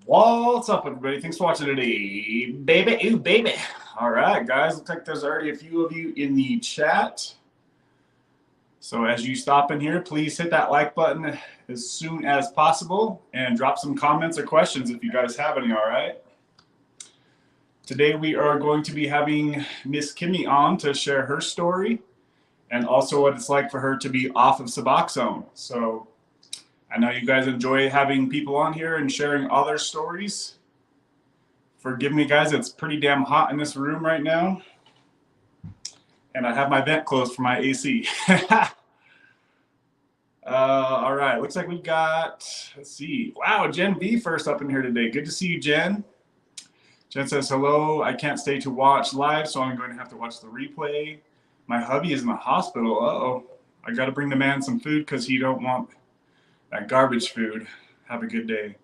What's up, everybody? Thanks for watching today. Baby, ooh, baby. All right, guys. Looks like there's already a few of you in the chat. So as you stop in here, please hit that like button as soon as possible and drop some comments or questions if you guys have any, all right? Today we are going to be having Miss Kimmy on to share her story and also what it's like for her to be off of Suboxone. So I know you guys enjoy having people on here and sharing all their stories. Forgive me, guys, it's pretty damn hot in this room right now. And I have my vent closed for my AC. All right, looks like we've got, let's see. Wow, Jen V first up in here today. Good to see you, Jen. Jen says, hello, I can't stay to watch live, so I'm going to have to watch the replay. My hubby is in the hospital. Uh-oh. I got to bring the man some food because he don't want that garbage food. Have a good day.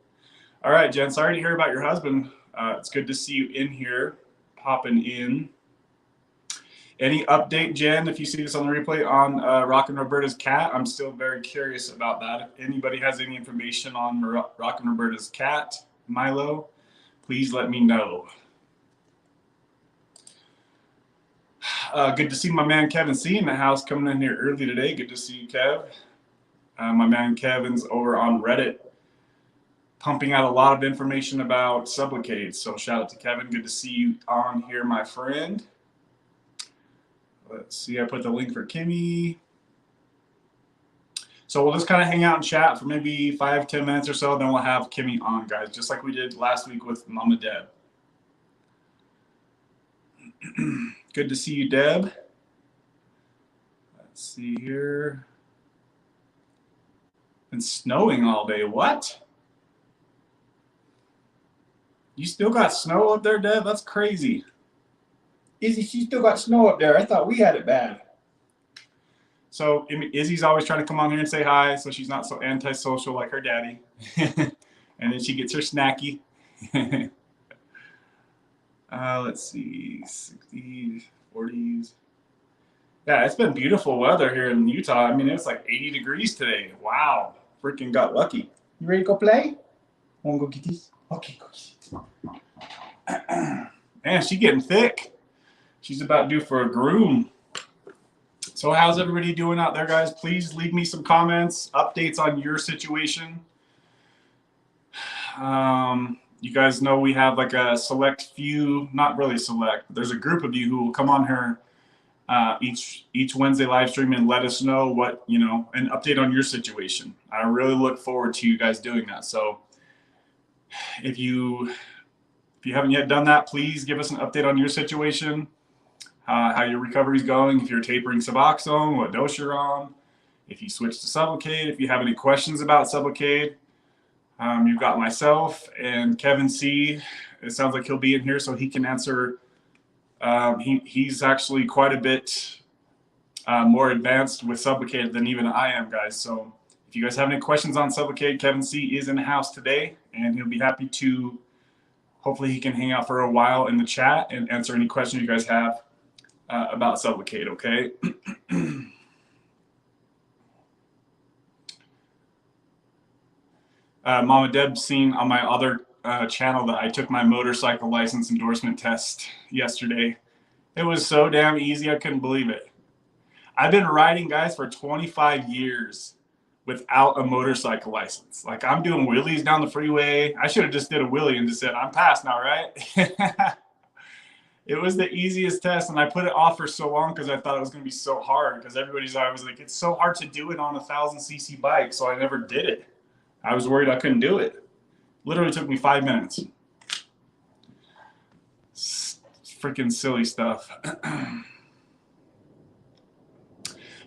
All right, Jen, sorry to hear about your husband. It's good to see you in here, popping in. Any update, Jen, if you see this on the replay, on Rockin' Roberta's cat? I'm still very curious about that. If anybody has any information on Rockin' Roberta's cat, Milo, please let me know. Good to see my man Kevin C in the house coming in here early today. Good to see you, Kev. My man Kevin's over on Reddit pumping out a lot of information about Sublocade. So shout out to Kevin. Good to see you on here, my friend. Let's see, I put the link for Kimmy. So we'll just kind of hang out and chat for maybe 5-10 minutes or so. Then we'll have Kimmy on, guys, just like we did last week with Mama Deb. Good to see you, Deb. Let's see here. It's snowing all day. What? You still got snow up there, Deb? That's crazy. Izzy, she still got snow up there. I thought we had it bad. So Izzy's always trying to come on here and say hi, so she's not so antisocial like her daddy. And then she gets her snacky. Let's see, 60s, 40s. Yeah, it's been beautiful weather here in Utah. I mean, it's like 80 degrees today. Wow, freaking got lucky. You ready to go play? Want to go get these? Okay, go get these. Man, she's getting thick. She's about due for a groom. So how's everybody doing out there, guys? Please leave me some comments, updates on your situation. You guys know we have like a select few, not really select, but there's a group of you who will come on here each Wednesday live stream and let us know what, you know, an update on your situation. I really look forward to you guys doing that. So if you haven't yet done that, please give us an update on your situation, how your recovery is going, if you're tapering Suboxone, what dose you're on, if you switch to Sublocade, if you have any questions about Sublocade. You've got myself and Kevin C. It sounds like he'll be in here so he can answer. He's actually quite a bit more advanced with Sublocade than even I am, guys. So if you guys have any questions on Sublocade, Kevin C. is in the house today, and he'll be happy to, hopefully he can hang out for a while in the chat and answer any questions you guys have about Sublocade, okay? Mama Deb's seen on my other channel that I took my motorcycle license endorsement test yesterday. It was so damn easy, I couldn't believe it. I've been riding, guys, for 25 years without a motorcycle license. Like, I'm doing wheelies down the freeway. I should have just did a wheelie and just said, I'm passed now, right? It was the easiest test, and I put it off for so long because I thought it was going to be so hard, because everybody's always like, it's so hard to do it on a 1,000cc bike, so I never did it. I was worried I couldn't do it. Literally took me 5 minutes. Freaking silly stuff.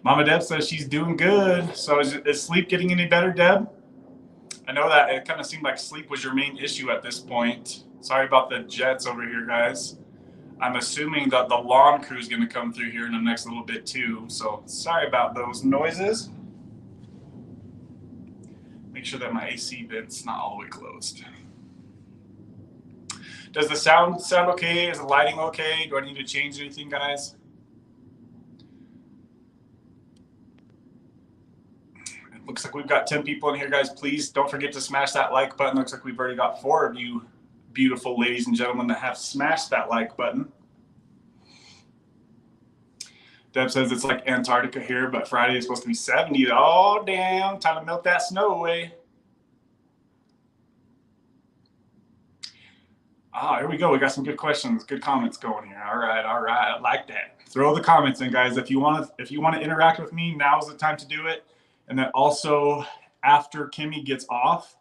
Mama Deb says she's doing good. So is sleep getting any better, Deb? I know that it kind of seemed like sleep was your main issue at this point. Sorry about the jets over here, guys. I'm assuming that the lawn crew is going to come through here in the next little bit too. So sorry about those noises. Make sure that my AC vent's not all the way closed. Does the sound okay? Is the lighting okay? Do I need to change anything, guys? Looks like we've got 10 people in here, guys. Please don't forget to smash that like button. Looks like we've already got 4 of you beautiful ladies and gentlemen that have smashed that like button. Deb says it's like Antarctica here, but Friday is supposed to be 70. Oh, damn. Time to melt that snow away. Here we go. We got some good questions, good comments going here. All right. I like that. Throw the comments in, guys. If you want to interact with me, now's the time to do it. And then also after Kimmy gets off,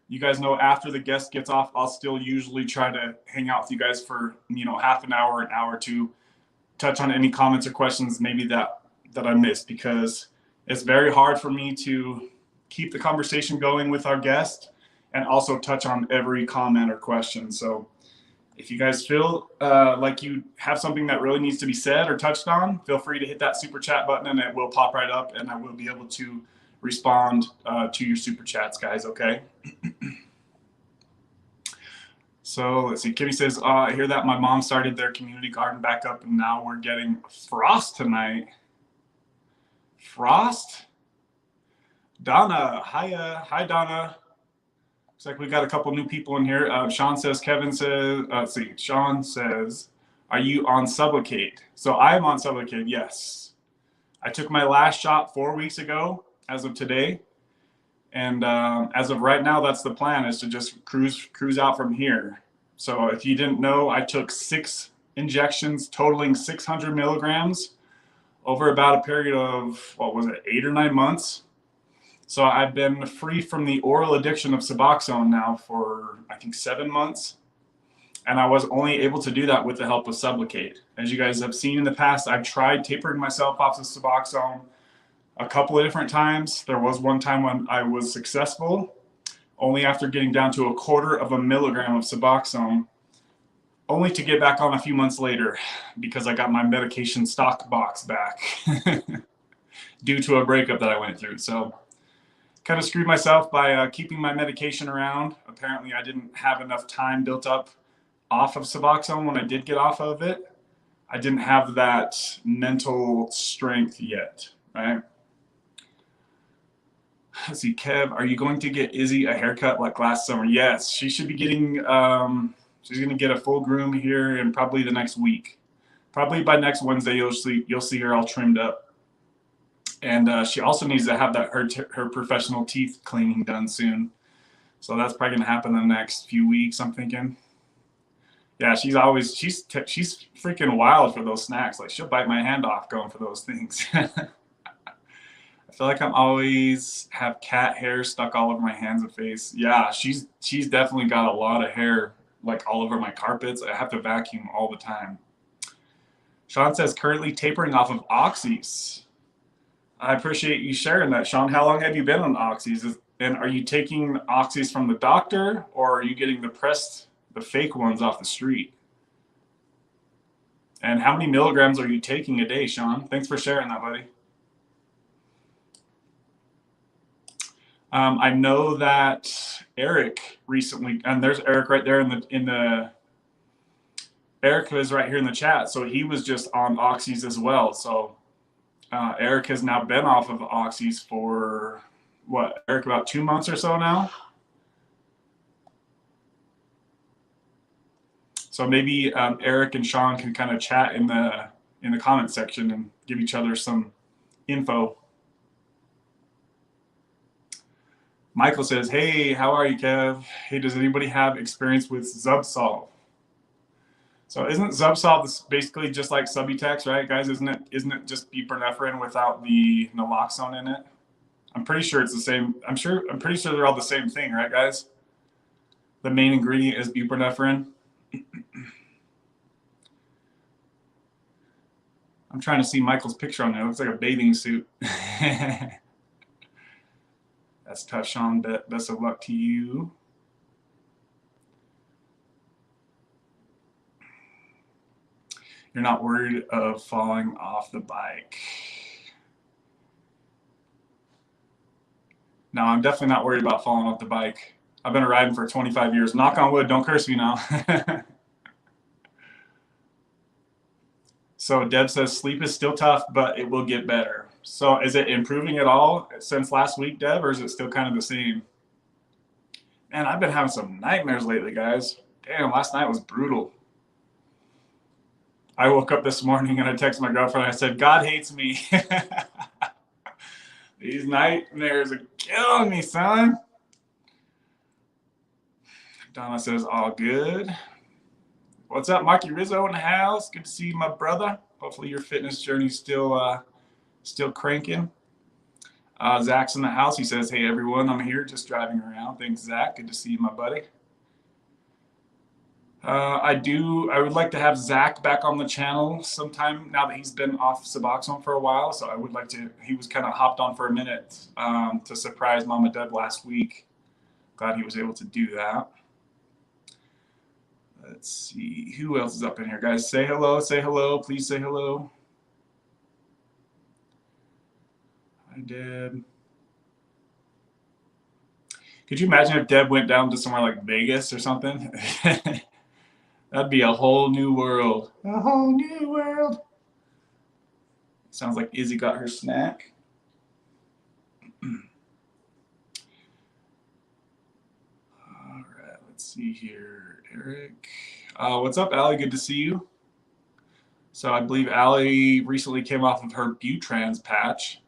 you guys know after the guest gets off, I'll still usually try to hang out with you guys for, half an hour, an hour or two, touch on any comments or questions maybe that I missed, because it's very hard for me to keep the conversation going with our guest and also touch on every comment or question. So if you guys feel like you have something that really needs to be said or touched on, feel free to hit that super chat button and it will pop right up and I will be able to respond to your super chats, guys, okay? So let's see. Kimmy says, I hear that my mom started their community garden back up and now we're getting frost tonight. Frost? Donna. Hi, Donna. Looks like we got a couple new people in here. Sean says, Kevin says, let's see. Sean says, are you on Suboxone? So I am on Suboxone, yes. I took my last shot 4 weeks ago as of today. And as of right now, that's the plan, is to just cruise out from here. So if you didn't know, I took 6 injections totaling 600 milligrams over about a period of, 8 or 9 months. So I've been free from the oral addiction of Suboxone now for, I think, 7 months. And I was only able to do that with the help of Suboxone. As you guys have seen in the past, I've tried tapering myself off of Suboxone a couple of different times. There was one time when I was successful, only after getting down to 1/4 milligram of Suboxone, only to get back on a few months later because I got my medication stock box back due to a breakup that I went through. So kind of screwed myself by keeping my medication around. Apparently I didn't have enough time built up off of Suboxone when I did get off of it. I didn't have that mental strength yet, right? Let's see, Kev, are you going to get Izzy a haircut like last summer? Yes, she should be getting, she's going to get a full groom here in probably the next week. Probably by next Wednesday, you'll see her all trimmed up. And she also needs to have that her professional teeth cleaning done soon. So that's probably going to happen in the next few weeks, I'm thinking. Yeah, she's freaking wild for those snacks. Like, she'll bite my hand off going for those things. I feel like I'm always have cat hair stuck all over my hands and face. Yeah, she's definitely got a lot of hair like all over my carpets. I have to vacuum all the time. Sean says currently tapering off of oxys. I appreciate you sharing that, Sean. How long have you been on oxys? And are you taking oxys from the doctor, or are you getting the fake ones off the street? And how many milligrams are you taking a day, Sean? Thanks for sharing that, buddy. I know that Eric recently, and there's Eric right there Eric is right here in the chat. So he was just on oxys as well. So Eric has now been off of oxys for what, Eric, about 2 months or so now? So maybe Eric and Sean can kind of chat in the comment section and give each other some info. Michael says, hey, how are you, Kev? Hey, does anybody have experience with Zubsolv? So isn't Zubsolv basically just like Subutex, right, guys? Isn't it just buprenorphine without the naloxone in it? I'm pretty sure it's the same. I'm pretty sure they're all the same thing, right, guys? The main ingredient is buprenorphine. I'm trying to see Michael's picture on there. It looks like a bathing suit. That's tough, Sean. Best of luck to you. You're not worried of falling off the bike. No, I'm definitely not worried about falling off the bike. I've been riding for 25 years. Knock on wood, don't curse me now. So Deb says, sleep is still tough, but it will get better. So is it improving at all since last week, Deb, or is it still kind of the same? Man, I've been having some nightmares lately, guys. Damn, last night was brutal. I woke up this morning and I texted my girlfriend and I said, God hates me. These nightmares are killing me, son. Donna says, all good. What's up, Marky Rizzo in the house? Good to see you, my brother. Hopefully your fitness journey's still cranking. Zach's in the house. He says, hey, everyone, I'm here just driving around. Thanks, Zach. Good to see you, my buddy. I would like to have Zach back on the channel sometime now that he's been off Suboxone for a while. So I would like to, he was kind of hopped on for a minute to surprise Mama Deb last week. Glad he was able to do that. Let's see, who else is up in here, guys? Say hello, please say hello. Hi, Deb. Could you imagine if Deb went down to somewhere like Vegas or something? That'd be a whole new world. A whole new world. Sounds like Izzy got her snack. All right, let's see here. Eric. What's up, Allie? Good to see you. So I believe Allie recently came off of her Butrans patch.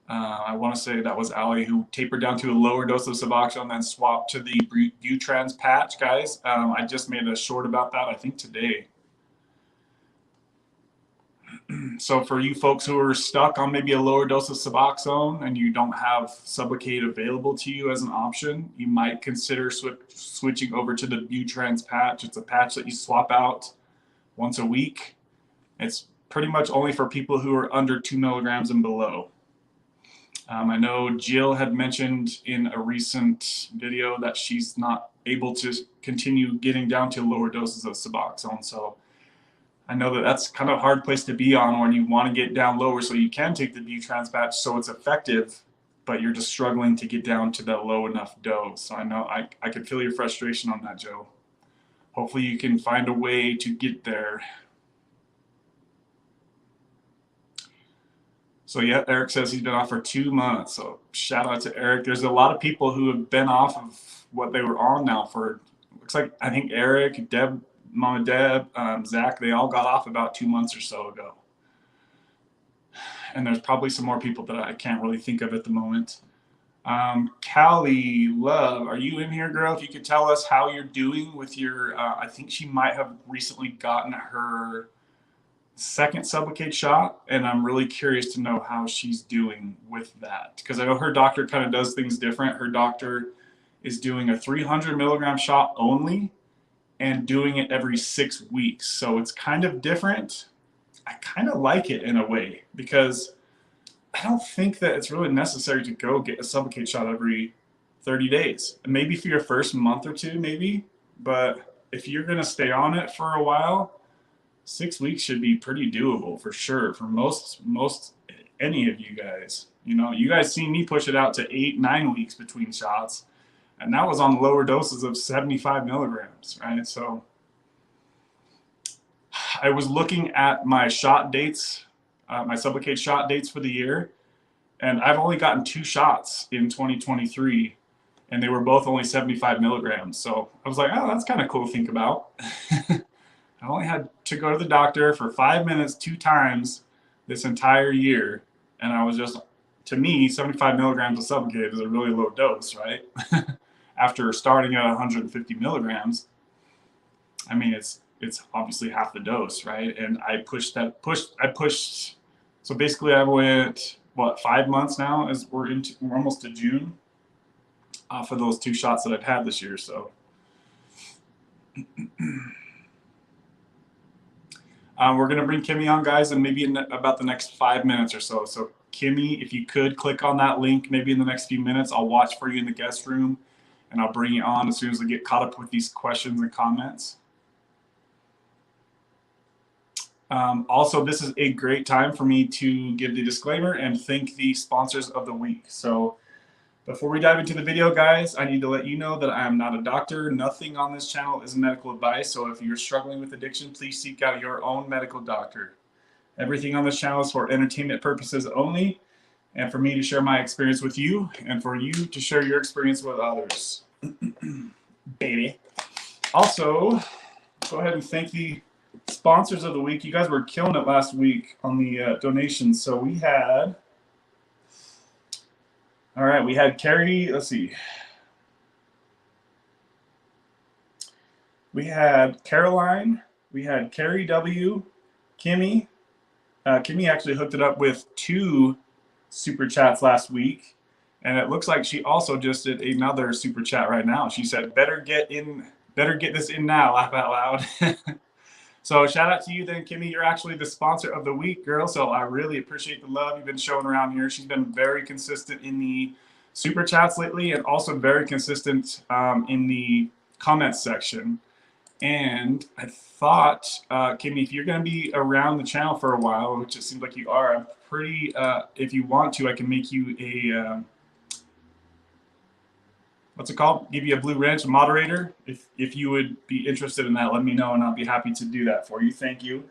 I want to say that was Allie who tapered down to a lower dose of Suboxone and then swapped to the Butrans patch, guys. I just made a short about that, I think, today. So for you folks who are stuck on maybe a lower dose of Suboxone and you don't have Sublocade available to you as an option, you might consider switching over to the Butrans patch. It's a patch that you swap out once a week. It's pretty much only for people who are under 2 milligrams and below. I know Jill had mentioned in a recent video that she's not able to continue getting down to lower doses of Suboxone. So I know that that's kind of a hard place to be on when you want to get down lower so you can take the Butrans patch so it's effective, but you're just struggling to get down to that low enough dose. So I know I could feel your frustration on that, Joe. Hopefully you can find a way to get there. So yeah, Eric says he's been off for 2 months. So shout out to Eric. There's a lot of people who have been off of what they were on now for, looks like, I think Eric, Deb, Mama Deb, Zach, they all got off about 2 months or so ago. And there's probably some more people that I can't really think of at the moment. Callie Love, are you in here, girl? If you could tell us how you're doing with your, I think she might have recently gotten her second Sublocade shot, and I'm really curious to know how she's doing with that, because I know her doctor kind of does things different. Her doctor is doing a 300 milligram shot only and doing it every 6 weeks, so it's kind of different. I kind of like it in a way, because I don't think that it's really necessary to go get a Sublocade shot every 30 days. Maybe for your first month or two, maybe, but if you're going to stay on it for a while, 6 weeks should be pretty doable for sure for most any of you guys. You know, you guys see me push it out to 8-9 weeks between shots, and that was on lower doses of 75 milligrams, right? So I was looking at my shot dates, my Sublocade shot dates for the year, and I've only gotten 2 shots in 2023, and they were both only 75 milligrams. So I was like, oh, that's kind of cool to think about. I only had to go to the doctor for 5 minutes 2 times this entire year. And I was just, to me, 75 milligrams of Sublocade is a really low dose, right? After starting at 150 milligrams, I mean, it's obviously half the dose, right? And I pushed, so basically I went, what, 5 months now, as we're almost to June, for those 2 shots that I've had this year, so. We're going to bring Kimmy on, guys, and maybe in about the next 5 minutes or so. So Kimmy, if you could click on that link, maybe in the next few minutes, I'll watch for you in the guest room, and I'll bring you on as soon as I get caught up with these questions and comments. Also, this is a great time for me to give the disclaimer and thank the sponsors of the week. So before we dive into the video, guys, I need to let you know that I am not a doctor. Nothing on this channel is medical advice. So if you're struggling with addiction, please seek out your own medical doctor. Everything on this channel is for entertainment purposes only, and for me to share my experience with you, and for you to share your experience with others. Baby. Also, go ahead and thank the sponsors of the week. You guys were killing it last week on the donations. So we had, all right, we had Carrie, let's see. We had Caroline, we had Carrie W, Kimmy. Kimmy actually hooked it up with 2 super chats last week, and it looks like she also just did another super chat right now. She said, better get this in now, laugh out loud. So shout out to you then, Kimmy. You're actually the sponsor of the week, girl. So I really appreciate the love you've been showing around here. She's been very consistent in the super chats lately, and also very consistent in the comments section. And I thought, Kimmy, if you're going to be around the channel for a while, which it seems like you are, I'm pretty, if you want to, I can make you a, what's it called? Give you a blue wrench moderator. If you would be interested in that, let me know, and I'll be happy to do that for you. Thank you.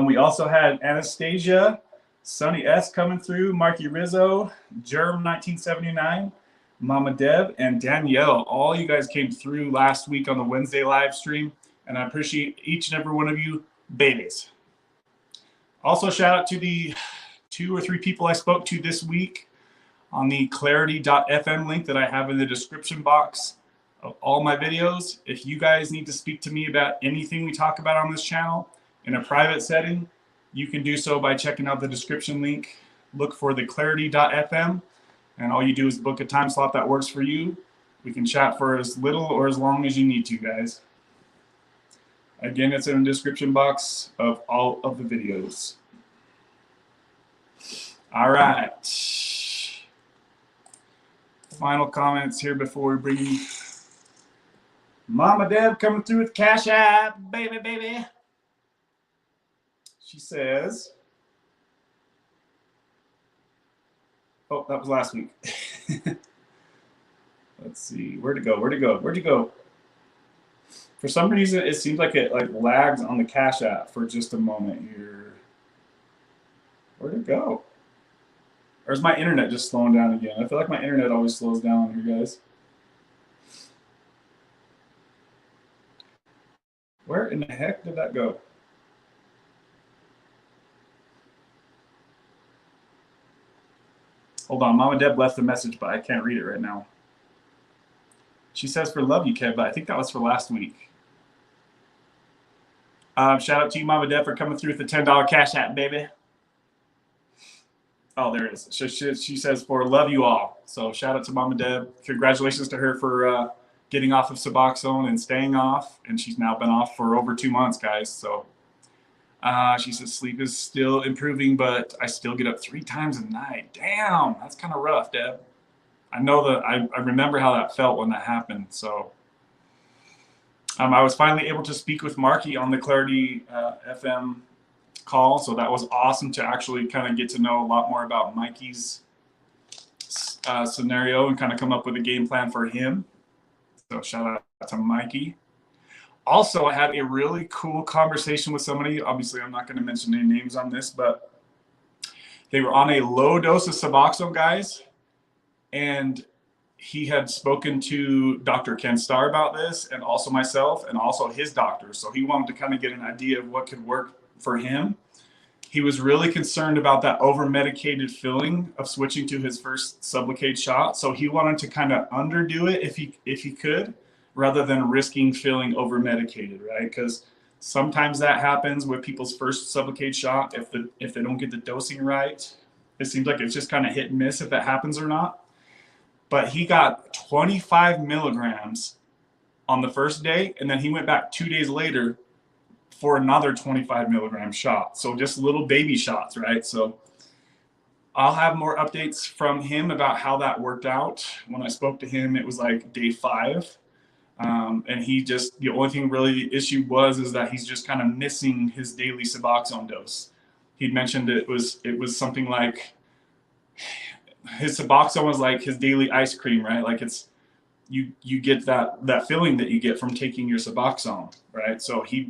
We also had Anastasia, Sunny S coming through, Marky Rizzo, Germ 1979, Mama Deb, and Danielle. All you guys came through last week on the Wednesday live stream, and I appreciate each and every one of you babies. Also, shout out to the 2 or 3 people I spoke to this week on the clarity.fm link that I have in the description box of all my videos. If you guys need to speak to me about anything we talk about on this channel in a private setting, you can do so by checking out the description link. Look for the clarity.fm, and all you do is book a time slot that works for you. We can chat for as little or as long as you need to, guys. Again, it's in the description box of all of the videos. All right. Final comments here before we bring Mama Deb coming through with Cash App, baby, baby. She says, oh, that was last week. Let's see, where'd it go? Where'd you go? For some reason, it seems like it lags on the Cash App for just a moment here. Where'd it go? Or is my internet just slowing down again? I feel like my internet always slows down here, guys. Where in the heck did that go? Hold on, Mama Deb left a message, but I can't read it right now. She says for love you, Kev, but I think that was for last week. Shout out to you, Mama Deb, for coming through with the $10 Cash App, baby. Oh, there it is. She says for love you all. So shout out to Mama Deb. Congratulations to her for getting off of Suboxone and staying off. And she's now been off for over 2 months, guys. So she says sleep is still improving, but I still get up 3 times a night. Damn, that's kind of rough, Deb. I know that I remember how that felt when that happened. So I was finally able to speak with Marky on the Clarity FM call, so that was awesome to actually kind of get to know a lot more about Mikey's scenario and kind of come up with a game plan for him. So shout out to Mikey. Also, I had a really cool conversation with somebody. Obviously, I'm not going to mention any names on this, but they were on a low dose of Suboxone, guys, and he had spoken to Dr. Ken Starr about this, and also myself, and also his doctor. So he wanted to kind of get an idea of what could work for him. He was really concerned about that over-medicated feeling of switching to his first Sublocade shot. So he wanted to kind of underdo it if he could, rather than risking feeling over-medicated, right? Because sometimes that happens with people's first Sublocade shot. If they don't get the dosing right, it seems like it's just kind of hit and miss if that happens or not. But he got 25 milligrams on the first day, and then he went back 2 days later for another 25 milligram shot. So just little baby shots, right? So I'll have more updates from him about how that worked out. When I spoke to him, it was like day 5. And he just, the only thing really the issue is that he's just kind of missing his daily Suboxone dose. He'd mentioned it was something like, his Suboxone was like his daily ice cream, right? Like it's, you get that feeling that you get from taking your Suboxone, right? So he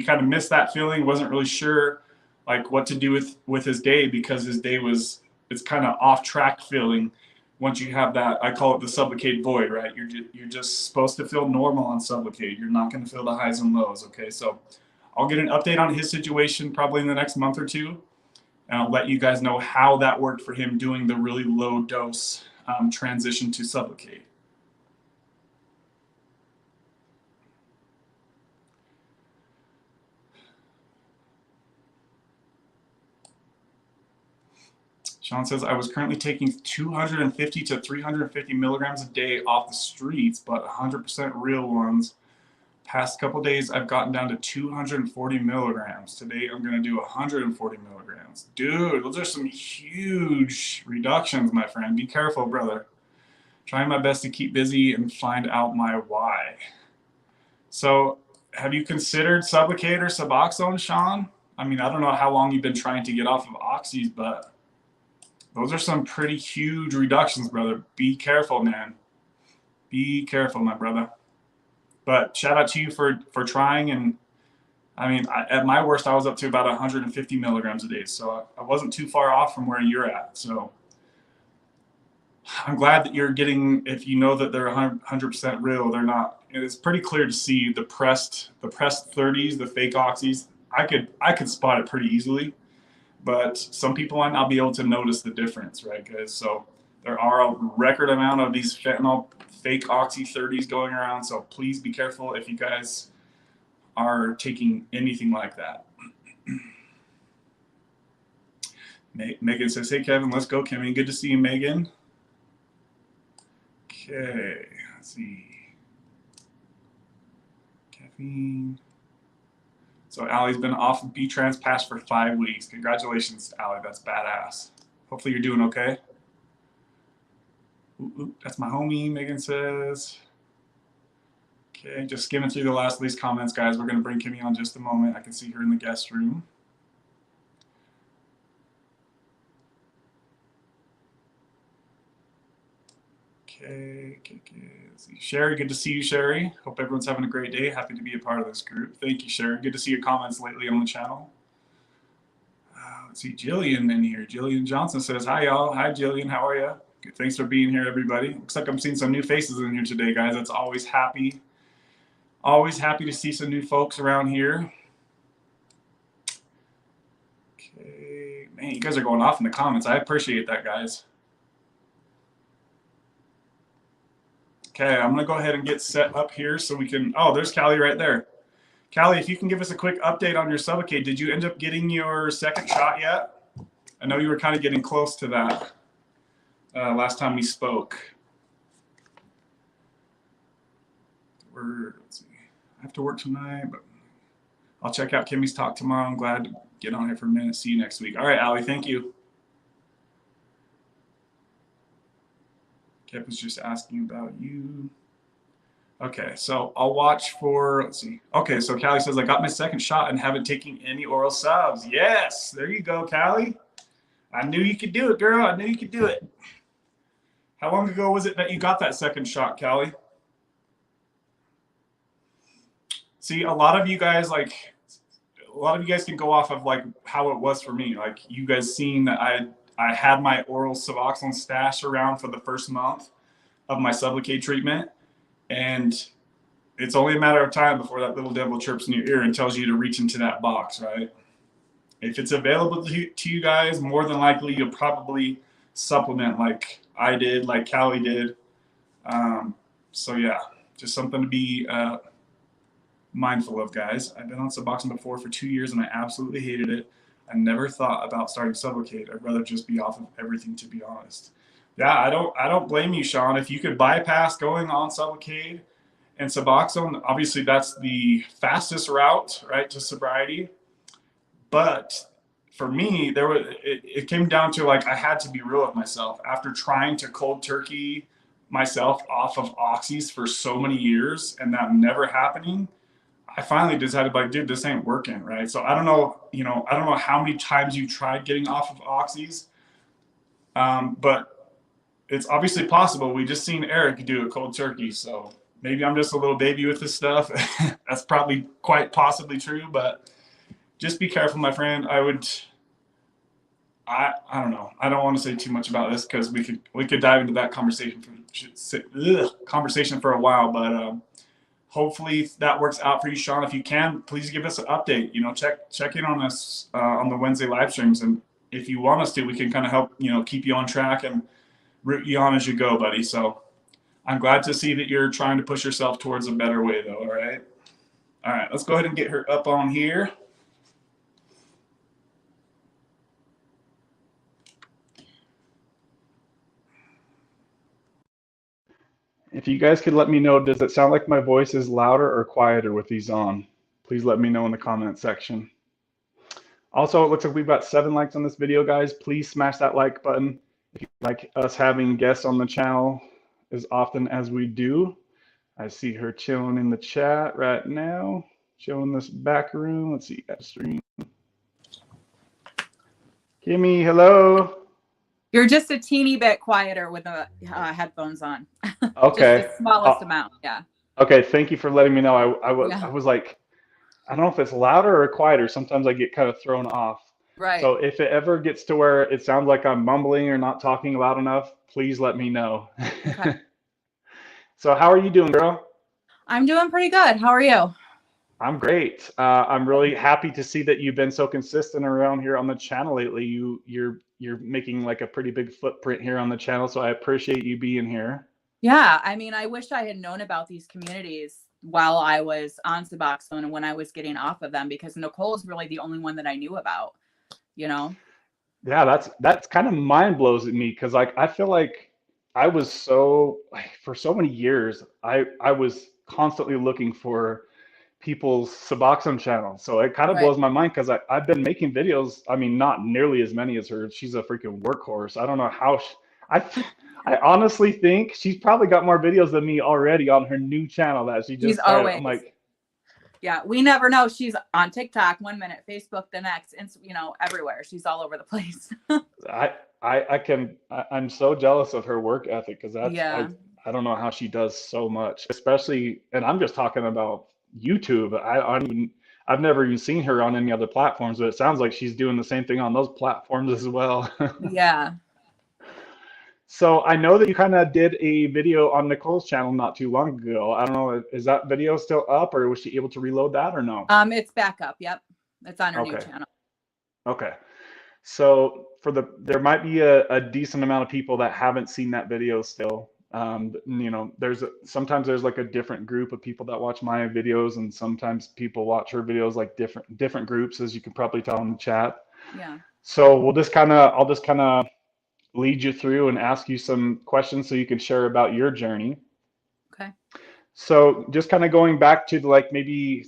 kind of missed that feeling, wasn't really sure like what to do with his day, because his day it's kind of off track feeling once you have that. I call it the Sublocade void, right? You're just supposed to feel normal on Sublocade. You're not going to feel the highs and lows. Okay, so I'll get an update on his situation probably in the next month or two, and I'll let you guys know how that worked for him doing the really low dose transition to Sublocade. Sean says, I was currently taking 250 to 350 milligrams a day off the streets, but 100% real ones. Past couple days, I've gotten down to 240 milligrams. Today, I'm going to do 140 milligrams. Dude, those are some huge reductions, my friend. Be careful, brother. Trying my best to keep busy and find out my why. So, have you considered Sublocade or Suboxone, Sean? I mean, I don't know how long you've been trying to get off of oxys, but those are some pretty huge reductions, brother. Be careful, man. Be careful, my brother. But shout out to you for trying. And I mean, at my worst, I was up to about 150 milligrams a day. So I wasn't too far off from where you're at. So I'm glad that you're getting, if you know that they're 100% real, they're not. It's pretty clear to see the pressed 30s, the fake oxys. I could spot it pretty easily. But some people might not be able to notice the difference, right, guys? So there are a record amount of these fentanyl fake oxy 30s going around. So please be careful if you guys are taking anything like that. Megan says, hey, Kevin, let's go, Kimmy. Good to see you, Megan. Okay, let's see. Caffeine. So Allie's been off of B-Trans Pass for 5 weeks. Congratulations, Allie. That's badass. Hopefully you're doing okay. Ooh, that's my homie, Megan says. Okay, just skimming through the last of these comments, guys. We're going to bring Kimmy on just a moment. I can see her in the guest room. Okay. Let's see. Sherry, good to see you, Sherry. Hope everyone's having a great day. Happy to be a part of this group. Thank you, Sherry. Good to see your comments lately on the channel. Let's see, Jillian in here. Jillian Johnson says, hi, y'all. Hi, Jillian. How are you? Good. Thanks for being here, everybody. Looks like I'm seeing some new faces in here today, guys. That's always happy. Always happy to see some new folks around here. Okay. Man, you guys are going off in the comments. I appreciate that, guys. Okay, I'm going to go ahead and get set up here so we can... Oh, there's Callie right there. Callie, if you can give us a quick update on your Sublocade. Did you end up getting your second shot yet? I know you were kind of getting close to that last time we spoke. Let's see. I have to work tonight, but I'll check out Kimmy's talk tomorrow. I'm glad to get on here for a minute. See you next week. All right, Allie, thank you. Kev was just asking about you. Okay, so I'll watch for, let's see. Okay, so Callie says, I got my second shot and haven't taken any oral subs. Yes, there you go, Callie. I knew you could do it, girl. I knew you could do it. How long ago was it that you got that second shot, Callie? See, a lot of you guys can go off of like how it was for me. Like you guys seen that I had my oral Suboxone stash around for the first month of my Sublocade treatment. And it's only a matter of time before that little devil chirps in your ear and tells you to reach into that box, right? If it's available to you guys, more than likely you'll probably supplement like I did, like Callie did. So yeah, just something to be mindful of, guys. I've been on Suboxone before for 2 years and I absolutely hated it. I never thought about starting Sublocade. I'd rather just be off of everything, to be honest. Yeah, I don't blame you, Sean. If you could bypass going on Sublocade and Suboxone, obviously that's the fastest route, right, to sobriety. But for me, it came down to like I had to be real with myself. After trying to cold turkey myself off of oxys for so many years and that never happening, I finally decided, like, dude, this ain't working, right? So I don't know how many times you tried getting off of oxys, but it's obviously possible. We just seen Eric do a cold turkey, so maybe I'm just a little baby with this stuff. That's probably quite possibly true, but just be careful, my friend. I don't know. I don't want to say too much about this because we could dive into that conversation for a while, but hopefully that works out for you, Sean. If you can, please give us an update. You know, check in on us on the Wednesday live streams, and if you want us to, we can kind of help, you know, keep you on track and root you on as you go, buddy. So I'm glad to see that you're trying to push yourself towards a better way, though. All right, let's go ahead and get her up on here. If you guys could let me know, does it sound like my voice is louder or quieter with these on? Please let me know in the comment section. Also, it looks like we've got 7 likes on this video, guys. Please smash that like button if you like us having guests on the channel as often as we do. I see her chilling in the chat right now, showing this back room. Let's see, stream. Kimmy, hello. You're just a teeny bit quieter with the headphones on. Okay. Just the smallest amount, yeah. Okay, thank you for letting me know. I was like, I don't know if it's louder or quieter. Sometimes I get kind of thrown off. Right. So if it ever gets to where it sounds like I'm mumbling or not talking loud enough, please let me know. Okay. So how are you doing, girl? I'm doing pretty good. How are you? I'm great. I'm really happy to see that you've been so consistent around here on the channel lately. You're making like a pretty big footprint here on the channel, so I appreciate you being here. Yeah, I mean, I wish I had known about these communities while I was on Suboxone and when I was getting off of them, because Nicole's really the only one that I knew about, you know? Yeah, that's kind of mind blows at me, because like I feel like I was for so many years I was constantly looking for people's Suboxone channel. So it kind of blows my mind, because I've been making videos. I mean, not nearly as many as her. She's a freaking workhorse. I don't know how I honestly think she's probably got more videos than me already on her new channel that she just started. I'm like, yeah, we never know. She's on TikTok 1 minute, Facebook the next, and you know, everywhere. She's all over the place. I'm so jealous of her work ethic, because that's I don't know how she does so much, especially, and I'm just talking about YouTube. I've never even seen her on any other platforms, but it sounds like she's doing the same thing on those platforms as well. Yeah. So I know that you kind of did a video on Nicole's channel not too long ago. I don't know, is that video still up, or was she able to reload that, or no? It's back up. Yep. It's on her new channel. Okay. So there might be a decent amount of people that haven't seen that video still. You know, sometimes there's like a different group of people that watch my videos, and sometimes people watch her videos, like different groups, as you can probably tell in the chat. Yeah. So I'll just kind of lead you through and ask you some questions so you can share about your journey. Okay. So just kind of going back to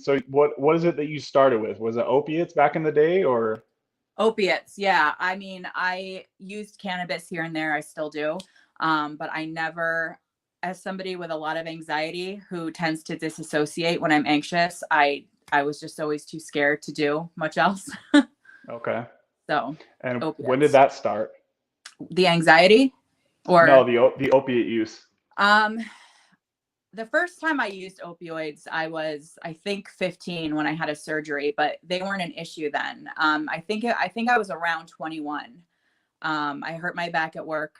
so what is it that you started with? Was it opiates back in the day, or? Opiates, yeah. I mean, I used cannabis here and there. I still do. But I never, as somebody with a lot of anxiety who tends to disassociate when I'm anxious, I was just always too scared to do much else. Okay. So. And opiates. When did that start? The anxiety, or no, the opiate use? The first time I used opioids, I was, I think, 15 when I had a surgery, but they weren't an issue then. I think I was around 21. I hurt my back at work,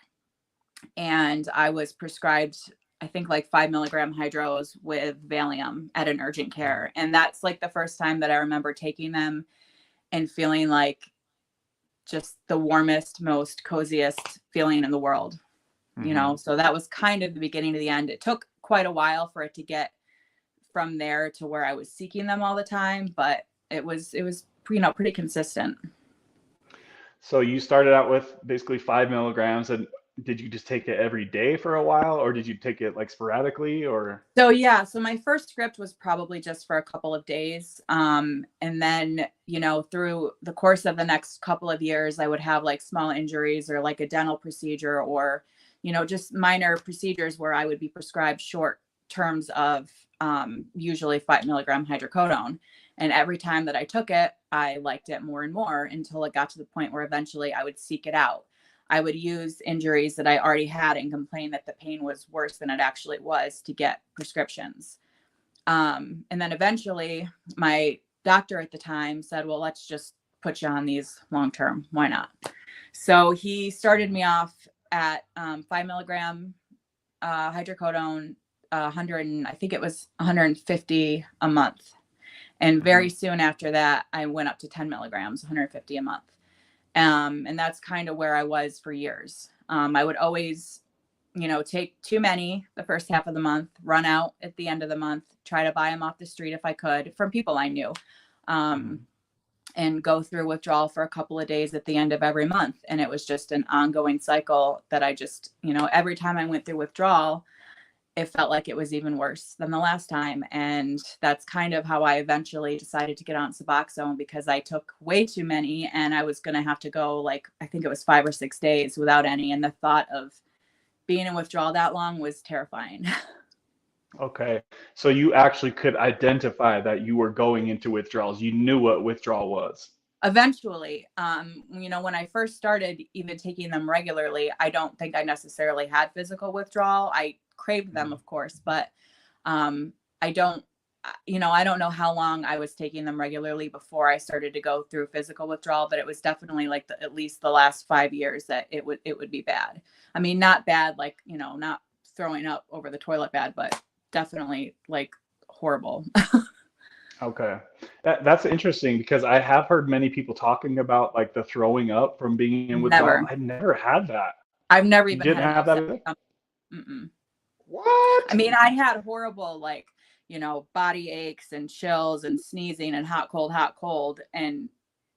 and I was prescribed, I think, like 5 milligram hydros with Valium at an urgent care. And that's like the first time that I remember taking them and feeling like just the warmest, most coziest feeling in the world, you know? So that was kind of the beginning to the end. It took quite a while for it to get from there to where I was seeking them all the time, but it was, you know, pretty consistent. So you started out with basically 5 milligrams, and did you just take it every day for a while, or did you take it like sporadically, or? So yeah, so my first script was probably just for a couple of days. And then, you know, through the course of the next couple of years, I would have like small injuries or like a dental procedure, or, you know, just minor procedures where I would be prescribed short terms of usually 5 milligram hydrocodone. And every time that I took it, I liked it more and more until it got to the point where eventually I would seek it out. I would use injuries that I already had and complain that the pain was worse than it actually was to get prescriptions. And then eventually the doctor at the time said, well, let's just put you on these long term. Why not? So he started me off at 5 milligram hydrocodone, 100, I think it was 150 a month. And very soon after that, I went up to 10 milligrams, 150 a month. And that's kind of where I was for years. I would always, take too many the first half of the month, run out at the end of the month, try to buy them off the street if I could from people I knew, and go through withdrawal for a couple of days at the end of every month. And it was just an ongoing cycle that I just, every time I went through withdrawal, it felt like it was even worse than the last time. And that's kind of how I eventually decided to get on Suboxone, because I took way too many and I was going to have to go I think it was 5 or 6 days without any. And the thought of being in withdrawal that long was terrifying. Okay. So you actually could identify that you were going into withdrawals. You knew what withdrawal was. Eventually, when I first started even taking them regularly, I don't think I necessarily had physical withdrawal. I craved them, of course, but I don't know how long I was taking them regularly before I started to go through physical withdrawal, but it was definitely at least the last 5 years that it would be bad. I mean, not bad, not throwing up over the toilet bad, but definitely horrible. Okay. That's interesting, because I have heard many people talking about the throwing up from being in withdrawal. I never had that. I've never even didn't have that either? What? I mean, I had horrible body aches and chills and sneezing and hot, cold, and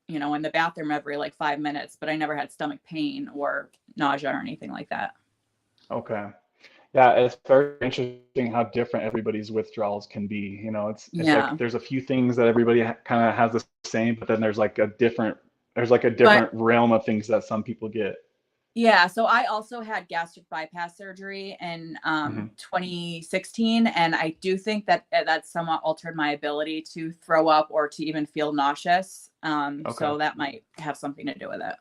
in the bathroom every 5 minutes, but I never had stomach pain or nausea or anything like that. Okay. Yeah, it's very interesting how different everybody's withdrawals can be. It's there's a few things that everybody kind of has the same, but then there's a different realm of things that some people get. Yeah, so I also had gastric bypass surgery in 2016, and I do think that somewhat altered my ability to throw up or to even feel nauseous. So that might have something to do with it.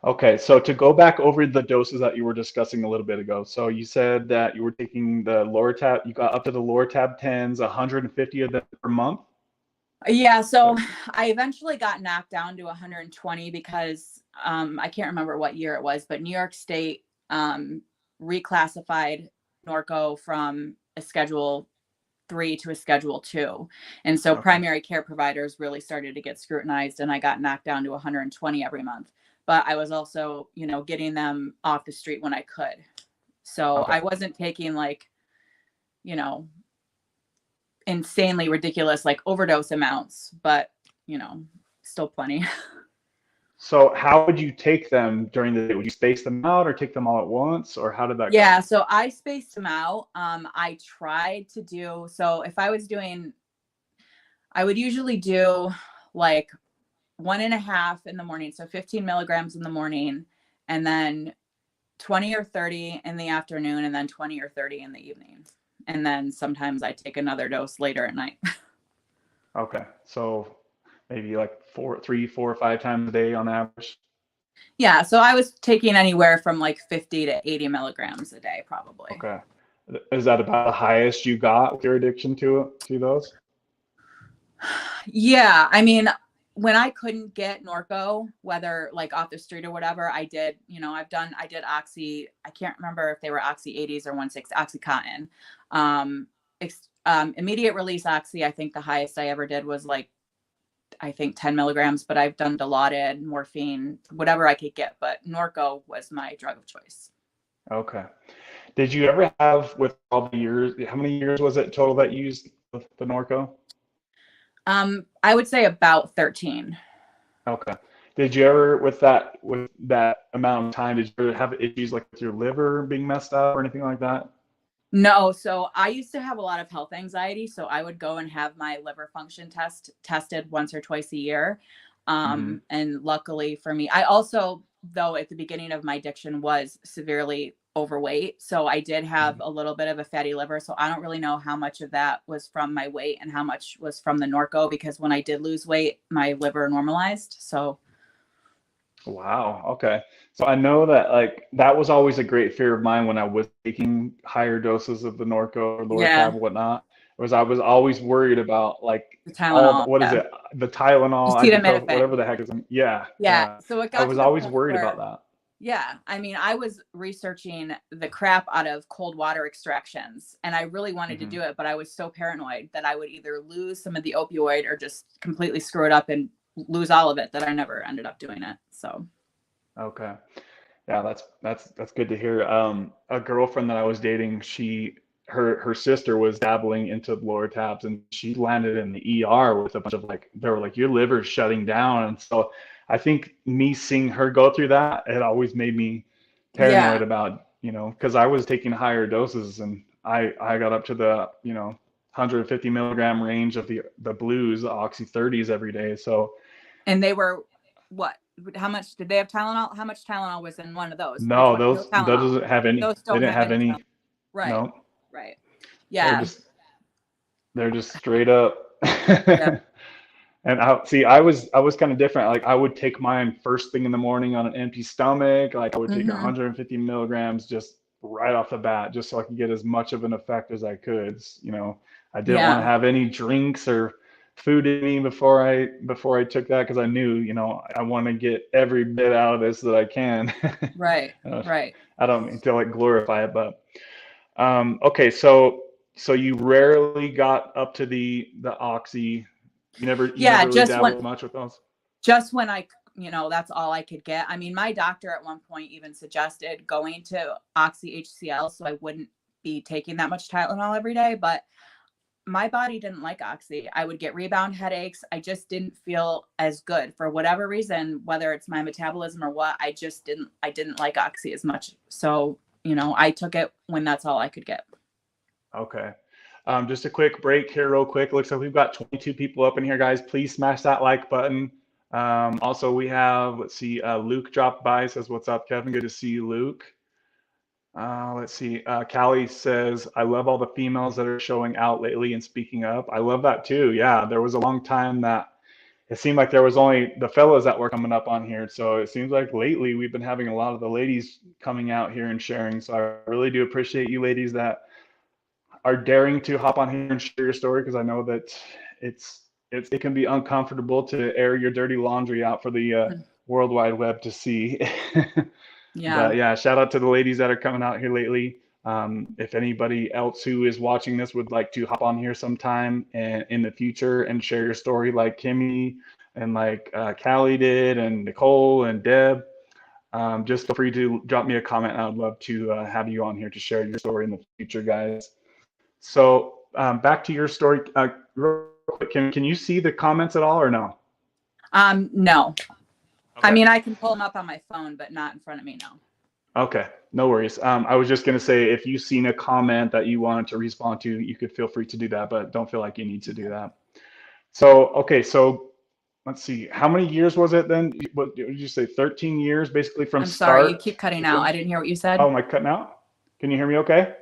Okay, so to go back over the doses that you were discussing a little bit ago. So you said that you were taking the lower tab, you got up to the lower tab 10s, 150 of them per month? Yeah, so I eventually got knocked down to 120 because I can't remember what year it was, but New York State reclassified Norco from a Schedule 3 to a Schedule 2. And so primary care providers really started to get scrutinized, and I got knocked down to 120 every month. But I was also, getting them off the street when I could. So I wasn't taking insanely ridiculous overdose amounts, but still plenty. So how would you take them during the day? Would you space them out or take them all at once, or how did that go? Yeah, so I spaced them out. I tried to do, so if I was doing, I would usually do 1.5 in the morning, so 15 milligrams in the morning, and then 20 or 30 in the afternoon, and then 20 or 30 in the evening. And then sometimes I take another dose later at night. Okay, so maybe 3, 4, or 5 times a day on average? Yeah, so I was taking anywhere from 50 to 80 milligrams a day, probably. Okay. Is that about the highest you got with your addiction to those? Yeah, I mean, when I couldn't get Norco, whether off the street or whatever, I did, I did Oxy. I can't remember if they were Oxy 80s or 16 Oxycontin. Immediate release Oxy, I think the highest I ever did was I think 10 milligrams, but I've done Dilaudid, morphine, whatever I could get. But Norco was my drug of choice. Okay. Did you ever have, with all the years, how many years was it total that you used the Norco? I would say about 13. Okay. Did you ever, with that amount of time, did you ever have issues with your liver being messed up or anything like that? No. So I used to have a lot of health anxiety. So I would go and have my liver function tested once or twice a year. And luckily for me, I also, though, at the beginning of my addiction was severely overweight. So I did have a little bit of a fatty liver. So I don't really know how much of that was from my weight and how much was from the Norco, because when I did lose weight, my liver normalized. So. Wow. Okay. So I know that that was always a great fear of mine when I was taking higher doses of the Norco or lower tab and whatnot. was I was always worried about like The all Tylenol. what is Yeah. it? The Tylenol, ibuprofen, Acetaminophen. whatever the heck is in. Yeah. Yeah. So it I got to was the always point worried where, about that. yeah, I mean, I was researching the crap out of cold water extractions, and I really wanted to do it, but I was so paranoid that I would either lose some of the opioid or just completely screw it up and lose all of it that I never ended up doing it. So. Okay. Yeah, that's good to hear. A girlfriend that I was dating, her sister was dabbling into Lortabs, and she landed in the ER with a bunch of like, they were like, your liver's shutting down. And so I think me seeing her go through that, it always made me paranoid Yeah. about, because I was taking higher doses, and I got up to the, 150 milligram range of the blues, the Oxy 30s every day. So And they were what? How much did they have Tylenol? How much Tylenol was in one of those? no, No that Tylenol. doesn't have any, Those they don't didn't have have any any, Tylenol. Right. no, Right. they're Yeah. just, they're just straight up. Yeah. And I was kind of different. Like I would take mine first thing in the morning on an empty stomach. Like I would take 150 milligrams just right off the bat, just so I could get as much of an effect as I could. I didn't want to Yeah. have any drinks or food in me before I took that, because I knew, I want to get every bit out of this that I can. Right. Uh, Right. I don't mean to like glorify it, but okay, so you rarely got up to the oxy. You never Yeah. really dabbled much with those? Just when that's all I could get. I mean, my doctor at one point even suggested going to Oxy HCl so I wouldn't be taking that much Tylenol every day, but my body didn't like Oxy. I would get rebound headaches. I just didn't feel as good for whatever reason, whether it's my metabolism or what. I didn't like Oxy as much. So, I took it when that's all I could get. Okay. Just a quick break here real quick. Looks like we've got 22 people up in here, guys. Please smash that like button. Also, we have, let's see, Luke dropped by, says, what's up, Kevin? Good to see you, Luke. Let's see. Callie says, I love all the females that are showing out lately and speaking up. I love that too. Yeah, there was a long time that it seemed like there was only the fellas that were coming up on here. So it seems like lately we've been having a lot of the ladies coming out here and sharing. So I really do appreciate you ladies that are daring to hop on here and share your story, because I know that it can be uncomfortable to air your dirty laundry out for the World Wide Web to see. Yeah. But yeah, shout out to the ladies that are coming out here lately. If anybody else who is watching this would like to hop on here sometime and in the future and share your story like Kimmy and like Callie did, and Nicole and Deb, just feel free to drop me a comment. I'd love to have you on here to share your story in the future, guys. So back to your story. Real quick, can you see the comments at all or no? No. Okay. I mean, I can pull them up on my phone, but not in front of me, no. Okay, no worries. I was just going to say, if you've seen a comment that you wanted to respond to, you could feel free to do that, but don't feel like you need to do that. So, okay, so let's see. How many years was it then? What did you say? 13 years, basically from start? I'm sorry, you keep cutting out. I didn't hear what you said. Oh, am I cutting out? Can you hear me okay?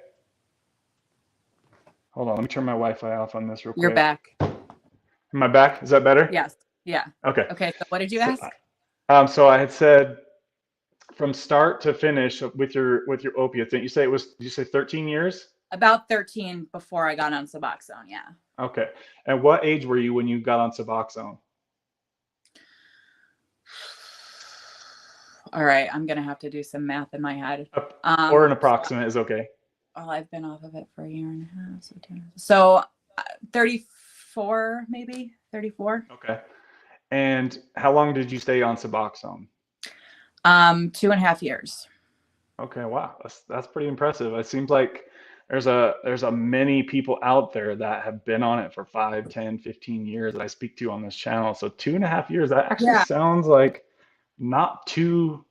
Hold on, let me turn my Wi-Fi off on this real quick. You're back. Am I back? Is that better? Yes. Yeah. Okay. Okay, so what did you ask? So I had said from start to finish with your opiates. Did you say 13 years? About 13 before I got on Suboxone, yeah. Okay. And what age were you when you got on Suboxone? All right, I'm gonna have to do some math in my head. Or an approximate is okay. Well, I've been off of it for a year and a half. So 34, maybe 34. Okay. And how long did you stay on Suboxone? 2.5 years. Okay, wow, that's pretty impressive. It seems like there's a many people out there that have been on it for 5, 10, 15 years that I speak to on this channel. So 2.5 years, that actually sounds like not too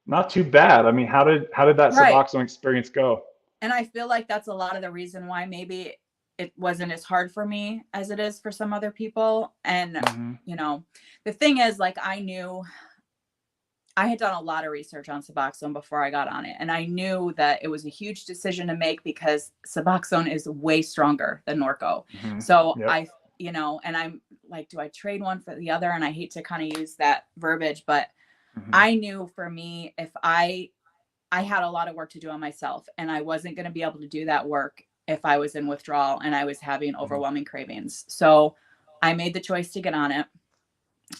bad. I mean, how did that Suboxone experience go? And I feel like that's a lot of the reason why maybe it wasn't as hard for me as it is for some other people. And, the thing is, like, I knew I had done a lot of research on Suboxone before I got on it. And I knew that it was a huge decision to make because Suboxone is way stronger than Norco. So and I'm like, do I trade one for the other? And I hate to kind of use that verbiage, but I knew for me, if I had a lot of work to do on myself and I wasn't going to be able to do that work if I was in withdrawal and I was having overwhelming cravings. So I made the choice to get on it.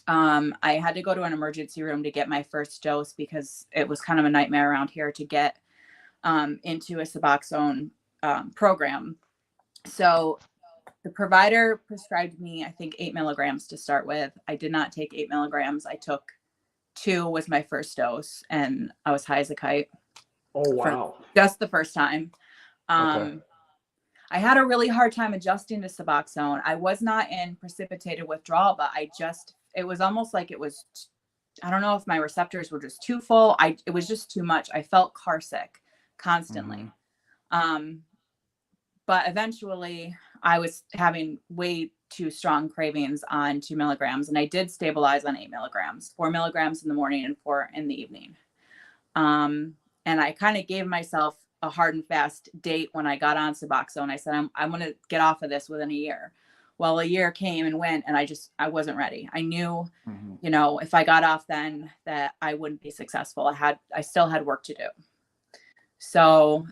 I had to go to an emergency room to get my first dose because it was kind of a nightmare around here to get into a Suboxone program. So the provider prescribed me, I think, 8 milligrams to start with. I did not take 8 milligrams. I took 2 was my first dose, and I was high as a kite. Oh, wow. Just the first time. Okay. I had a really hard time adjusting to Suboxone. I was not in precipitated withdrawal, but it was almost like it was, I don't know if my receptors were just too full. It was just too much. I felt car sick constantly. But eventually I was having way too strong cravings on 2 milligrams, and I did stabilize on 8 milligrams, 4 milligrams in the morning and 4 in the evening. And I kind of gave myself a hard and fast date when I got on Suboxone. I said, I'm going to get off of this within a year. Well, a year came and went, and I wasn't ready. I knew, you know, if I got off then that I wouldn't be successful. I still had work to do. So,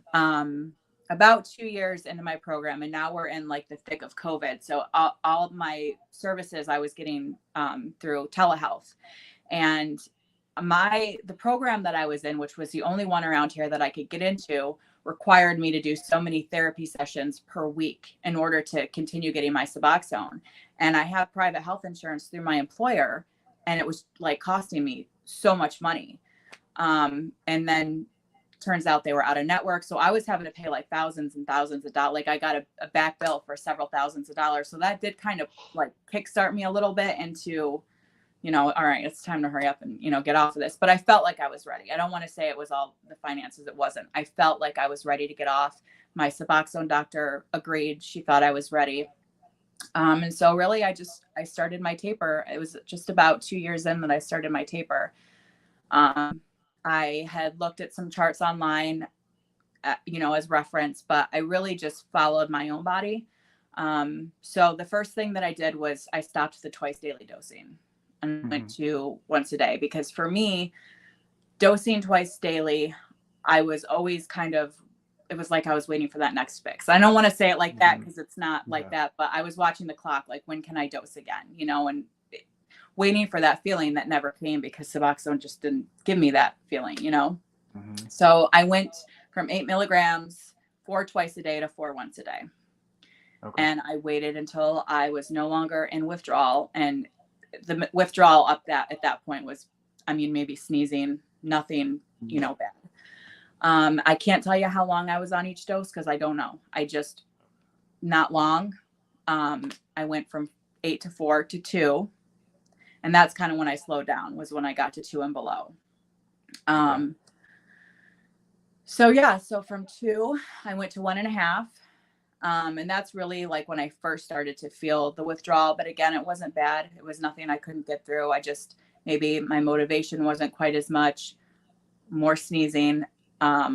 about 2 years into my program, and now we're in like the thick of COVID. So all of my services I was getting, through telehealth, and the program that I was in, which was the only one around here that I could get into, required me to do so many therapy sessions per week in order to continue getting my Suboxone. And I have private health insurance through my employer, and it was like costing me so much money. And then turns out they were out of network. So I was having to pay like thousands and thousands of dollars. Like I got a back bill for several thousands of dollars. So that did kind of like kickstart me a little bit into, you know, all right, it's time to hurry up and, you know, get off of this. But I felt like I was ready. I don't want to say it was all the finances. It wasn't. I felt like I was ready to get off. My Suboxone doctor agreed. She thought I was ready. And so really I started my taper. It was just about 2 years in that I started my taper. I had looked at some charts online, you know, as reference, but I really just followed my own body. So the first thing that I did was I stopped the twice daily dosing and went to once a day, because for me, dosing twice daily, I was always it was like I was waiting for that next fix. I don't want to say it like that because it's not like that, but I was watching the clock, like, when can I dose again, you know, and waiting for that feeling that never came because Suboxone just didn't give me that feeling, you know? So I went from 8 milligrams, 4 twice a day to 4 once a day. Okay. And I waited until I was no longer in withdrawal. And the withdrawal at that point was, I mean, maybe sneezing, nothing, you know, bad. I can't tell you how long I was on each dose because I don't know. Not long. I went from 8 to 4 to 2. And that's kind of when I slowed down, was when I got to 2 and below. So from 2, I went to 1.5. And that's really like when I first started to feel the withdrawal. But again, it wasn't bad. It was nothing I couldn't get through. Maybe my motivation wasn't quite as much, more sneezing,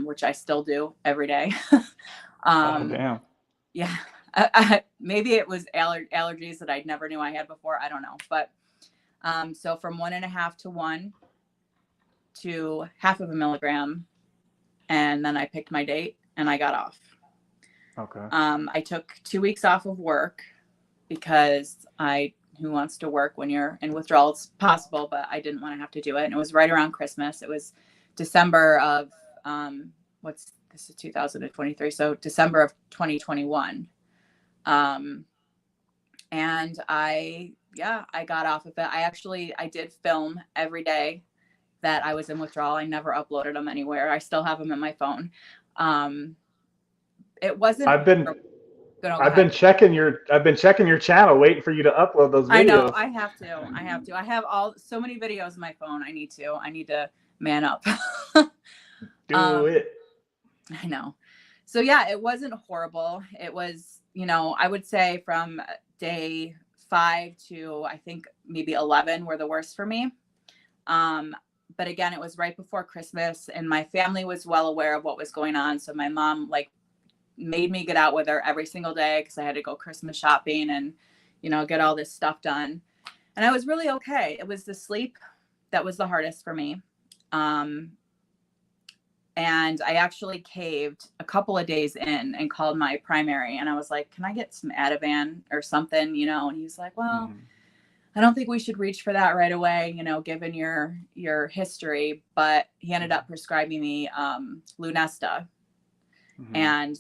which I still do every day. Oh, damn. Yeah. Maybe it was allergies that I never knew I had before. I don't know. But so from 1.5 to 1 to 0.5 milligram. And then I picked my date and I got off. Okay. I took 2 weeks off of work because who wants to work when you're in withdrawal? It's possible, but I didn't want to have to do it. And it was right around Christmas. It was December of, this is 2023. So December of 2021. And I got off of it. I did film every day that I was in withdrawal. I never uploaded them anywhere. I still have them in my phone. It wasn't. I've been checking your channel, waiting for you to upload those videos. I know. I have to. I have so many videos on my phone. I need to man up. Do it. I know. So yeah, it wasn't horrible. It was, you know, I would say from day 5 to I think maybe 11 were the worst for me. But again, it was right before Christmas and my family was well aware of what was going on. So my mom made me get out with her every single day because I had to go Christmas shopping and, you know, get all this stuff done. And I was really okay. It was the sleep that was the hardest for me. And I actually caved a couple of days in and called my primary. And I was like, can I get some Ativan or something, you know? And he was like, well, I don't think we should reach for that right away, you know, given your history. But he ended up prescribing me Lunesta. And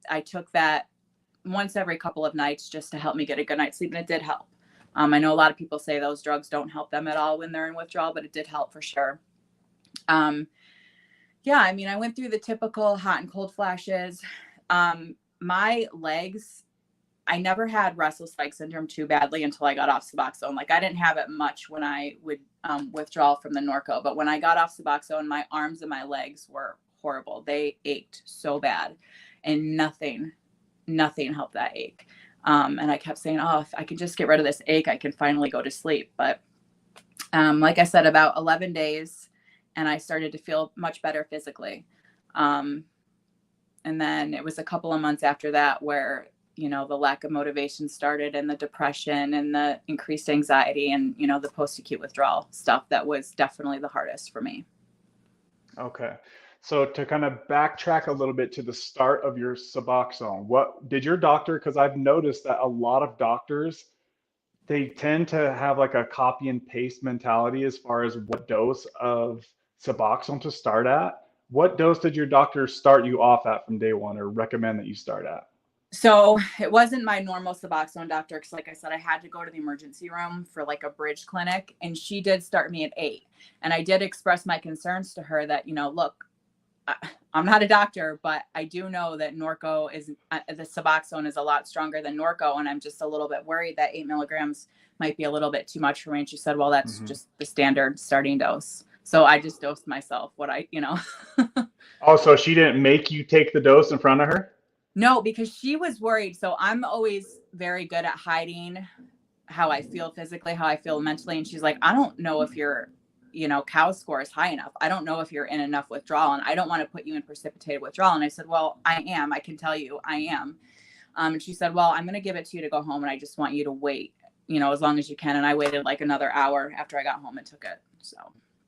I took that once every couple of nights just to help me get a good night's sleep. And it did help. I know a lot of people say those drugs don't help them at all when they're in withdrawal, but it did help for sure. Yeah, I mean, I went through the typical hot and cold flashes. My legs, I never had restless leg syndrome too badly until I got off Suboxone. Like I didn't have it much when I would withdraw from the Norco, but when I got off Suboxone, my arms and my legs were horrible. They ached so bad, and nothing helped that ache. And I kept saying, oh, if I can just get rid of this ache, I can finally go to sleep. But like I said, about 11 days, and I started to feel much better physically. And then it was a couple of months after that where, you know, the lack of motivation started, and the depression and the increased anxiety and, you know, the post-acute withdrawal stuff that was definitely the hardest for me. Okay. So to kind of backtrack a little bit to the start of your Suboxone, what did your doctor, because I've noticed that a lot of doctors, they tend to have like a copy and paste mentality as far as what dose of Suboxone to start at. What dose did your doctor start you off at from day one, or recommend that you start at? So it wasn't my normal Suboxone doctor, because like I said, I had to go to the emergency room for like a bridge clinic, and she did start me at 8. And I did express my concerns to her that, you know, look, I'm not a doctor, but I do know that Norco is, the Suboxone is a lot stronger than Norco. And I'm just a little bit worried that 8 milligrams might be a little bit too much for me. And she said, well, that's just the standard starting dose. So I just dosed myself what I, you know. Oh, so she didn't make you take the dose in front of her? No, because she was worried. So I'm always very good at hiding how I feel physically, how I feel mentally. And she's like, I don't know if you're, you know, cow score is high enough. I don't know if you're in enough withdrawal, and I don't want to put you in precipitated withdrawal. And I said, well, I am. I can tell you I am. And she said, well, I'm going to give it to you to go home, and I just want you to wait, you know, as long as you can. And I waited like another hour after I got home and took it. So.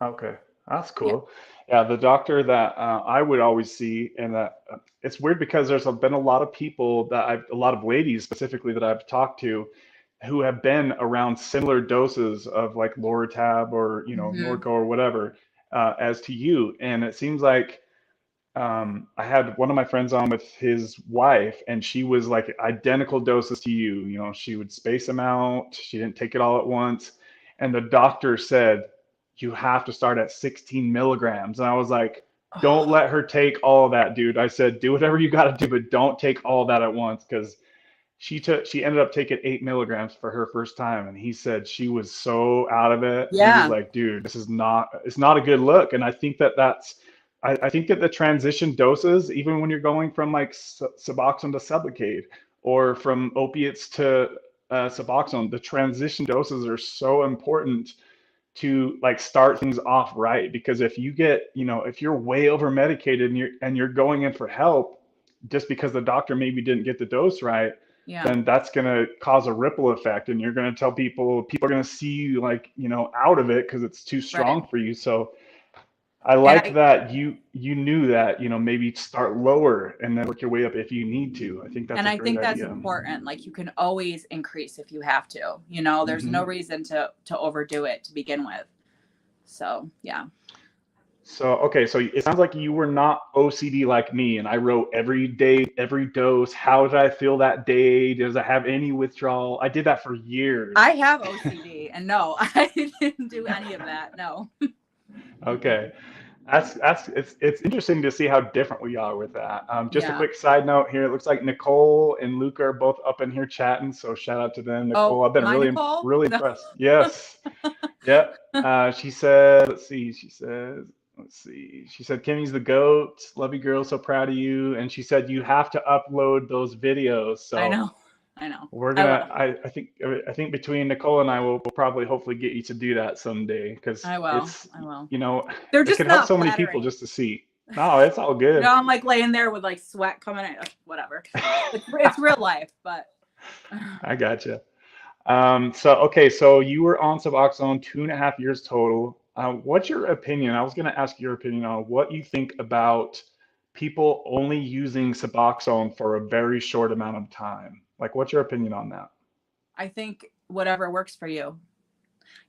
Okay, that's cool. Yeah, the doctor that I would always see, and that it's weird because there's been a lot of people that a lot of ladies specifically that I've talked to, who have been around similar doses of like Loratab or, you know, Norco or whatever, as to you. And it seems like I had one of my friends on with his wife, and she was like identical doses to you. You know, she would space them out. She didn't take it all at once. And the doctor said, you have to start at 16 milligrams. And I was like, don't let her take all of that, dude. I said, do whatever you got to do, but don't take all that at once, because she ended up taking 8 milligrams for her first time. And he said she was so out of it. Yeah. He was like, dude, it's not a good look. And I think I think that the transition doses, even when you're going from like Suboxone to Sublocade, or from opiates to Suboxone, the transition doses are so important to like start things off right. Because if you get, you know, if you're way over medicated and you're going in for help just because the doctor maybe didn't get the dose right, then that's going to cause a ripple effect, and you're going to tell people are going to see you like, you know, out of it because it's too strong for you. So I like that you knew that, you know, maybe start lower and then work your way up if you need to. I think that's and a I great think that's idea. important. Like, you can always increase if you have to, you know, there's no reason to overdo it to begin with. So, yeah. So, okay. So it sounds like you were not OCD like me, and I wrote every day, every dose. How did I feel that day? Does I have any withdrawal? I did that for years. I have OCD, and no, I didn't do any of that. No. Okay. It's interesting to see how different we are with that. Just a Yeah. quick side note here. It looks like Nicole and Luke are both up in here chatting, so shout out to them. Nicole, I've been really Nicole? really impressed. Yes. Yep. She said, let's see. She said, Kimmy's the GOAT. Love you, girl. So proud of you. And she said you have to upload those videos. So I know. we're gonna. I think between Nicole and I will probably hopefully get you to do that someday, because I will. You know, they're just it can help so many flattering. people just to see. No, it's all good. You know, I'm like laying there with like sweat coming out. Whatever. It's real life, but. I gotcha. So you were on Suboxone 2.5 years total. What's your opinion? I was going to ask your opinion on what you think about people only using Suboxone for a very short amount of time. Like, what's your opinion on that? I think whatever works for you.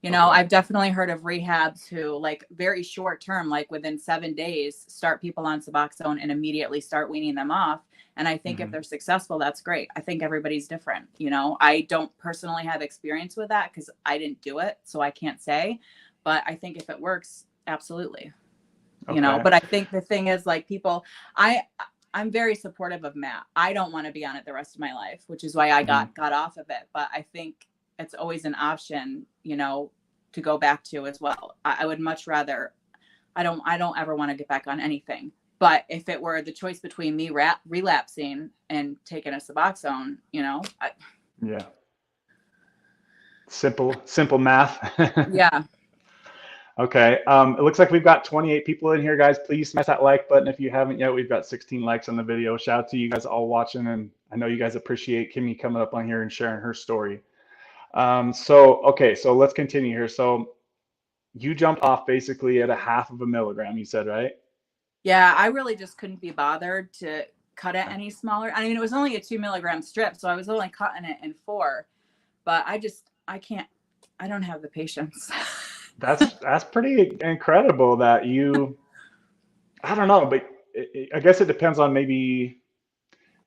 You know, Okay. I've definitely heard of rehabs who, like, very short term, like within 7 days, start people on Suboxone and immediately start weaning them off. And I think if they're successful, that's great. I think everybody's different. You know, I don't personally have experience with that because I didn't do it, so I can't say. But I think if it works, absolutely. You know, Okay. but I think the thing is, like, people, I'm very supportive of Matt. I don't want to be on it the rest of my life, which is why I got off of it. But I think it's always an option, you know, to go back to as well. I would much rather, I don't ever want to get back on anything. But if it were the choice between me relapsing and taking a Suboxone, you know, Yeah. Simple math. yeah. Okay. It looks like we've got 28 people in here, guys. Please smash that like button if you haven't yet. We've got 16 likes on the video. Shout out to you guys all watching, and I know you guys appreciate Kimmy coming up on here and sharing her story. Okay, so let's continue here. So you jumped off basically at a 1/2 milligram, you said, right? Yeah, I really just couldn't be bothered to cut it any smaller. I mean, it was only a 2 milligram strip, so I was only cutting it in 4. But I can't. I don't have the patience. That's pretty incredible that you. I don't know, but I guess it depends on maybe.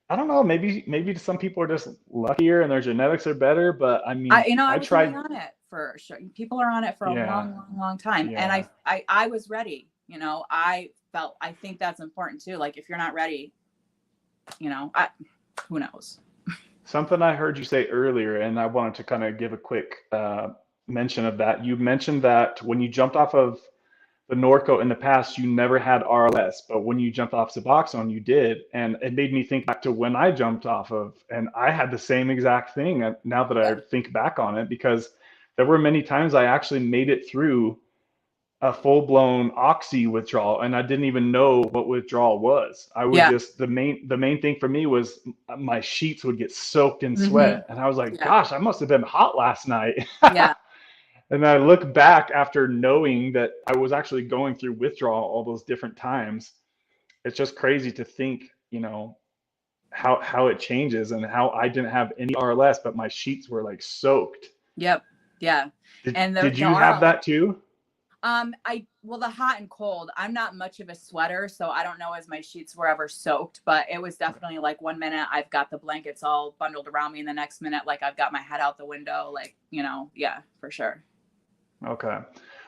I don't know. Maybe some people are just luckier and their genetics are better. But I mean, I I was only tried. on it for sure. People are on it for a Yeah, long time, and yeah. I was ready. You know, I think that's important too. Like, if you're not ready, you know, who knows? Something I heard you say earlier, and I wanted to kind of give a quick mention of that. You mentioned that when you jumped off of the Norco in the past, you never had RLS, but when you jumped off Suboxone, you did. And it made me think back to when I jumped off of, and I had the same exact thing now that I Yep. think back on it, because there were many times I actually made it through a full-blown oxy withdrawal and I didn't even know what withdrawal was. I would Yeah. just, the main thing for me was my sheets would get soaked in Mm-hmm. sweat. And I was like, Yeah. gosh, I must have been hot last night. Yeah. And I look back after knowing that I was actually going through withdrawal all those different times. It's just crazy to think, how it changes and how I didn't have any RLS, but my sheets were like soaked. Yep. Yeah. Did, And did the you have RLS. that too? Well, the hot and cold, I'm not much of a sweater, so I don't know as my sheets were ever soaked, but it was definitely like 1 minute I've got the blankets all bundled around me, and the next minute, like, I've got my head out the window, like, you know, yeah, for sure. Okay.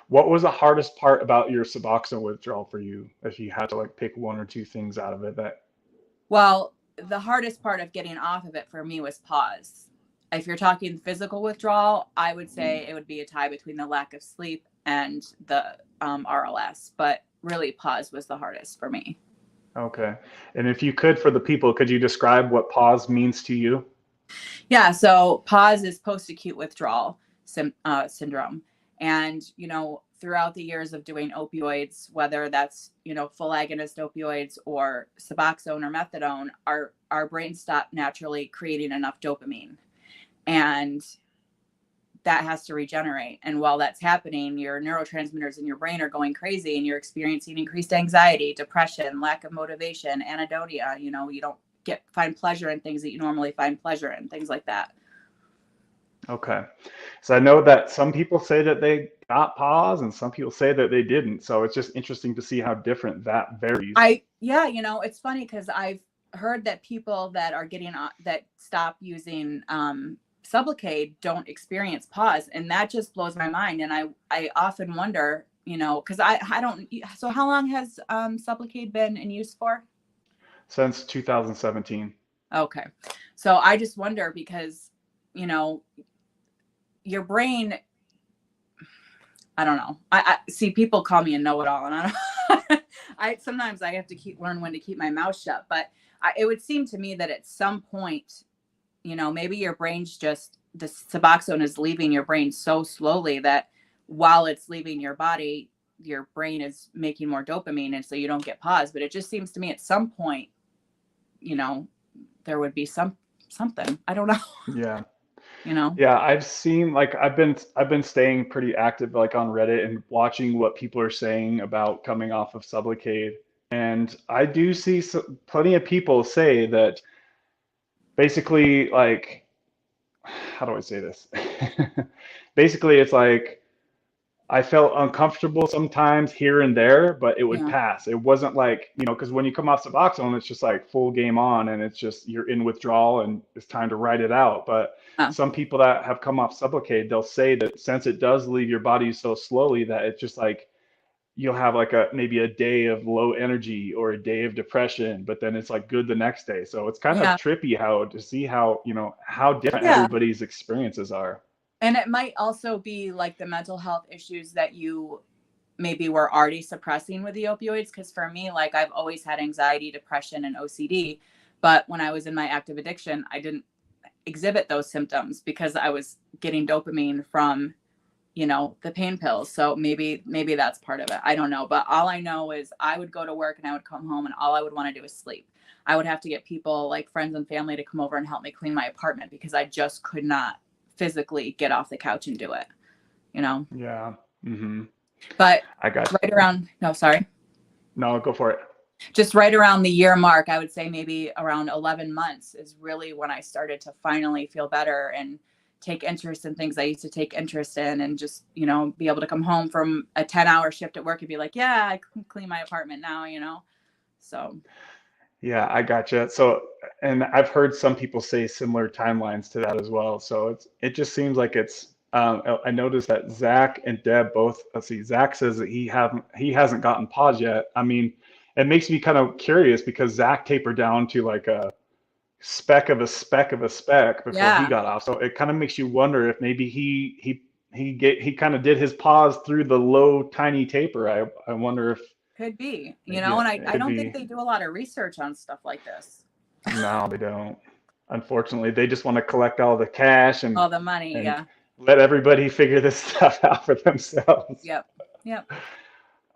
What was the hardest part about your Suboxone withdrawal for you, if you had to like pick one or two things out of it that? Well, the hardest part of getting off of it for me was pause. If you're talking physical withdrawal, I would say it would be a tie between the lack of sleep and the RLS, but really pause was the hardest for me. Okay. And if you could, for the people, could you describe what pause means to you? Yeah, so pause is post-acute withdrawal syndrome. And, you know, throughout the years of doing opioids, whether that's, you know, full agonist opioids or Suboxone or methadone, our brain stopped naturally creating enough dopamine. And that has to regenerate. And while that's happening, your neurotransmitters in your brain are going crazy and you're experiencing increased anxiety, depression, lack of motivation, anhedonia. You know, you don't find pleasure in things that you normally find pleasure in, things like that. Okay. So I know that some people say that they got pause and some people say that they didn't. So it's just interesting to see how different that varies. Yeah, you know, it's funny because I've heard that people that are that stop using Sublocade don't experience pause, and that just blows my mind. And I often wonder, you know, because I don't. So how long has Sublocade been in use for? Since 2017. Okay, so I just wonder because, you know, your brain. I don't know. I see people call me a know-it-all, and sometimes I have to learn when to keep my mouth shut. But it would seem to me that at some point, you know, maybe your brain's just, the Suboxone is leaving your brain so slowly that while it's leaving your body, your brain is making more dopamine, and so you don't get pause. But it just seems to me at some point, you know, there would be something. I don't know. Yeah. you know? Yeah, I've seen like I've been staying pretty active like on Reddit and watching what people are saying about coming off of Sublocade. And I do see plenty of people say that basically like how do I say this? Basically, it's like I felt uncomfortable sometimes here and there, but it would Yeah. pass. It wasn't like, you know, because when you come off Suboxone, it's just like full game on and it's just you're in withdrawal and it's time to write it out. But some people that have come off Sublocade, they'll say that since it does leave your body so slowly that it's just like you'll have like a maybe a day of low energy or a day of depression, but then it's like good the next day. So it's kind of Yeah. trippy how to see how, you know, how different Yeah. everybody's experiences are. And it might also be like the mental health issues that you maybe were already suppressing with the opioids. Because for me, like I've always had anxiety, depression, and OCD. But when I was in my active addiction, I didn't exhibit those symptoms because I was getting dopamine from, you know, the pain pills. So maybe that's part of it. I don't know. But all I know is I would go to work and I would come home and all I would want to do is sleep. I would have to get people like friends and family to come over and help me clean my apartment because I just could not physically get off the couch and do it, you know? Yeah. Mm-hmm. But I got right around, no, sorry. No, go for it. Just right around the year mark, I would say maybe around 11 months is really when I started to finally feel better and take interest in things I used to take interest in and just, you know, be able to come home from a 10-hour shift at work and be like, yeah, I can clean my apartment now, you know? So. Yeah, I gotcha. So, and I've heard some people say similar timelines to that as well. So it just seems like it's. I noticed that Zach and Deb both. Let's see. Zach says that he hasn't gotten pause yet. I mean, it makes me kind of curious because Zach tapered down to like a speck of a speck of a speck before he got off. So it kind of makes you wonder if maybe he kind of did his pause through the low tiny taper. I wonder if. Could be, you know, and I don't think they do a lot of research on stuff like this. No, they don't. Unfortunately, they just want to collect all the cash and all the money, and let everybody figure this stuff out for themselves. Yep.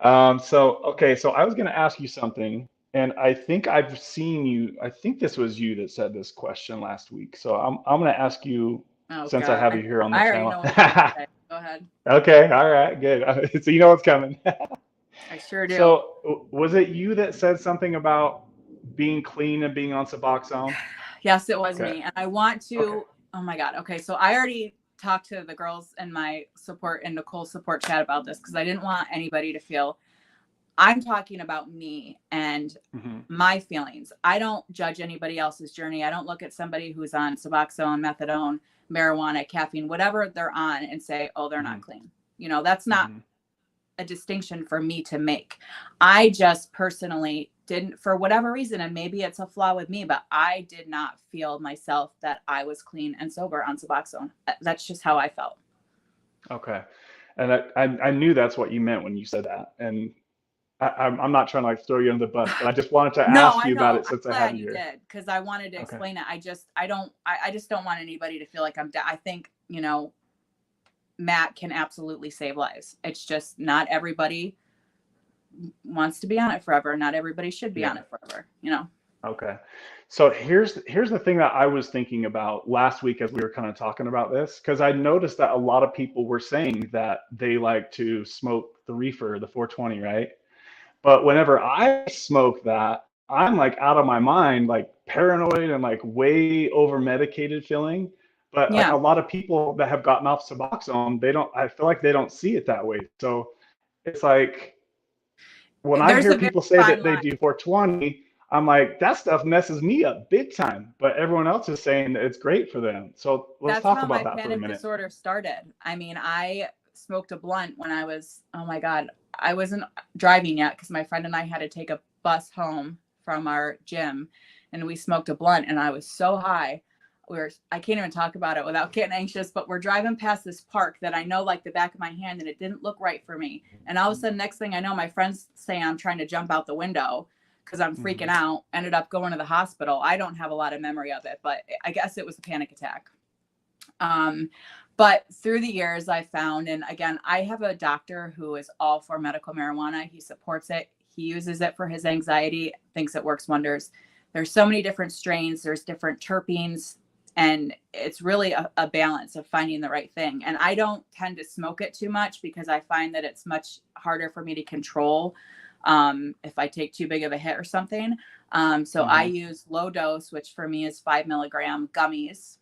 So I was going to ask you something, and I think I've seen you. I think this was you that said this question last week. So I'm going to ask you since I have you here on the channel. I already know what you're going to say. Go ahead. Okay. All right. Good. So you know what's coming. I sure do. So was it you that said something about being clean and being on Suboxone? Yes, it was me. And I want to, oh my God. Okay. So I already talked to the girls in my support and Nicole's support chat about this because I didn't want anybody to feel I'm talking about me and my feelings. I don't judge anybody else's journey. I don't look at somebody who's on Suboxone, methadone, marijuana, caffeine, whatever they're on and say, oh, they're not clean. You know, that's not a distinction for me to make. I just personally didn't, for whatever reason, and maybe it's a flaw with me, but I did not feel myself that I was clean and sober on Suboxone. That's just how I felt. Okay. And I knew that's what you meant when you said that. And I'm not trying to like throw you under the bus, but I just wanted to ask you about it since I had you here. Did because I wanted to explain it. I just don't want anybody to feel like I'm I think, you know, Matt can absolutely save lives. It's just not everybody wants to be on it forever. Not everybody should be on it forever, you know? Okay. So here's the thing that I was thinking about last week as we were kind of talking about this, because I noticed that a lot of people were saying that they like to smoke the reefer, the 420, right? But whenever I smoke that, I'm like out of my mind, like paranoid and like way over medicated feeling. But like a lot of people that have gotten off Suboxone, I feel like they don't see it that way. So it's like when I hear people say that they do 420, I'm like, that stuff messes me up big time. But everyone else is saying that it's great for them. So let's talk about that for a minute. That's how my panic disorder started. I mean, I smoked a blunt when I was, oh my God, I wasn't driving yet because my friend and I had to take a bus home from our gym and we smoked a blunt and I was so high. I can't even talk about it without getting anxious, but we're driving past this park that I know like the back of my hand and it didn't look right for me. And all of a sudden, next thing I know, my friends saying I'm trying to jump out the window because I'm freaking out, ended up going to the hospital. I don't have a lot of memory of it, but I guess it was a panic attack. But through the years I found, and again, I have a doctor who is all for medical marijuana. He supports it. He uses it for his anxiety, thinks it works wonders. There's so many different strains. There's different terpenes. And it's really a balance of finding the right thing. And I don't tend to smoke it too much because I find that it's much harder for me to control if I take too big of a hit or something. So I use low dose, which for me is 5 milligram gummies.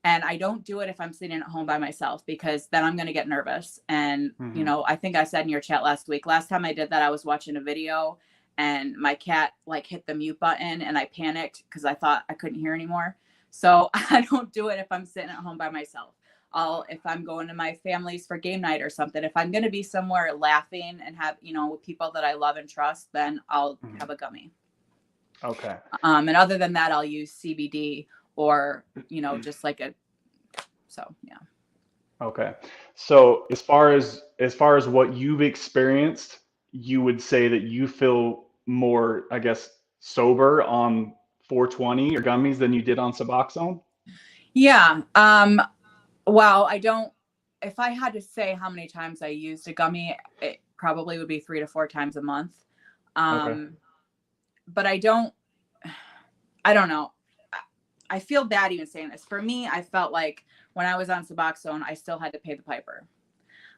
And I don't do it if I'm sitting at home by myself, because then I'm going to get nervous. And, you know, I think I said in your chat last week, last time I did that, I was watching a video and my cat like hit the mute button and I panicked because I thought I couldn't hear anymore. So I don't do it if I'm sitting at home by myself. If I'm going to my family's for game night or something, if I'm going to be somewhere laughing and have, you know, with people that I love and trust, then I'll have a gummy. Okay. And other than that, I'll use CBD or, you know, just like so, yeah. Okay. So as far as what you've experienced, you would say that you feel more, I guess, sober on 420 or gummies than you did on Suboxone? Yeah. Well, I don't, if I had to say how many times I used a gummy, it probably would be 3 to 4 times a month. Okay. But I don't know. I feel bad even saying this. For me, I felt like when I was on Suboxone, I still had to pay the piper.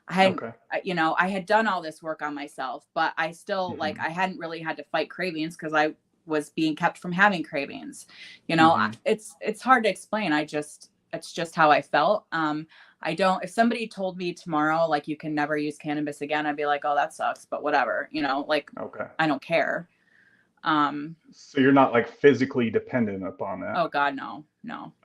I hadn't, you know, I had done all this work on myself, but I still like, I hadn't really had to fight cravings because I was being kept from having cravings. You know, it's hard to explain. It's just how I felt. If somebody told me tomorrow, like, you can never use cannabis again, I'd be like, oh, that sucks, but whatever, you know, like, I don't care. So you're not like physically dependent upon that? Oh God, no.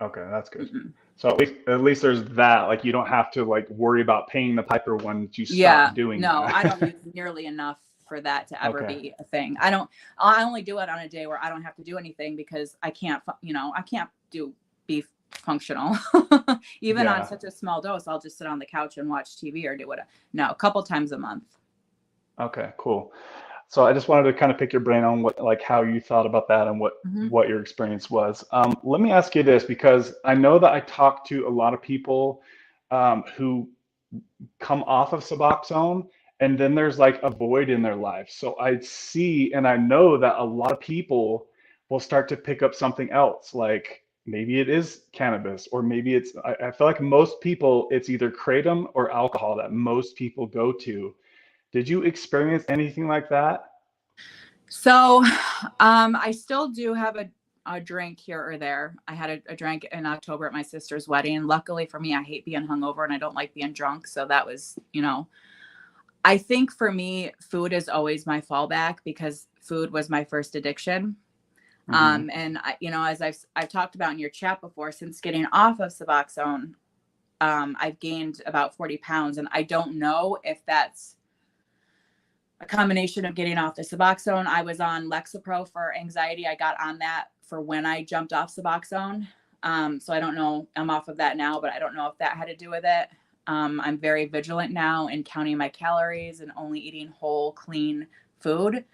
Okay, that's good. So at least there's that. Like, you don't have to like worry about paying the piper when you stop doing that. No, I don't use nearly enough for that to ever be a thing. I only do it on a day where I don't have to do anything because I can't, you know, I can't be functional. Even on such a small dose, I'll just sit on the couch and watch TV or do whatever. No, a couple times a month. Okay, cool. So I just wanted to kind of pick your brain on what, like, how you thought about that and what your experience was. Let me ask you this, because I know that I talk to a lot of people who come off of Suboxone, and then there's like a void in their life. So I see and I know that a lot of people will start to pick up something else, like maybe it is cannabis, or maybe it's, I feel like most people, it's either kratom or alcohol that most people go to. Did you experience anything like that? So, I still do have a drink here or there. I had a drink in October at my sister's wedding. Luckily for me, I hate being hungover and I don't like being drunk. So that was, you know, I think for me, food is always my fallback because food was my first addiction. And I, you know, as I've talked about in your chat before, since getting off of Suboxone, I've gained about 40 pounds, and I don't know if that's a combination of getting off the Suboxone. I was on Lexapro for anxiety. I got on that for when I jumped off Suboxone. So I don't know, I'm off of that now, but I don't know if that had to do with it. I'm very vigilant now in counting my calories and only eating whole, clean food.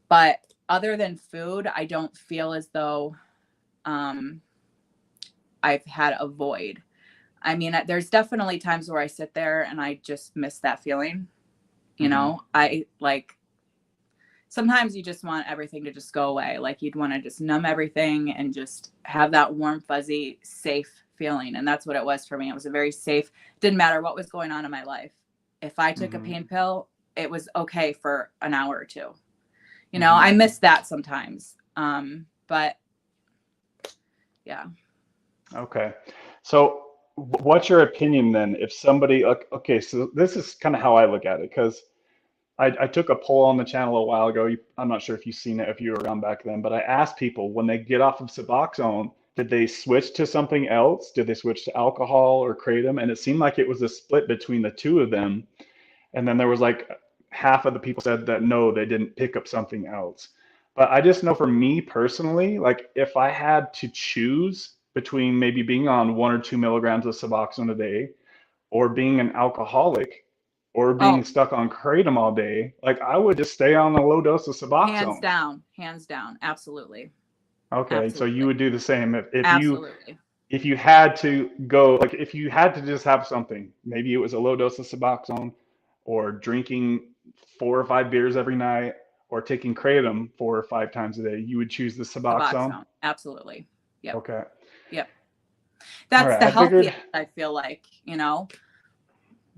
But other than food, I don't feel as though I've had a void. I mean, there's definitely times where I sit there and I just miss that feeling. You know, I like, sometimes you just want everything to just go away. Like, you'd want to just numb everything and just have that warm, fuzzy, safe feeling. And that's what it was for me. It was a very safe, didn't matter what was going on in my life. If I took a pain pill, it was okay for an hour or two. You know, I miss that sometimes. But yeah. Okay. So what's your opinion then if somebody, okay, so this is kind of how I look at it, because I took a poll on the channel a while ago. I'm not sure if you've seen it, if you were around back then, but I asked people when they get off of Suboxone, did they switch to something else? Did they switch to alcohol or kratom? And it seemed like it was a split between the two of them. And then there was like half of the people said that no, they didn't pick up something else. But I just know for me personally, like if I had to choose between maybe being on 1 or 2 milligrams of Suboxone a day or being an alcoholic or being stuck on kratom all day, like I would just stay on a low dose of Suboxone. Hands down. Absolutely. Okay. Absolutely. So you would do the same Absolutely. if you had to go, like if you had to just have something, maybe it was a low dose of Suboxone or drinking 4 or 5 beers every night or taking kratom 4 or 5 times a day, you would choose the Suboxone? Absolutely. Yep. Okay. Yep. That's All right, the I figured. healthiest, I feel like, you know.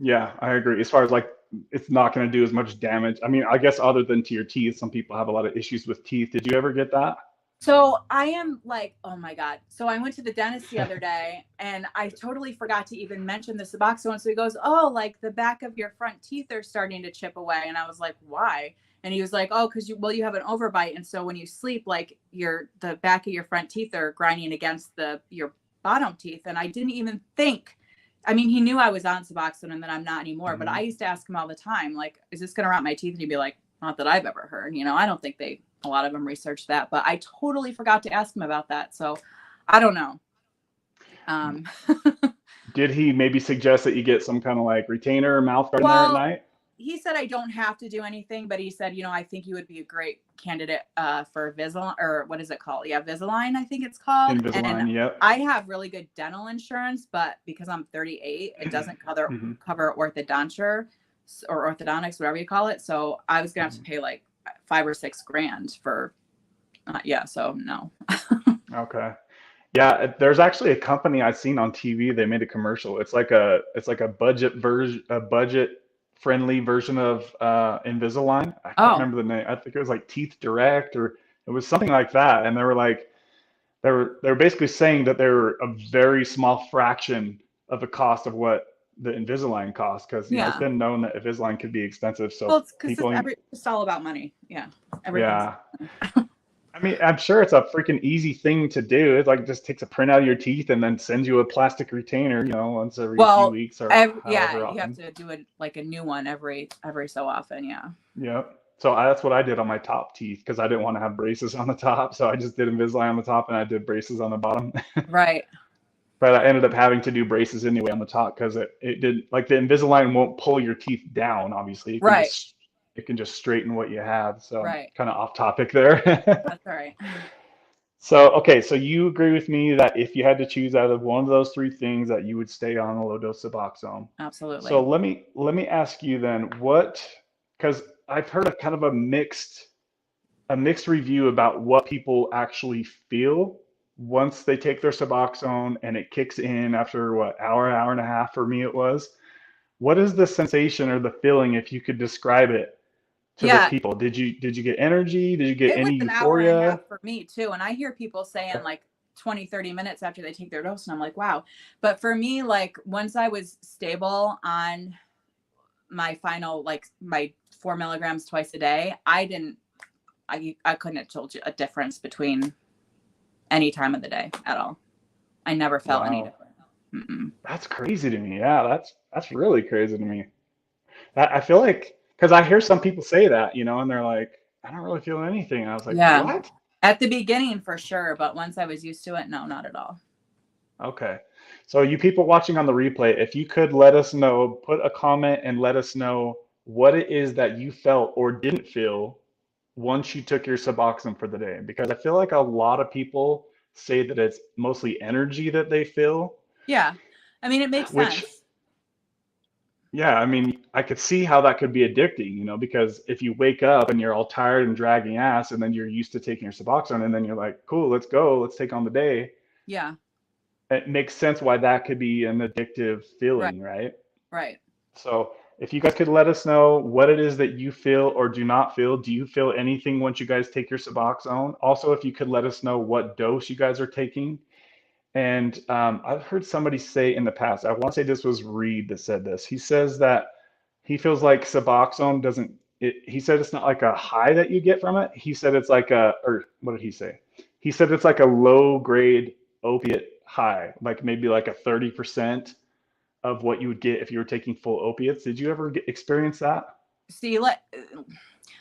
Yeah, I agree. As far as like, it's not going to do as much damage. I mean, I guess other than to your teeth, some people have a lot of issues with teeth. Did you ever get that? So I am like, oh my God. So I went to the dentist the other day and I totally forgot to even mention the Suboxone. So he goes, oh, like the back of your front teeth are starting to chip away. And I was like, why? And he was like, oh, because you have an overbite. And so when you sleep, like the back of your front teeth are grinding against your bottom teeth. And I didn't even think, I mean, he knew I was on Suboxone and that I'm not anymore, but I used to ask him all the time, like, is this going to rot my teeth? And he'd be like, not that I've ever heard, you know. I don't think a lot of them researched that, but I totally forgot to ask him about that. So I don't know. Did he maybe suggest that you get some kind of like retainer or mouth guard in there at Well, night? he said I don't have to do anything, but he said, I think you would be a great candidate for Invisalign, or what is it called? Yeah, Invisalign, I think it's called. Invisalign, And yep. I have really good dental insurance, but because I'm 38, it doesn't cover orthodonture or orthodontics, whatever you call it. So I was gonna have to pay like $5 or $6 grand for, so no. Okay. Yeah, there's actually a company I've seen on TV. They made a commercial. It's like a budget version, a budget friendly version of Invisalign. I can't remember the name. I think it was like Teeth Direct, or it was something like that. And they were like, they were basically saying that they were a very small fraction of the cost of what the Invisalign costs, because it's been known that Invisalign could be expensive. So it's because it's all about money. Yeah. Yeah. I mean, I'm sure it's a freaking easy thing to do. It like just takes a print out of your teeth and then sends you a plastic retainer, once every few weeks or however often. You have to do it like a new one every so often. Yeah. Yep. So that's what I did on my top teeth, because I didn't want to have braces on the top. So I just did Invisalign on the top and I did braces on the bottom. Right. But I ended up having to do braces anyway on the top, because it did, like, the Invisalign won't pull your teeth down, obviously. It can just straighten what you have. So kind of off topic there. That's all right. So, okay, so you agree with me that if you had to choose out of one of those three things, that you would stay on a low dose Suboxone? Absolutely. So let me ask you then, because I've heard a kind of a mixed review about what people actually feel once they take their Suboxone and it kicks in after hour and a half for me it was. What is the sensation or the feeling, if you could describe it to the people? Did you get energy? Did you get any euphoria? It was an hour and a half for me too. And I hear people saying like 20, 30 minutes after they take their dose, and I'm like, wow. But for me, like once I was stable on my final, like my 4 milligrams twice a day, I couldn't have told you a difference between any time of the day at all. I never felt any different. That's crazy to me. Yeah, that's really crazy to me. I feel like, because I hear some people say that, and they're like, I don't really feel anything. And I was like, what? At the beginning for sure, but once I was used to it, no, not at all. Okay. So you people watching on the replay, if you could let us know, put a comment and let us know what it is that you felt or didn't feel once you took your Suboxone for the day. Because I feel like a lot of people say that it's mostly energy that they feel. Yeah. I mean, it makes sense. Yeah, I mean, I could see how that could be addicting, because if you wake up and you're all tired and dragging ass, and then you're used to taking your Suboxone, and then you're like, cool, let's go, let's take on the day. Yeah. It makes sense why that could be an addictive feeling, right? Right. So if you guys could let us know what it is that you feel or do not feel. Do you feel anything once you guys take your Suboxone? Also, if you could let us know what dose you guys are taking. And I've heard somebody say in the past, I want to say this was Reed that said this. He says that he feels like Suboxone he said it's not like a high that you get from it. He said it's like or what did he say? He said it's like a low grade opiate high, like maybe like a 30% of what you would get if you were taking full opiates. Did you ever experience that? See, like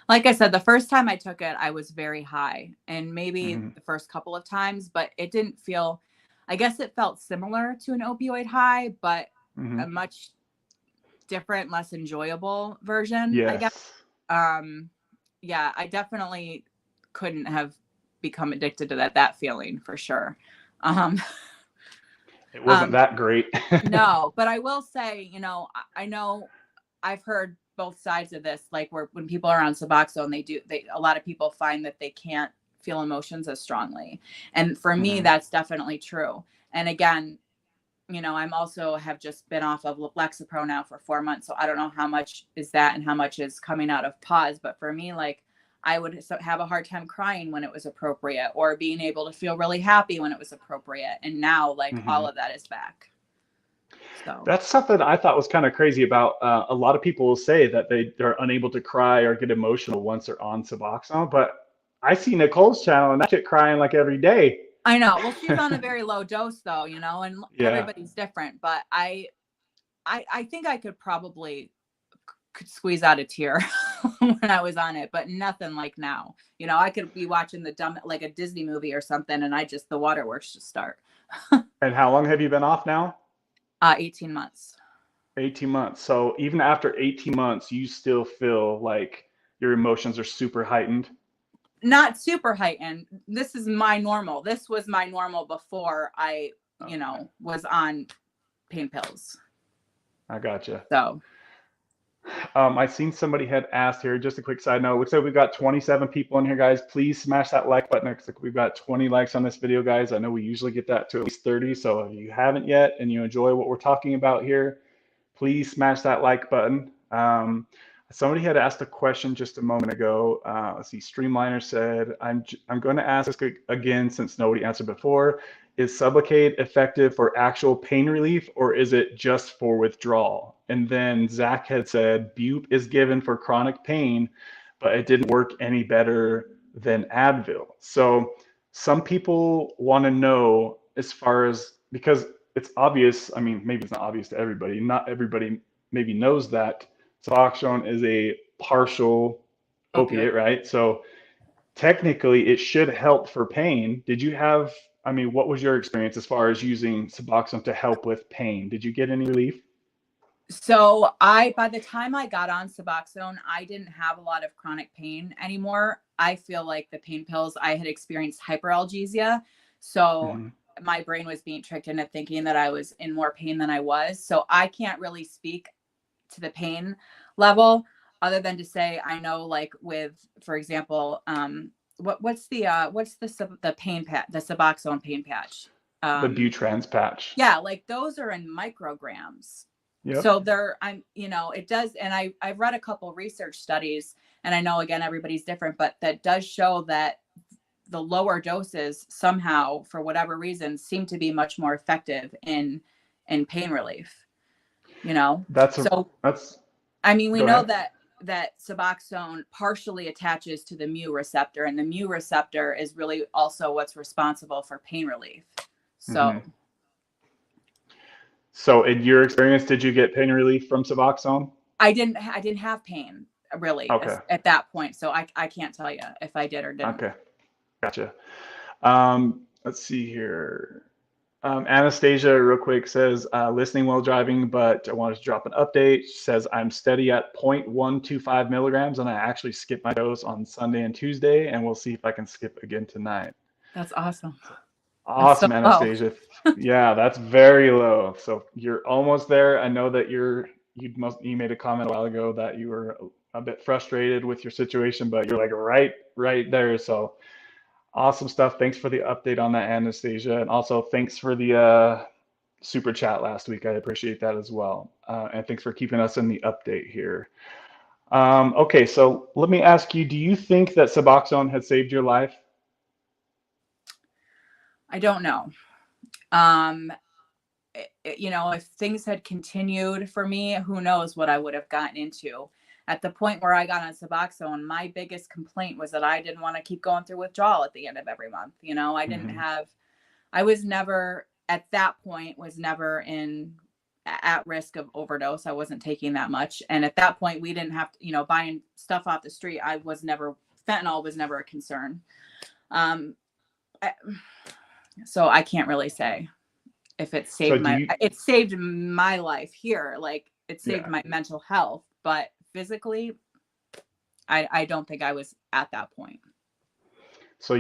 I said, the first time I took it, I was very high, and maybe the first couple of times, but it didn't feel, I guess it felt similar to an opioid high, but a much different, less enjoyable version, I guess. Yeah, I definitely couldn't have become addicted to that feeling for sure. It wasn't that great. No, but I will say, I know I've heard both sides of this, like when people are on Suboxone, a lot of people find that they can't feel emotions as strongly. And for me, that's definitely true. And again, I'm also have just been off of Lexapro now for 4 months. So I don't know how much is that and how much is coming out of pause. But for me, like, I would have a hard time crying when it was appropriate, or being able to feel really happy when it was appropriate. And now, like, all of that is back. So that's something I thought was kind of crazy about. A lot of people will say that they're unable to cry or get emotional once they're on Suboxone, but I see Nicole's channel and that shit crying like every day. I know. Well, she's on a very low dose though, and Yeah. everybody's different, but I think I could squeeze out a tear when I was on it, but nothing like now. I could be watching like a Disney movie or something, and the waterworks just start. And how long have you been off now? 18 months. 18 months. So even after 18 months, you still feel like your emotions are super heightened? Not super heightened. This is my normal. This was my normal before I, was on pain pills. I gotcha. So I seen somebody had asked here, just a quick side note. Looks like we've got 27 people in here, guys. Please smash that like button. Looks like we've got 20 likes on this video, guys. I know we usually get that to at least 30. So if you haven't yet and you enjoy what we're talking about here, please smash that like button. Somebody had asked a question just a moment ago. Let's see, Streamliner said, I'm going to ask this again since nobody answered before. Is Sublocade effective for actual pain relief, or is it just for withdrawal? And then Zach had said, Bupe is given for chronic pain, but it didn't work any better than Advil. So some people want to know, as far as, because it's obvious, I mean, maybe it's not obvious to everybody. Not everybody maybe knows that Suboxone is a partial opiate, right? So technically it should help for pain. What was your experience as far as using Suboxone to help with pain? Did you get any relief? So by the time I got on Suboxone, I didn't have a lot of chronic pain anymore. I feel like the pain pills, I had experienced hyperalgesia. So my brain was being tricked into thinking that I was in more pain than I was. So I can't really speak to the pain level other than to say, I know, like, with, for example, what's the pain patch, the Suboxone pain patch? The Butrans patch. Yeah. Like, those are in micrograms. Yep. So it does. And I've read a couple research studies, and I know, again, everybody's different, but that does show that the lower doses somehow, for whatever reason, seem to be much more effective in pain relief. We know that Suboxone partially attaches to the mu receptor, and the mu receptor is really also what's responsible for pain relief. So in your experience, did you get pain relief from Suboxone? I didn't have pain really at that point. So I can't tell you if I did or didn't. Okay. Gotcha. Let's see here. Anastasia, real quick, says, listening while driving, but I wanted to drop an update. She says, I'm steady at 0.125 milligrams, and I actually skipped my dose on Sunday and Tuesday, and we'll see if I can skip again tonight. That's awesome. Awesome, so Anastasia. Yeah, that's very low. So you're almost there. I know that you made a comment a while ago that you were a bit frustrated with your situation, but you're like right there. So awesome stuff. Thanks for the update on that, Anastasia. And also thanks for the super chat last week. I appreciate that as well. And thanks for keeping us in the update here. Okay, so let me ask you, do you think that Suboxone has saved your life? I don't know. If things had continued for me, who knows what I would have gotten into. At the point where I got on Suboxone, my biggest complaint was that I didn't want to keep going through withdrawal at the end of every month. I didn't I was never, at that point, was never at risk of overdose. I wasn't taking that much. And at that point, we didn't have to, buying stuff off the street. Fentanyl was never a concern. So I can't really say if it saved it saved my life here. Like, it saved my mental health, but physically, I don't think I was at that point. So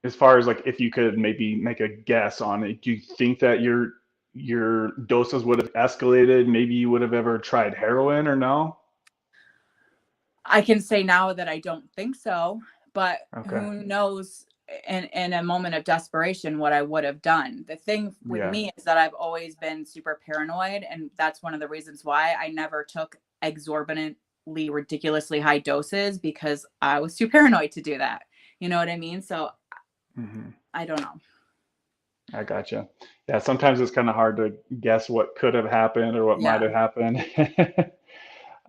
as far as, like, if you could maybe make a guess on it, do you think that your doses would have escalated? Maybe you would have ever tried heroin, or no? I can say now that I don't think so, but who knows? in a moment of desperation what I would have done. The thing with me is that I've always been super paranoid, and that's one of the reasons why I never took exorbitantly, ridiculously high doses, because I was too paranoid to do that. You know what I mean? So I don't know. I gotcha. Yeah, sometimes it's kind of hard to guess what could have happened or what might have happened.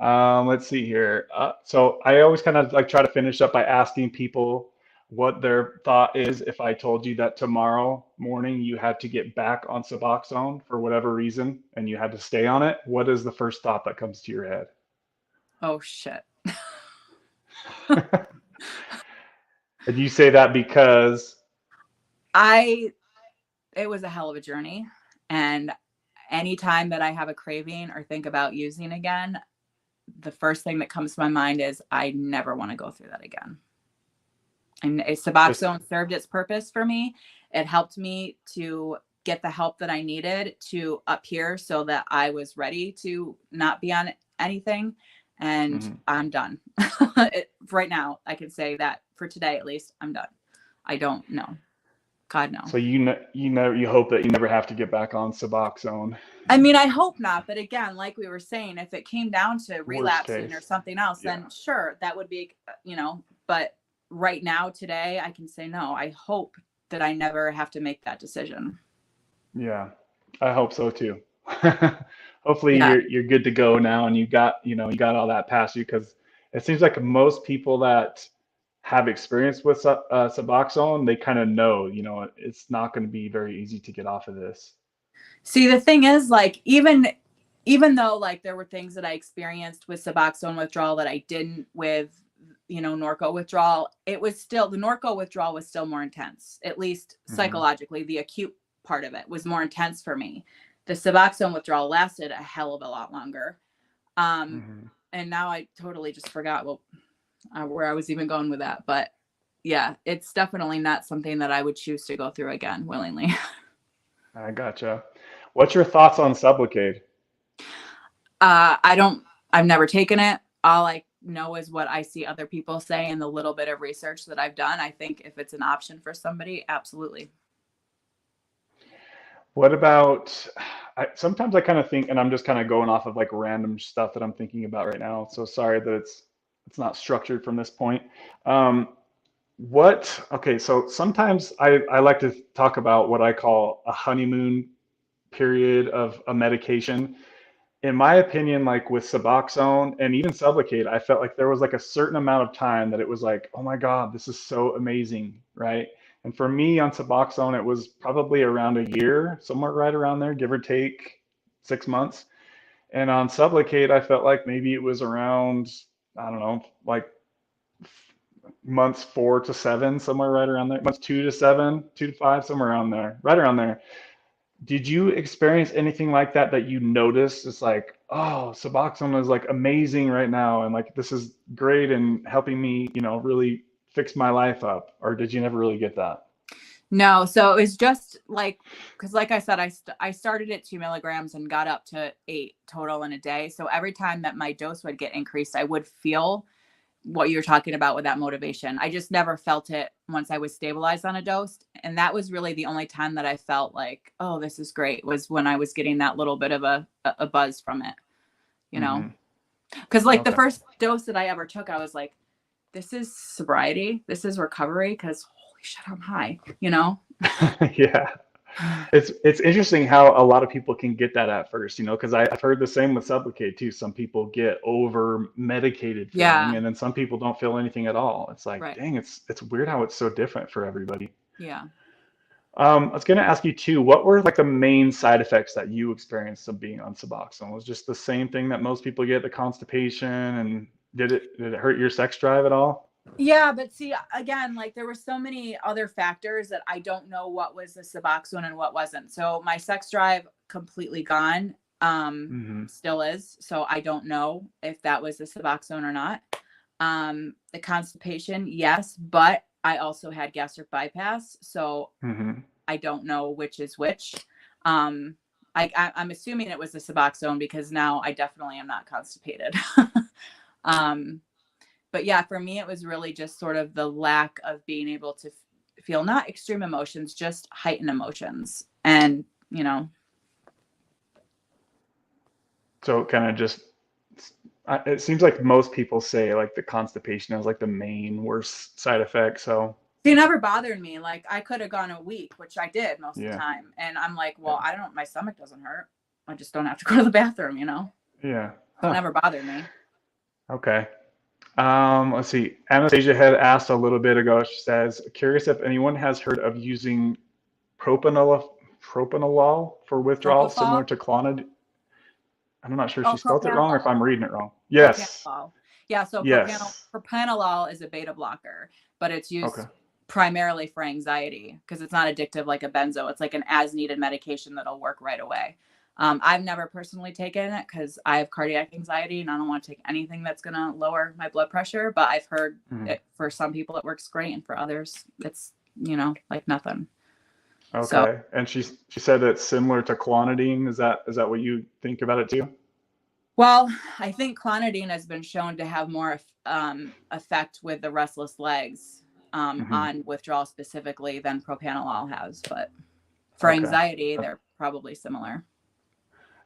Let's see here. So I always kind of like try to finish up by asking people what their thought is if I told you that tomorrow morning you had to get back on Suboxone for whatever reason and you had to stay on it. What is the first thought that comes to your head? Oh, shit. And you say that because it was a hell of a journey. And anytime that I have a craving or think about using again, the first thing that comes to my mind is I never want to go through that again. And Suboxone served its purpose for me. It helped me to get the help that I needed to up here so that I was ready to not be on anything. And I'm done. Right now, I can say that for today, at least, I'm done. I don't know. God, no. So you hope that you never have to get back on Suboxone. I mean, I hope not. But again, like we were saying, if it came down to relapsing or something else, then sure, that would be, but right now, today, I can say no. I hope that I never have to make that decision. Yeah, I hope so too. Hopefully you're good to go now and you got all that past you, because it seems like most people that have experience with Suboxone, they kind of know, it's not going to be very easy to get off of this. See, the thing is, like, even though like there were things that I experienced with Suboxone withdrawal that I didn't with, Norco withdrawal, it was still, the Norco withdrawal was still more intense, at least psychologically. The acute part of it was more intense for me. The Suboxone withdrawal lasted a hell of a lot longer. And now I totally just forgot where I was even going with that. But yeah, it's definitely not something that I would choose to go through again willingly. I gotcha. What's your thoughts on Sublocade? I've never taken it. All I know is what I see other people say and the little bit of research that I've done. I think if it's an option for somebody, absolutely. What about, sometimes I kind of think, and I'm just kind of going off of like random stuff that I'm thinking about right now. So sorry that it's not structured from this point. Okay, so sometimes I like to talk about what I call a honeymoon period of a medication. In my opinion, like with Suboxone and even Sublocade, I felt like there was like a certain amount of time that it was like, oh my God, this is so amazing, right? And for me on Suboxone, it was probably around a year, somewhere right around there, give or take 6 months. And on Sublocade, I felt like maybe it was around, I don't know, like months 4 to 7, somewhere right around there, months 2 to 7, 2 to 5, somewhere around there, right around there. Did you experience anything like that you noticed? It's like, oh, Suboxone is like amazing right now, and like this is great and helping me, really fix my life up. Or did you never really get that? No, so it was just like, because like I said, I started at 2 milligrams and got up to 8 total in a day. So every time that my dose would get increased, I would feel what you're talking about with that motivation. I just never felt it once I was stabilized on a dose. And that was really the only time that I felt like, oh, this is great, was when I was getting that little bit of a buzz from it, because like the first dose that I ever took, I was like, this is sobriety. This is recovery. Because holy shit, I'm high, Yeah. It's interesting how a lot of people can get that at first, because I've heard the same with Sublocade too. Some people get over medicated feeling, and then some people don't feel anything at all. It's like, dang, it's weird how it's so different for everybody. Yeah. I was going to ask you too, what were like the main side effects that you experienced of being on Suboxone? Was it just the same thing that most people get, the constipation, and did it hurt your sex drive at all? Yeah, but see, again, like there were so many other factors that I don't know what was the Suboxone and what wasn't. So my sex drive completely gone, still is. So I don't know if that was the Suboxone or not. The constipation, yes, but I also had gastric bypass. So I don't know which is which. I'm assuming it was the Suboxone because now I definitely am not constipated. But yeah, for me, it was really just sort of the lack of being able to feel not extreme emotions, just heightened emotions. And, you know. So kind of just, it seems like most people say like the constipation is like the main worst side effect. So it never bothered me. Like I could have gone a week, which I did most of the Yeah. time. And I'm like, well, I don't, my stomach doesn't hurt. I just don't have to go to the bathroom, you know? yeah. So it never bothered me. Okay. Let's see. Anastasia had asked a little bit ago. She says, curious if anyone has heard of using propanolol for withdrawal, similar Propofol? to clonidine. I'm not sure if Oh, she spelled it wrong or if propanolol. I'm reading it wrong. Yes. Propanolol. Yeah, so Yes. propanolol is a beta blocker, but it's used Okay. primarily for anxiety because it's not addictive like a benzo. It's like an as-needed medication that'll work right away. I've never personally taken it because I have cardiac anxiety and I don't want to take anything that's going to lower my blood pressure. But I've heard it, for some people it works great, and for others it's, you know, like nothing. Okay. So, And she said it's similar to clonidine. Is that what you think about it too? well, I think clonidine has been shown to have more effect with the restless legs on withdrawal specifically than propanolol has. But for anxiety, they're probably similar.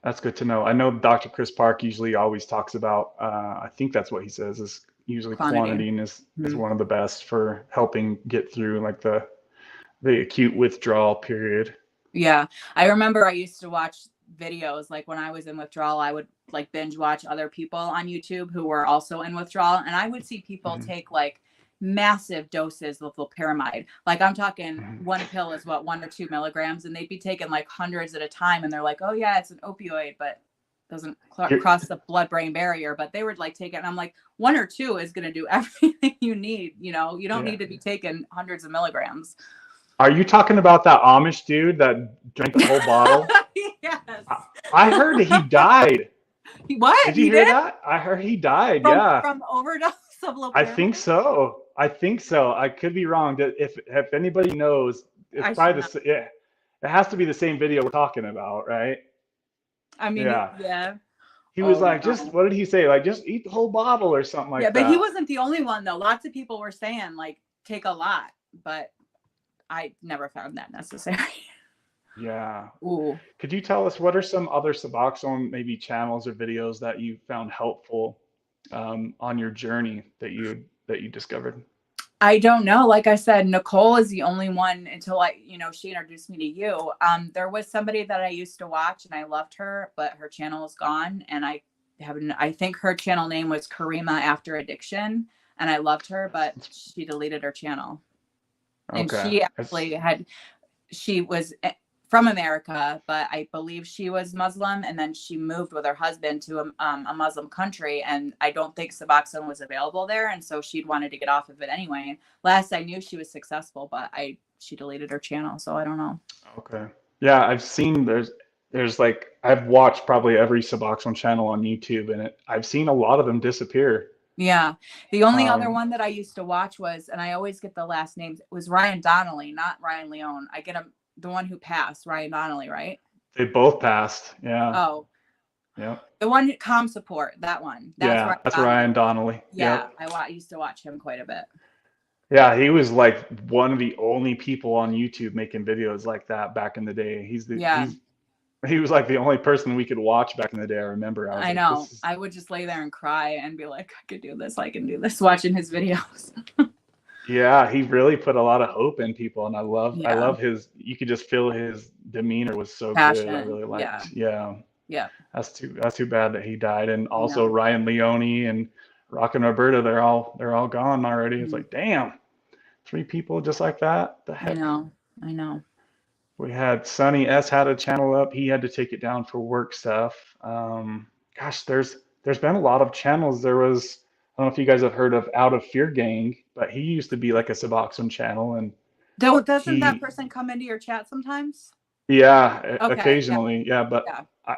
That's good to know. I know Dr. Chris Park usually always talks about, I think that's what he says, is usually clonidine is one of the best for helping get through like the acute withdrawal period. Yeah. I remember I used to watch videos like when I was in withdrawal, I would like binge watch other people on YouTube who were also in withdrawal. And I would see people take like massive doses of loperamide. Like I'm talking one pill is what, 1 or 2 milligrams, and they'd be taking like hundreds at a time. And they're like, oh yeah, it's an opioid, but doesn't cross the blood-brain barrier. But they would like take it. And I'm like, 1 or 2 is going to do everything you need. You know, you don't need to be taking hundreds of milligrams. Are you talking about that Amish dude that drank the whole bottle? Yes. I heard he died. What? Did you hear that? I heard he died. From overdose of loperamide? I think so. I could be wrong. If anybody knows, it's probably it has to be the same video we're talking about, right? I mean, yeah. He was like, just, what did he say? Like, just eat the whole bottle or something like that. Yeah, but he wasn't the only one though. Lots of people were saying like, take a lot, but I never found that necessary. Yeah. Ooh. Could you tell us what are some other Suboxone maybe channels or videos that you found helpful on your journey that you discovered? I don't know. Like I said, Nicole is the only one until she introduced me to you. There was somebody that I used to watch and I loved her, but her channel is gone. And I think her channel name was Karima After Addiction. And I loved her, but she deleted her channel. And she actually she was from America, but I believe she was Muslim. And then she moved with her husband to a Muslim country. And I don't think Suboxone was available there. And so she'd wanted to get off of it anyway. Last I knew, she was successful, but she deleted her channel. So I don't know. Okay. Yeah, I've seen there's like, I've watched probably every Suboxone channel on YouTube, and I've seen a lot of them disappear. Yeah. The only other one that I used to watch was, and I always get the last names, it was Ryan Donnelly, not Ryan Leone. I get him, the one who passed, Ryan Donnelly, right? They both passed. Yeah. Oh. Yeah. The one, Com Support, that one. That's Ryan Donnelly. Yeah. Yep. I used to watch him quite a bit. Yeah, he was like one of the only people on YouTube making videos like that back in the day. He was like the only person we could watch back in the day. I remember. I know. I would just lay there and cry and be like, I could do this. I can do this. Watching his videos. Yeah, he really put a lot of hope in people, and I love his. You could just feel his demeanor was so passion. Good. I really liked. Yeah. That's too bad that he died, and also Ryan Leone and Rock and Roberta. They're all gone already. It's like, damn, 3 people just like that. The heck. I know. We had Sonny S had a channel up. He had to take it down for work stuff. Gosh, there's been a lot of channels. There was, I don't know if you guys have heard of Out of Fear Gang, but he used to be like a Suboxone channel. And doesn't that person come into your chat sometimes? Yeah, occasionally. Yeah, but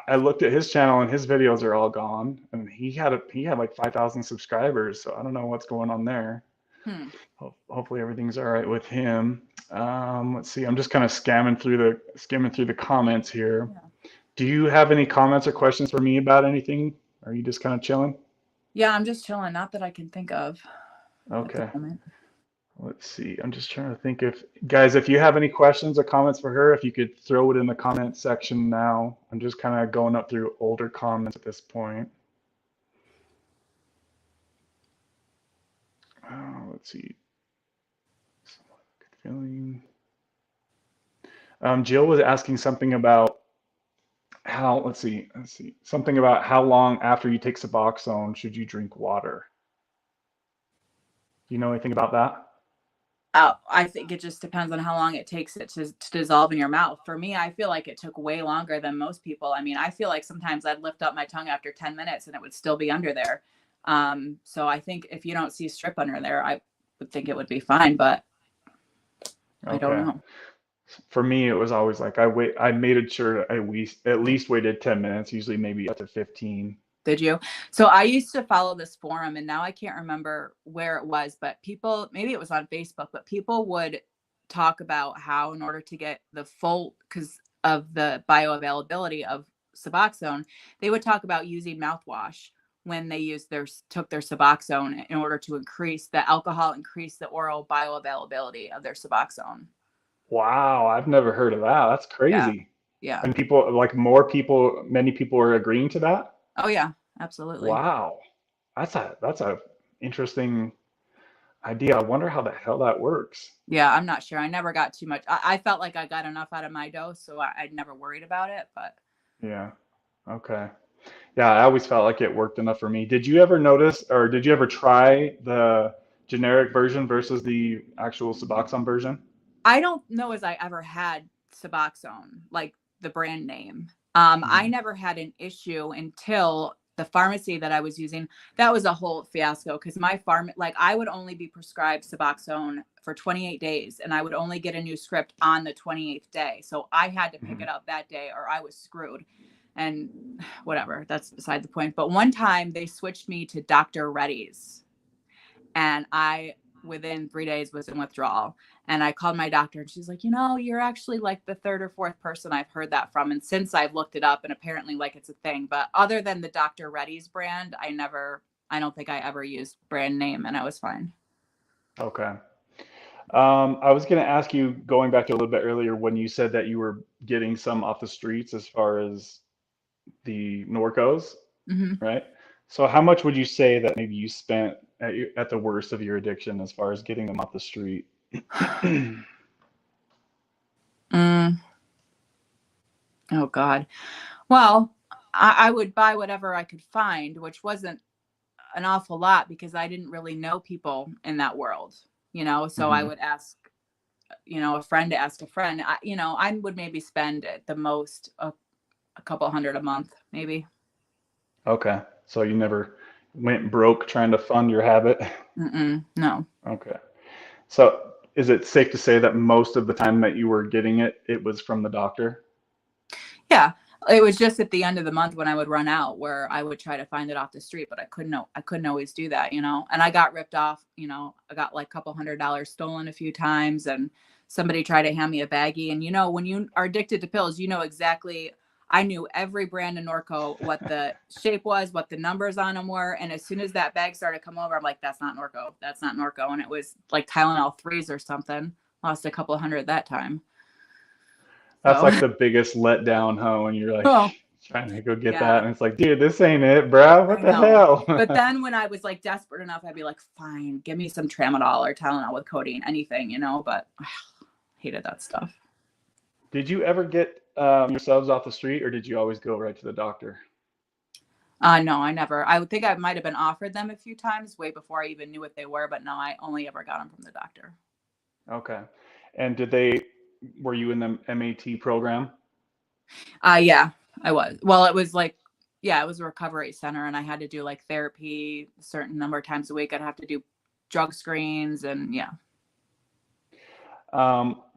I looked at his channel and his videos are all gone. And he had like 5,000 subscribers. So I don't know what's going on there. Hopefully everything's all right with him. Let's see. I'm just kind of skimming through the comments here. Yeah. Do you have any comments or questions for me about anything? Are you just kind of chilling? Yeah, I'm just chilling. Not that I can think of. Okay. let's see. I'm just trying to think if you have any questions or comments for her, if you could throw it in the comment section now. I'm just kind of going up through older comments at this point. Let's see. Good feeling. Jill was asking something about how, let's see, something about how long after you take Suboxone should you drink water? Do you know anything about that? I think it just depends on how long it takes it to dissolve in your mouth. For me, I feel like it took way longer than most people. I mean, I feel like sometimes I'd lift up my tongue after 10 minutes and it would still be under there. So I think if you don't see strip under there, I would think it would be fine, but I don't know. For me, it was always like I made sure I at least waited 10 minutes, usually maybe up to 15. Did you? So I used to follow this forum and now I can't remember where it was, but people, maybe it was on Facebook, but people would talk about how in order to get the full, because of the bioavailability of Suboxone, they would talk about using mouthwash when they took their Suboxone in order to increase the alcohol, increase the oral bioavailability of their Suboxone. Wow, I've never heard of that. That's crazy. Yeah. And many people are agreeing to that? Oh yeah, absolutely. Wow. That's a interesting idea. I wonder how the hell that works. Yeah, I'm not sure. I never got too much. I felt like I got enough out of my dose, so I never worried about it, but. Yeah. Okay. Yeah, I always felt like it worked enough for me. Did you ever notice, or did you ever try the generic version versus the actual Suboxone version? I don't know as I ever had Suboxone, like the brand name. I never had an issue until the pharmacy that I was using. That was a whole fiasco because I would only be prescribed Suboxone for 28 days and I would only get a new script on the 28th day. So I had to pick it up that day or I was screwed. And whatever, that's beside the point. But one time they switched me to Dr. Reddy's and within 3 days was in withdrawal. And I called my doctor and she's like, you're actually like the third or fourth person I've heard that from. And since I've looked it up and apparently like it's a thing, but other than the Dr. Reddy's brand, I don't think I ever used brand name and I was fine. Okay. I was going to ask you, going back to a little bit earlier when you said that you were getting some off the streets as far as the Norcos, right? So how much would you say that maybe you spent at the worst of your addiction as far as getting them off the street? Oh God. Well, I would buy whatever I could find, which wasn't an awful lot because I didn't really know people in that world, so I would ask, a friend to ask a friend. I would maybe spend at the most a couple hundred a month, maybe. Okay. So you never went broke trying to fund your habit? No. Okay. So is it safe to say that most of the time that you were getting it was from the doctor? Yeah. It was just at the end of the month when I would run out where I would try to find it off the street, but I couldn't always do that, and I got ripped off, I got like a couple $100 stolen a few times and somebody tried to hand me a baggie. And, when you are addicted to pills, exactly. I knew every brand of Norco, what the shape was, what the numbers on them were. And as soon as that bag started to come over, I'm like, that's not Norco. That's not Norco. And it was like Tylenol 3s or something. Lost a couple $100 that time. That's like the biggest letdown, huh? When you're like trying to go get that. And it's like, dude, this ain't it, bro. What the hell? But then when I was like desperate enough, I'd be like, fine, give me some Tramadol or Tylenol with codeine, anything, but I hated that stuff. Did you ever get yourselves off the street or did you always go right to the doctor? No, I never. I would think I might have been offered them a few times way before I even knew what they were, but no, I only ever got them from the doctor. Okay. And were you in the MAT program? Yeah, I was. Well, it was like, it was a recovery center and I had to do like therapy a certain number of times a week. I'd have to do drug screens and yeah.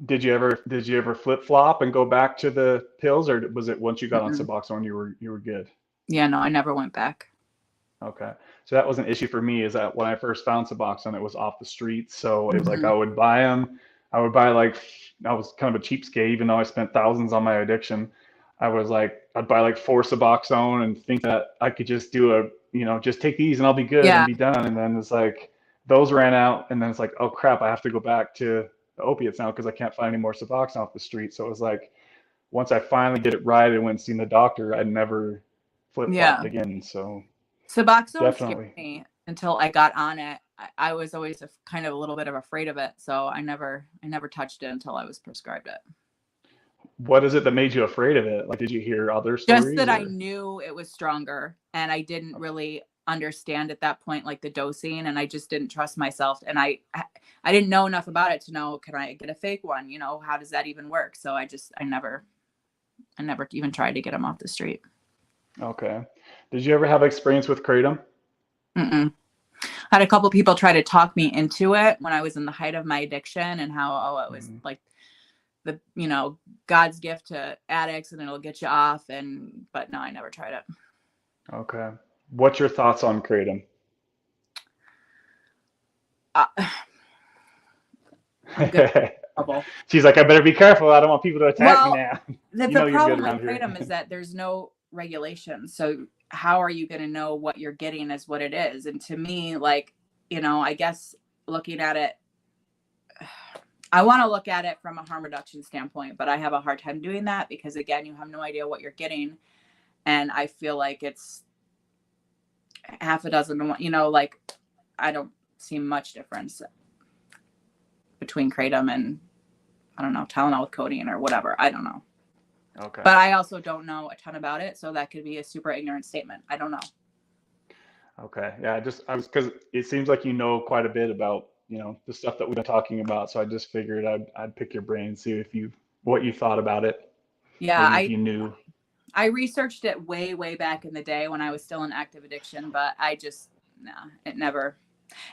Did you ever flip flop and go back to the pills, or was it once you got on Suboxone you were good? Yeah, no, I never went back. Okay. So that was an issue for me, is that when I first found Suboxone, it was off the streets. So it was like I would buy them. I was kind of a cheapskate, even though I spent thousands on my addiction. I'd buy like 4 Suboxone and think that I could just do just take these and I'll be good and be done. And then it's like, those ran out, and then it's like, oh crap, I have to go back to the opiates now because I can't find any more Suboxone off the street. So it was like, once I finally get it right and went and seen the doctor, I never flip-flopped Yeah. again. So Suboxone scared definitely. me until I got on it. I was always kind of a little bit of afraid of it, so I never touched it until I was prescribed it. What is it that made you afraid of it? Like, did you hear other Just stories? that I Or? knew it was stronger, and I didn't really understand at that point like the dosing, and I just didn't trust myself, and I didn't know enough about it to know, can I get a fake one? You know, how does that even work? So I never even tried to get them off the street. Okay. Did you ever have experience with kratom? Mm-mm. I had a couple people try to talk me into it when I was in the height of my addiction, and how, it was like the, God's gift to addicts, and it'll get you off. But no, I never tried it. Okay. What's your thoughts on kratom? I'm good. She's like, I better be careful. I don't want people to attack me now. The problem with kratom is that there's no regulation. So how are you going to know what you're getting is what it is? And to me, like, I guess looking at it, I want to look at it from a harm reduction standpoint, but I have a hard time doing that because, again, you have no idea what you're getting. And I feel like it's half a dozen, like, I don't see much difference between kratom and, I don't know, Tylenol with codeine or whatever. I don't know. Okay. But I also don't know a ton about it, so that could be a super ignorant statement. I don't know. Okay. Yeah, because it seems like you know quite a bit about, the stuff that we've been talking about. So I just figured I'd pick your brain, see what you thought about it. Yeah, if you knew. I researched it way, way back in the day when I was still in active addiction, but it never.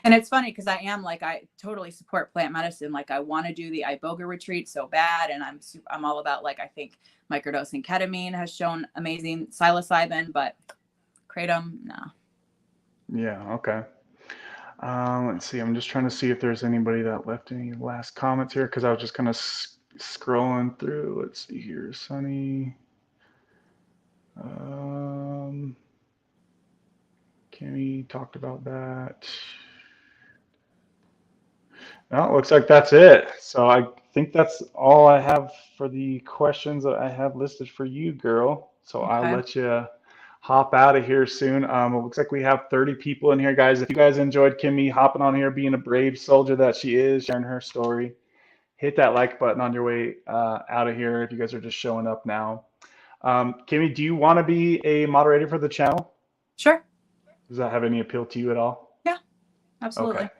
And it's funny because I totally support plant medicine. Like, I want to do the iboga retreat so bad, and I'm all about, like, I think microdosing ketamine has shown amazing psilocybin, but kratom, no. Yeah. Okay. Let's see. I'm just trying to see if there's anybody that left any last comments here because I was just kind of scrolling through. Let's see here, Sunny. Kimmy talked about that. Well, it looks like that's it. So I think that's all I have for the questions that I have listed for you, girl. So Okay. I'll let you hop out of here soon. It looks like we have 30 people in here, guys. If you guys enjoyed Kimmy hopping on here, being a brave soldier that she is, sharing her story, hit that like button on your way out of here if you guys are just showing up now. Kimmy, do you want to be a moderator for the channel? Sure. Does that have any appeal to you at all? Yeah, absolutely. Okay.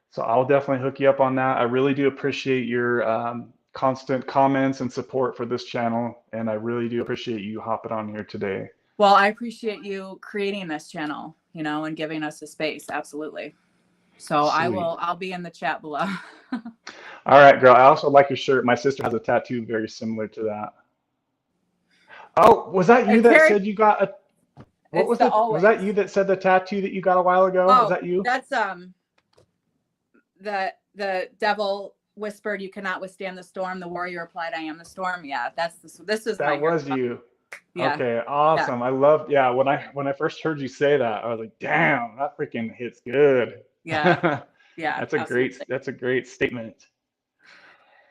So I'll definitely hook you up on that. I really do appreciate your constant comments and support for this channel. And I really do appreciate you hopping on here today. Well, I appreciate you creating this channel, and giving us a space. Absolutely. So Sweet. I'll be in the chat below. All right, girl. I also like your shirt. My sister has a tattoo very similar to that. Oh, was that you that said you got a, what was it? Was that you that said the tattoo that you got a while ago? Oh, was that you? That's the devil whispered, "You cannot withstand the storm." The warrior replied, "I am the storm." Yeah, this is that was you. Yeah. Okay, awesome. Yeah. I loved. Yeah, when I first heard you say that, I was like, "Damn, that freaking hits good." Yeah, yeah. That's a great statement.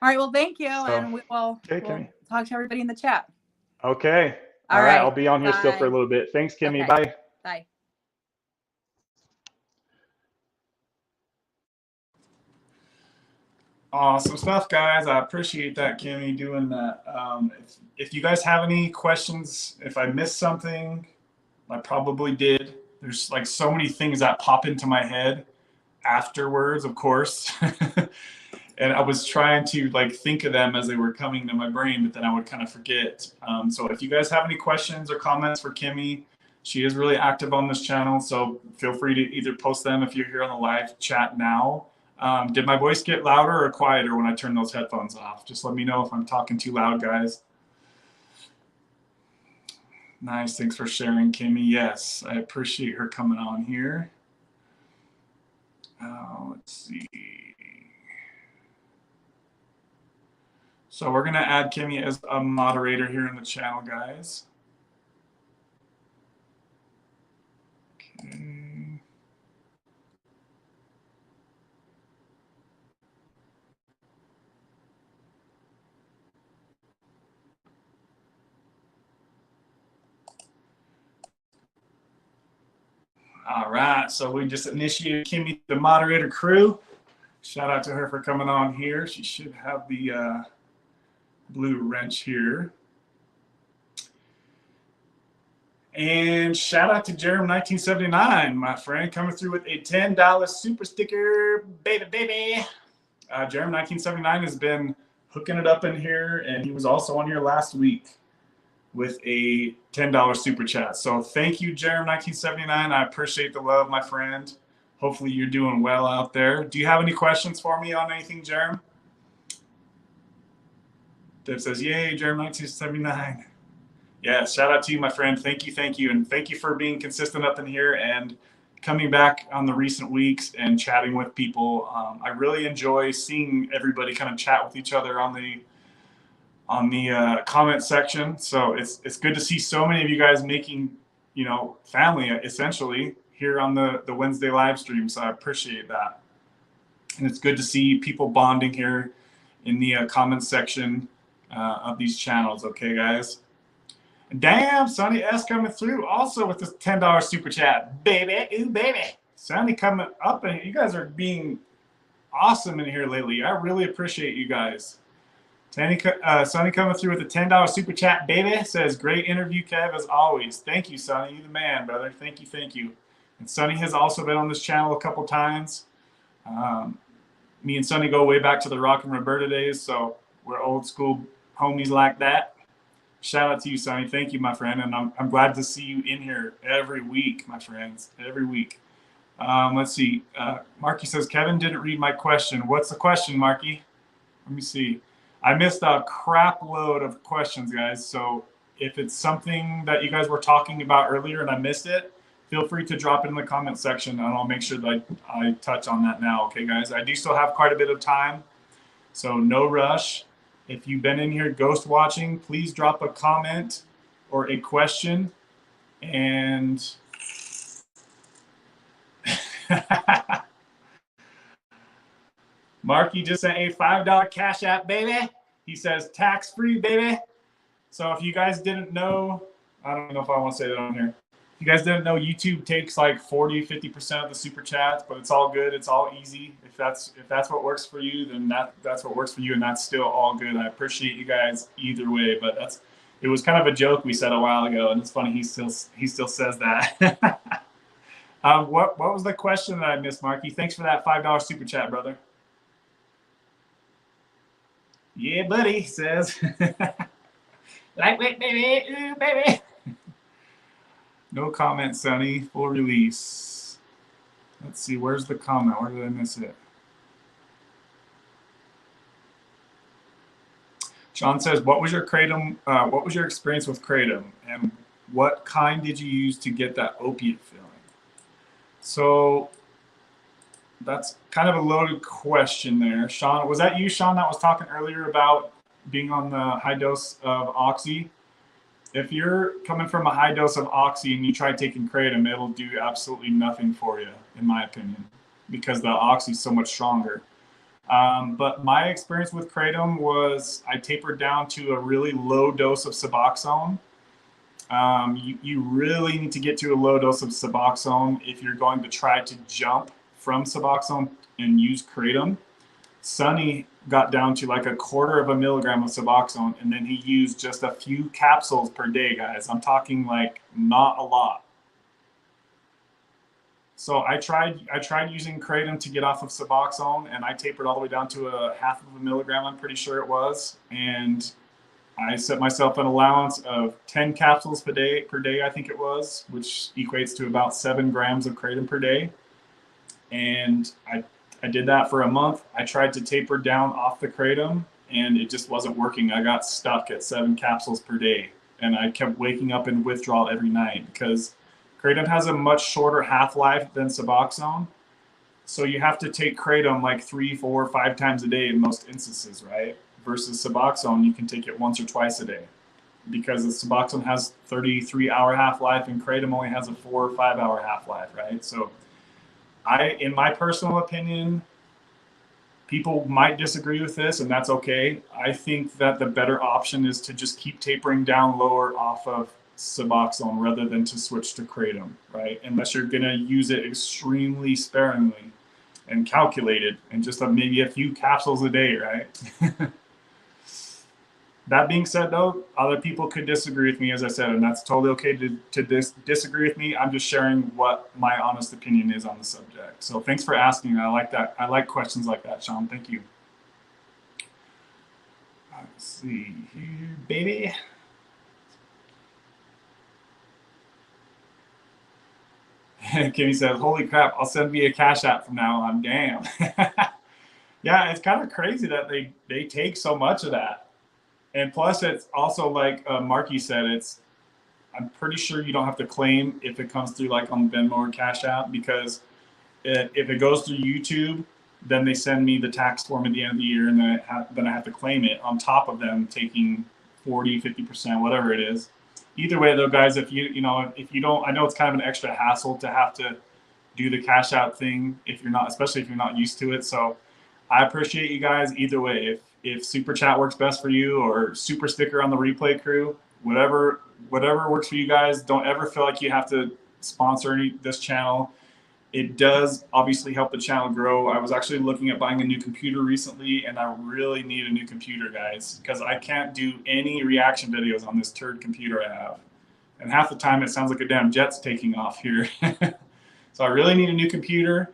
All right. Well, thank you, and we'll talk to everybody in the chat. Okay. All right. I'll be on here still for a little bit. Thanks, Kimmy. Okay. Bye. Bye. Awesome stuff, guys. I appreciate that, Kimmy, doing that. If you guys have any questions, if I missed something, I probably did. There's like so many things that pop into my head afterwards, of course. And I was trying to like think of them as they were coming to my brain, but then I would kind of forget. So if you guys have any questions or comments for Kimmy, she is really active on this channel. So feel free to either post them if you're here on the live chat now. Did my voice get louder or quieter when I turn those headphones off? Just let me know if I'm talking too loud, guys. Nice. Thanks for sharing, Kimmy. Yes, I appreciate her coming on here. Let's see. So we're going to add Kimmy as a moderator here in the channel, guys. Okay. All right, so we just initiated Kimmy, the moderator crew. Shout out to her for coming on here. She should have the blue wrench here. And shout out to Jerem1979, my friend, coming through with a $10 super sticker, baby. Jerem1979 has been hooking it up in here, and he was also on here last week with a $10 super chat. So thank you, Jerem1979. I appreciate the love, my friend. Hopefully you're doing well out there. Do you have any questions for me on anything, Jerem? Deb says, yay, Jerem1979. Yeah, shout out to you, my friend. Thank you. And thank you for being consistent up in here and coming back on the recent weeks and chatting with people. I really enjoy seeing everybody kind of chat with each other on the comment section. So it's good to see so many of you guys making, family essentially here on the Wednesday live stream. So I appreciate that. And it's good to see people bonding here in the comment section of these channels. Okay, guys. Damn, Sonny S coming through also with this $10 super chat. Baby, ooh, baby. Sonny coming up, and you guys are being awesome in here lately. I really appreciate you guys. Sonny coming through with a $10 super chat, baby. Says, great interview, Kev, as always. Thank you, Sonny. You the man, brother. Thank you. And Sonny has also been on this channel a couple times. Me and Sonny go way back to the Rock and Roberta days, so we're old school homies like that. Shout out to you, Sonny. Thank you, my friend. And I'm glad to see you in here every week, my friends. Every week. Let's see. Marky says, Kevin didn't read my question. What's the question, Marky? Let me see. I missed a crap load of questions, guys. So if it's something that you guys were talking about earlier and I missed it, feel free to drop it in the comment section and I'll make sure that I touch on that now. Okay, guys? I do still have quite a bit of time, so no rush. If you've been in here ghost watching, please drop a comment or a question. And Marky just sent a $5 Cash App, baby. He says tax-free, baby. So if you guys didn't know, I don't know if I want to say that on here. If you guys didn't know, YouTube takes like 40-50% of the super chats, but it's all good. It's all easy. If that's what works for you, then that's what works for you, and that's still all good. I appreciate you guys either way, but it was kind of a joke we said a while ago, and it's funny he still says that. What was the question that I missed, Marky? Thanks for that $5 super chat, brother. Yeah, buddy, he says. Lightweight, baby. Ooh, baby. No comment, Sonny. Full release. Let's see. Where's the comment? Where did I miss it? Sean says, "What was your kratom? What was your experience with kratom, and what kind did you use to get that opiate feeling?" So that's kind of a loaded question there, Sean. Was that you, Sean, that was talking earlier about being on the high dose of oxy? If you're coming from a high dose of oxy and you try taking kratom, it'll do absolutely nothing for you, in my opinion, because the oxy is so much stronger. But my experience with kratom was I tapered down to a really low dose of Suboxone. You really need to get to a low dose of Suboxone if you're going to try to jump from Suboxone and use kratom. Sonny got down to like 1/4 milligram of Suboxone, and then he used just a few capsules per day, guys. I'm talking like not a lot. So I tried using kratom to get off of Suboxone, and I tapered all the way down to 1/2 milligram, I'm pretty sure it was. And I set myself an allowance of 10 capsules per day, I think it was, which equates to about 7 grams of kratom per day. And I did that for a month. I tried to taper down off the kratom, and it just wasn't working. I got stuck at 7 capsules per day, and I kept waking up in withdrawal every night because kratom has a much shorter half-life than Suboxone. So you have to take kratom like 3, 4, 5 times a day in most instances, right? Versus Suboxone, you can take it once or twice a day because the Suboxone has 33-hour half-life and kratom only has a 4 or 5-hour half-life, right? So in my personal opinion, people might disagree with this, and that's okay. I think that the better option is to just keep tapering down lower off of Suboxone rather than to switch to Kratom, right? Unless you're gonna use it extremely sparingly and calculated, and just maybe a few capsules a day, right? That being said, though, other people could disagree with me, as I said, and that's totally okay to disagree with me. I'm just sharing what my honest opinion is on the subject. So thanks for asking. I like that. I like questions like that, Sean. Thank you. Let's see here, baby. Kimmy says, holy crap, I'll send via Cash App from now on. Damn. Yeah, it's kind of crazy that they take so much of that. And plus, it's also like Marky said, I'm pretty sure you don't have to claim if it comes through like on Venmo or Cash App, because if it goes through YouTube, then they send me the tax form at the end of the year, and then I have to claim it on top of them taking 40, 50%, whatever it is. Either way, though, guys, if you don't, I know it's kind of an extra hassle to have to do the Cash App thing especially if you're not used to it. So I appreciate you guys either way. If Super Chat works best for you, or Super Sticker on the replay crew, whatever works for you guys. Don't ever feel like you have to sponsor this channel. It does obviously help the channel grow. I was actually looking at buying a new computer recently, and I really need a new computer, guys, because I can't do any reaction videos on this turd computer I have. And half the time it sounds like a damn jet's taking off here. So I really need a new computer,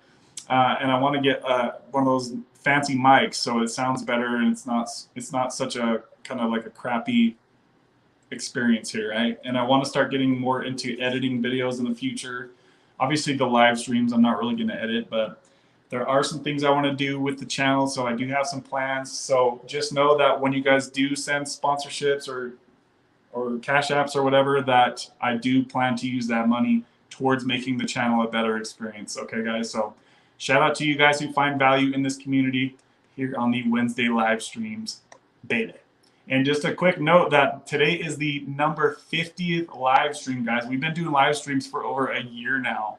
and I want to get one of those fancy mics so it sounds better, and it's not such a kind of like a crappy experience here, right? And I want to start getting more into editing videos in the future. Obviously the live streams I'm not really going to edit, but there are some things I want to do with the channel, so I do have some plans. So just know that when you guys do send sponsorships or Cash Apps or whatever, that I do plan to use that money towards making the channel a better experience. Okay, guys? So shout out to you guys who find value in this community here on the Wednesday live streams, baby. And just a quick note that today is the number 50th live stream, guys. We've been doing live streams for over a year now.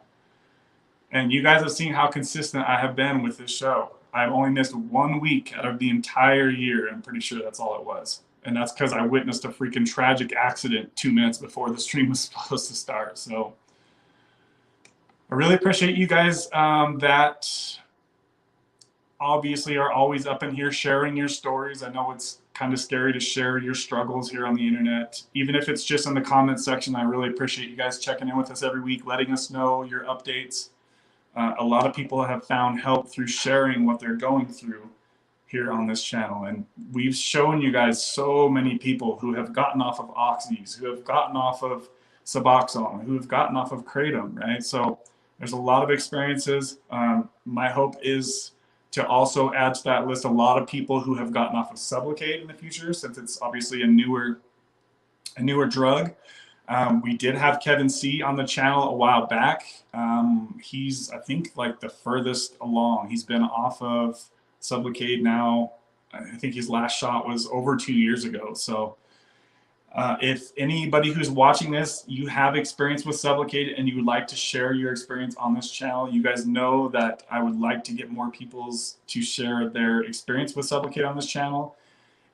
And you guys have seen how consistent I have been with this show. I've only missed 1 week out of the entire year. I'm pretty sure that's all it was. And that's because I witnessed a freaking tragic accident 2 minutes before the stream was supposed to start. So I really appreciate you guys that obviously are always up in here sharing your stories. I know it's kind of scary to share your struggles here on the internet. Even if it's just in the comments section, I really appreciate you guys checking in with us every week, letting us know your updates. A lot of people have found help through sharing what they're going through here on this channel. And we've shown you guys so many people who have gotten off of oxys, who have gotten off of Suboxone, who have gotten off of Kratom, right? So there's a lot of experiences. My hope is to also add to that list a lot of people who have gotten off of Sublocade in the future, since it's obviously a newer drug. We did have Kevin C on the channel a while back. He's, I think, like the furthest along. He's been off of Sublocade now. I think his last shot was over 2 years ago. So if anybody who's watching this, you have experience with Sublocade and you would like to share your experience on this channel, you guys know that I would like to get more people to share their experience with Sublocade on this channel.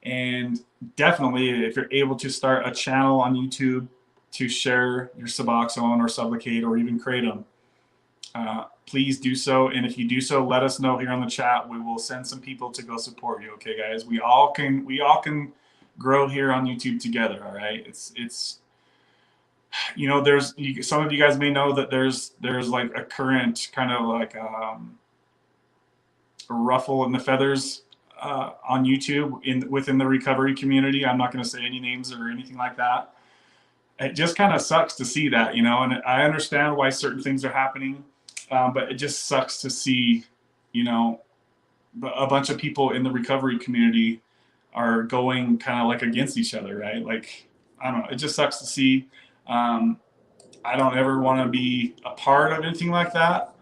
And definitely, if you're able to start a channel on YouTube to share your Suboxone or Sublocade or even Kratom, please do so. And if you do so, let us know here on the chat. We will send some people to go support you. Okay, guys, we all can grow here on YouTube together. All right, it's you know, some of you guys may know that there's like a current kind of like a ruffle in the feathers on YouTube within the recovery community. I'm not going to say any names or anything like that. It just kind of sucks to see that, you know, and I understand why certain things are happening, but it just sucks to see, you know, a bunch of people in the recovery community are going kind of like against each other, right? Like, I don't know, it just sucks to see. I don't ever want to be a part of anything like that.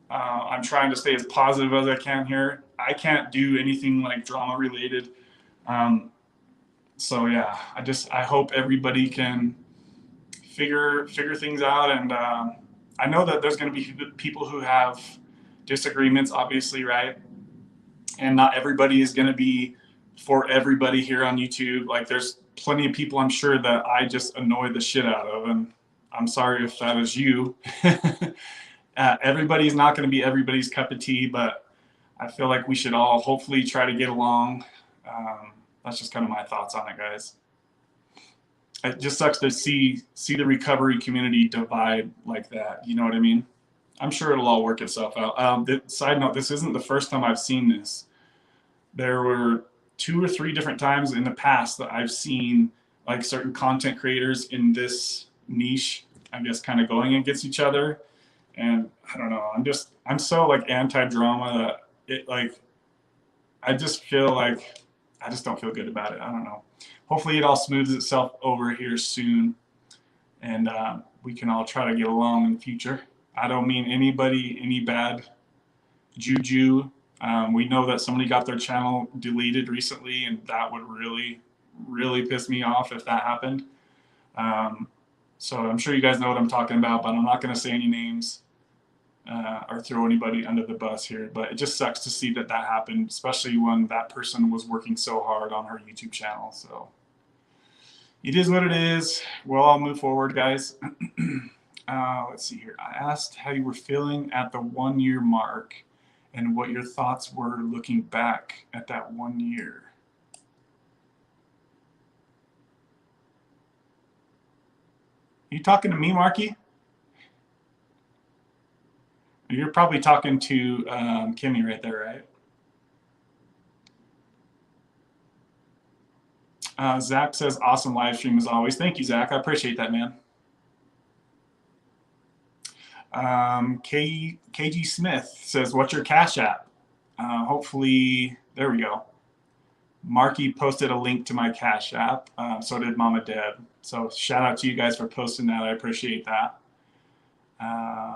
I'm trying to stay as positive as I can here. I can't do anything like drama related. So yeah, I hope everybody can figure things out. And I know that there's going to be people who have disagreements, obviously, right? And not everybody is going to be for everybody here on YouTube. Like there's plenty of people I'm sure that I just annoy the shit out of, and I'm sorry if that is you. Everybody's not going to be everybody's cup of tea, but I feel like we should all hopefully try to get along. That's just kind of my thoughts on it, guys. It just sucks to see the recovery community divide like that. You know what I mean? I'm sure it'll all work itself out. Side note, this isn't the first time I've seen this. There were 2 or 3 different times in the past that I've seen like certain content creators in this niche, I guess, kind of going against each other. And I don't know, I'm so like anti-drama that it like, I just feel like, I just don't feel good about it. I don't know. Hopefully it all smooths itself over here soon, and we can all try to get along in the future. I don't mean anybody any bad juju. We know that somebody got their channel deleted recently, and that would really, really piss me off if that happened. So I'm sure you guys know what I'm talking about, but I'm not going to say any names or throw anybody under the bus here. But it just sucks to see that happened, especially when that person was working so hard on her YouTube channel. So it is what it is. We'll all move forward, guys. Let's see here. I asked how you were feeling at the 1 year mark and what your thoughts were looking back at that 1 year. Are you talking to me, Marky? You're probably talking to Kimmy right there, right? Zach says, awesome live stream as always. Thank you, Zach. I appreciate that, man. KG Smith says, what's your Cash App? Hopefully, there we go. Marky posted a link to my Cash App. So did Mama Deb. So shout out to you guys for posting that. I appreciate that.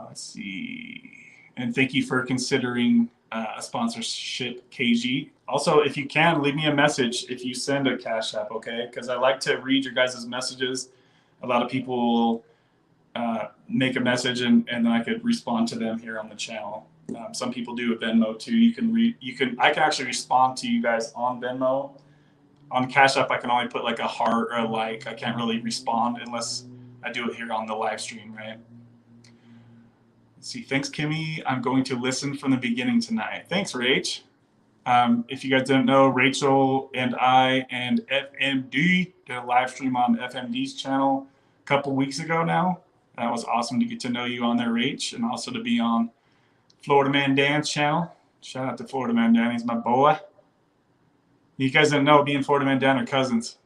Let's see. And thank you for considering a sponsorship, KG. Also, if you can, leave me a message if you send a Cash App, okay? Because I like to read your guys' messages. A lot of people make a message and then I could respond to them here on the channel. Some people do a Venmo too. I can actually respond to you guys on Venmo. On Cash App, I can only put like a heart or a like. I can't really respond unless I do it here on the live stream, right? Let's see. Thanks, Kimmy. I'm going to listen from the beginning tonight. Thanks, Rach. If you guys don't know, Rachel and I and FMD did a live stream on FMD's channel a couple weeks ago now. That was awesome to get to know you on there, Rach, and also to be on Florida Man Dan's channel. Shout out to Florida Man Dan. He's my boy. You guys don't know, me and Florida Man Dan are cousins.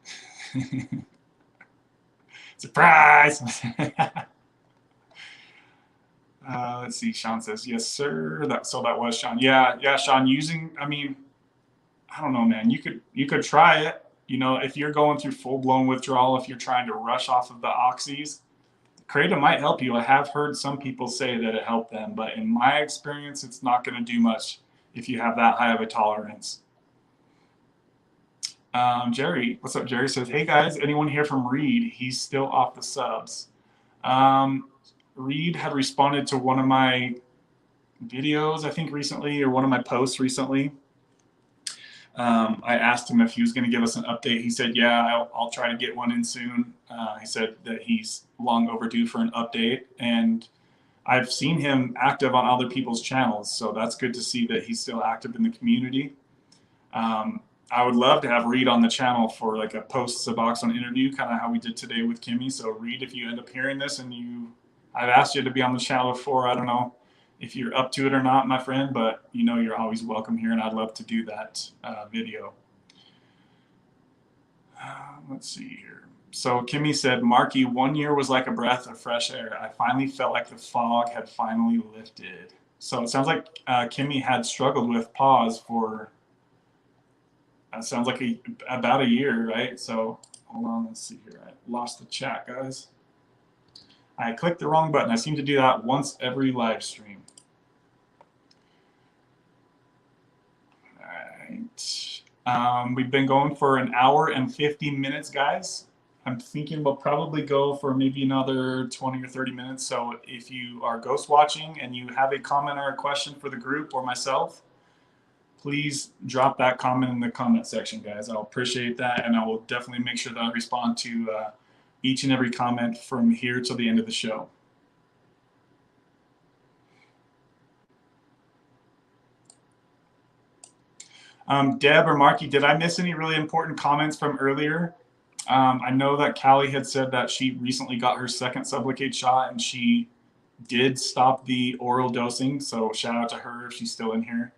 Surprise! Let's see. Sean says, yes, sir. That was Sean. Yeah, Sean, I don't know, man. You could try it. You know, if you're going through full-blown withdrawal, if you're trying to rush off of the oxys, Kratom might help you. I have heard some people say that it helped them, but in my experience, it's not going to do much if you have that high of a tolerance. Jerry, what's up? Jerry says, hey guys, anyone hear from Reed? He's still off the subs. Reed had responded to one of my videos, I think recently, or one of my posts recently. I asked him if he was going to give us an update. He said, yeah, I'll try to get one in soon. He said that he's long overdue for an update, and I've seen him active on other people's channels, so that's good to see that he's still active in the community. I would love to have Reed on the channel for like a post Suboxone interview, kind of how we did today with Kimmy. So Reed, if you end up hearing this and I've asked you to be on the channel before, I don't know if you're up to it or not, my friend, but you know you're always welcome here, and I'd love to do that video. Let's see here. So Kimmy said, Marky, 1 year was like a breath of fresh air. I finally felt like the fog had finally lifted. So it sounds like Kimmy had struggled with pause for, sounds like about a year, right? So hold on, let's see here. I lost the chat, guys. I clicked the wrong button. I seem to do that once every live stream. All right. We've been going for an hour and 50 minutes, guys. I'm thinking we'll probably go for maybe another 20 or 30 minutes. So if you are ghost watching and you have a comment or a question for the group or myself, please drop that comment in the comment section, guys. I'll appreciate that, and I will definitely make sure that I respond to each and every comment from here till the end of the show. Deb or Marky, did I miss any really important comments from earlier? I know that Callie had said that she recently got her second Sublocade shot and she did stop the oral dosing. So shout out to her if she's still in here.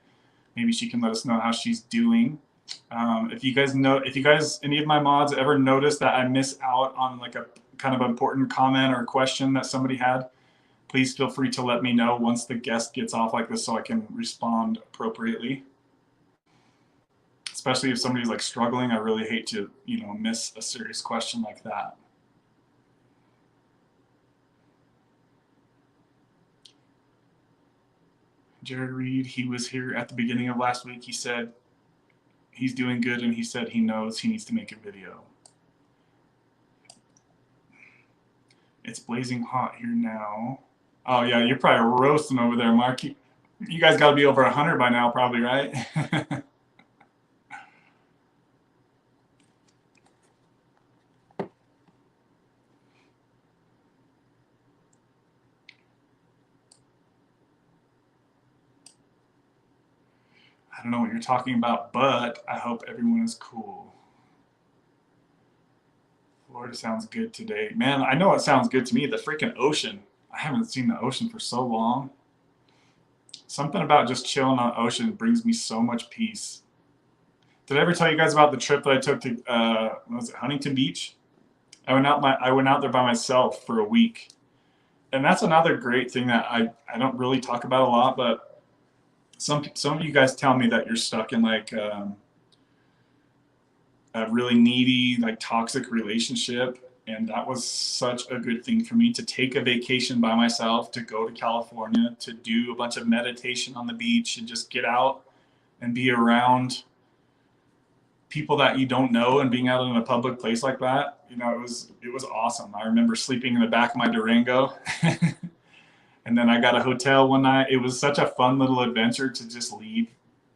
Maybe she can let us know how she's doing. If you guys, any of my mods ever notice that I miss out on like a kind of important comment or question that somebody had, please feel free to let me know once the guest gets off like this so I can respond appropriately. Especially if somebody's like struggling, I really hate to, miss a serious question like that. Jared Reed, he was here at the beginning of last week. He said he's doing good and he said he knows he needs to make a video. It's blazing hot here now. Oh yeah, you're probably roasting over there, Mark. You guys got to be over 100 by now, probably, right? I don't know what you're talking about, but I hope everyone is cool. Florida sounds good today. Man, I know it sounds good to me. The freaking ocean. I haven't seen the ocean for so long. Something about just chilling on the ocean brings me so much peace. Did I ever tell you guys about the trip that I took to, was it Huntington Beach? I went out there by myself for a week. And that's another great thing that I don't really talk about a lot, but some of you guys tell me that you're stuck in like a really needy, like toxic relationship. And that was such a good thing for me to take a vacation by myself, to go to California, to do a bunch of meditation on the beach and just get out and be around people that you don't know and being out in a public place like that. It was awesome. I remember sleeping in the back of my Durango. And then I got a hotel one night. It was such a fun little adventure to just leave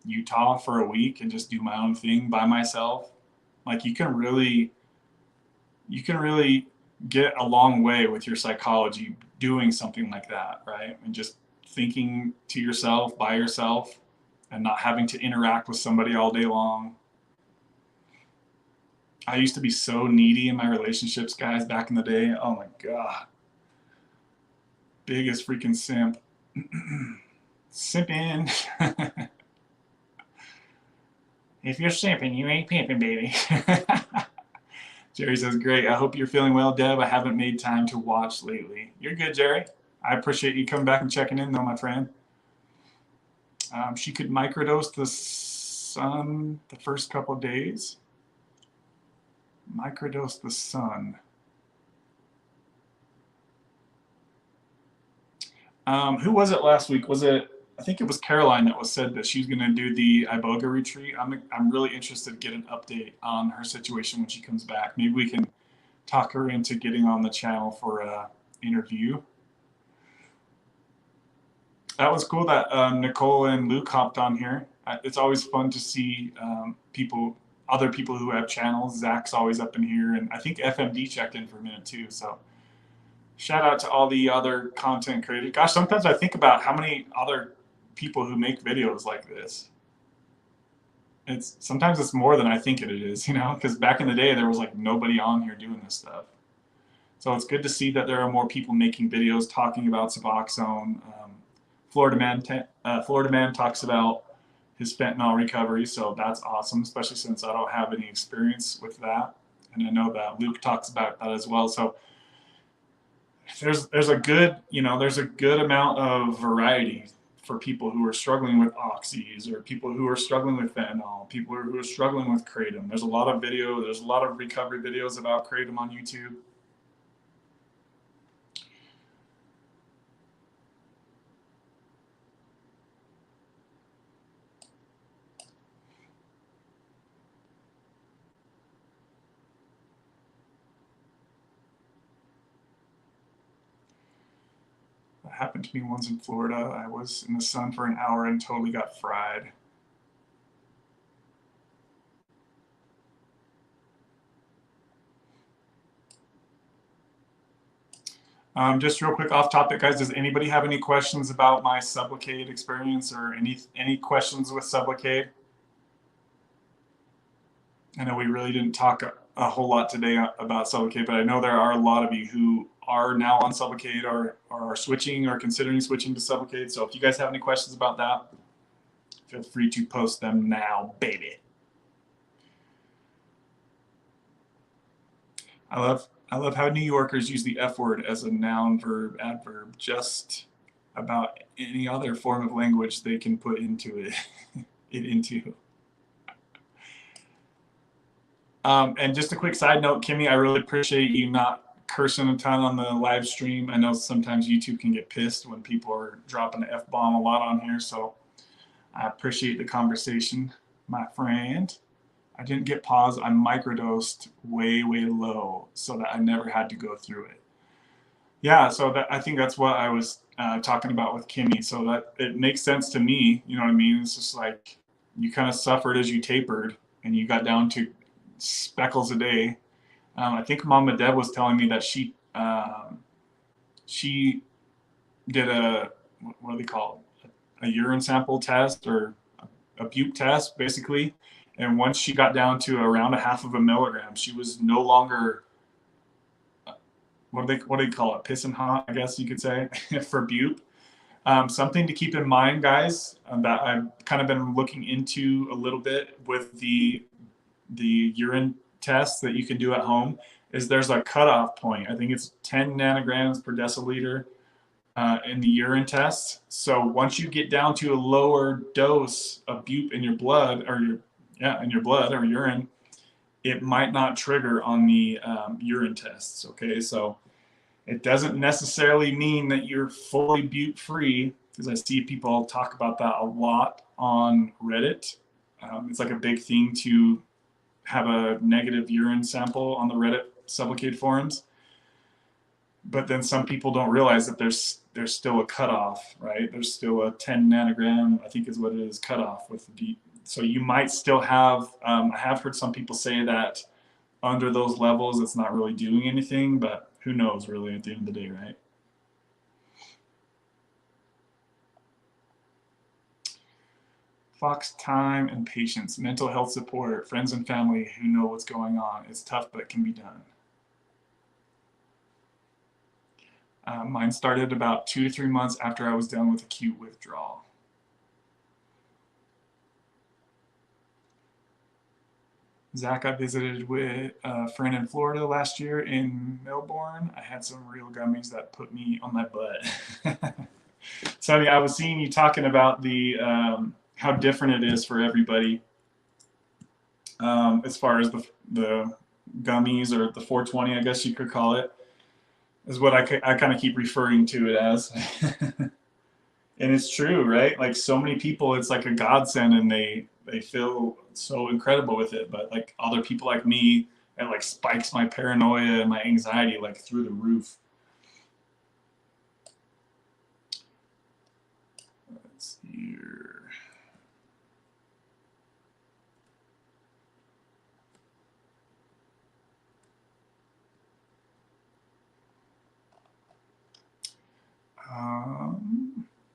Utah for a week and just do my own thing by myself. Like you can really get a long way with your psychology doing something like that, right? And just thinking to yourself by yourself and not having to interact with somebody all day long. I used to be so needy in my relationships, guys, back in the day. Oh my God. Biggest freaking simp. Simping. If you're simping, you ain't pimping, baby. Jerry says, great. I hope you're feeling well, Deb. I haven't made time to watch lately. You're good, Jerry. I appreciate you coming back and checking in, though, my friend. She could microdose the sun the first couple of days. Microdose the sun. Who was it last week? I think it was Caroline that said that she's going to do the Iboga retreat. I'm really interested to get an update on her situation when she comes back. Maybe we can talk her into getting on the channel for an interview. That was cool that Nicole and Luke hopped on here. It's always fun to see other people who have channels. Zach's always up in here, and I think FMD checked in for a minute too. So shout out to all the other content creators. Gosh, sometimes I think about how many other people who make videos like this. Sometimes it's more than I think it is, because back in the day there was like nobody on here doing this stuff. So it's good to see that there are more people making videos talking about Suboxone. Florida Man talks about his fentanyl recovery, so that's awesome, especially since I don't have any experience with that. And I know that Luke talks about that as well. So there's a good amount of variety for people who are struggling with oxys, or people who are struggling with fentanyl, people who are struggling with kratom. There's a lot of recovery videos about kratom on YouTube. Happened to me once in Florida. I was in the sun for an hour and totally got fried. Just real quick off topic, guys, does anybody have any questions about my Sublocade experience or any questions with Sublocade? I know we really didn't talk a whole lot today about Sublocade, but I know there are a lot of you who are now on Sublocade or are switching or considering switching to Sublocade. So if you guys have any questions about that, feel free to post them now, baby. I love how New Yorkers use the F word as a noun, verb, adverb, just about any other form of language they can put into it, into. And just a quick side note, Kimmy, I really appreciate you not cursing a ton on the live stream. I know sometimes YouTube can get pissed when people are dropping the F-bomb a lot on here, so I appreciate the conversation, my friend. I didn't get paused. I microdosed way, way low so that I never had to go through it. Yeah, so I think that's what I was talking about with Kimmy. So that it makes sense to me. You know what I mean? It's just like you kind of suffered as you tapered and you got down to speckles a day. I think Mama Deb was telling me that she did what do they call it? A urine sample test or a bupe test, basically. And once she got down to around 0.5 milligram, she was no longer, what do they call it? Pissing hot, I guess you could say, for bupe. Something to keep in mind, guys, that I've kind of been looking into a little bit with the urine test that you can do at home is there's a cutoff point. I think it's 10 nanograms per deciliter in the urine test. So once you get down to a lower dose of bupe in your blood in your blood or urine, it might not trigger on the urine tests. Okay, so it doesn't necessarily mean that you're fully bupe free, because I see people talk about that a lot on Reddit. It's like a big thing to have a negative urine sample on the Reddit Sublocade forums. But then some people don't realize that there's still a cutoff, right? There's still a 10 nanogram, I think is what it is, cutoff with the bupe. So you might still have, I have heard some people say that under those levels, it's not really doing anything, but who knows really at the end of the day, right? Fox time and patience, mental health support, friends and family who know what's going on. It's tough, but it can be done. Mine started about 2 to 3 months after I was done with acute withdrawal. Zach, I visited with a friend in Florida last year in Melbourne. I had some real gummies that put me on my butt. Sonny, I was seeing you talking about the how different it is for everybody as far as the gummies or the 420, I guess you could call it, is what I kind of keep referring to it as. And it's true, right? Like so many people, it's like a godsend and they feel so incredible with it. But like other people like me, it like spikes my paranoia and my anxiety like through the roof. Let's see here.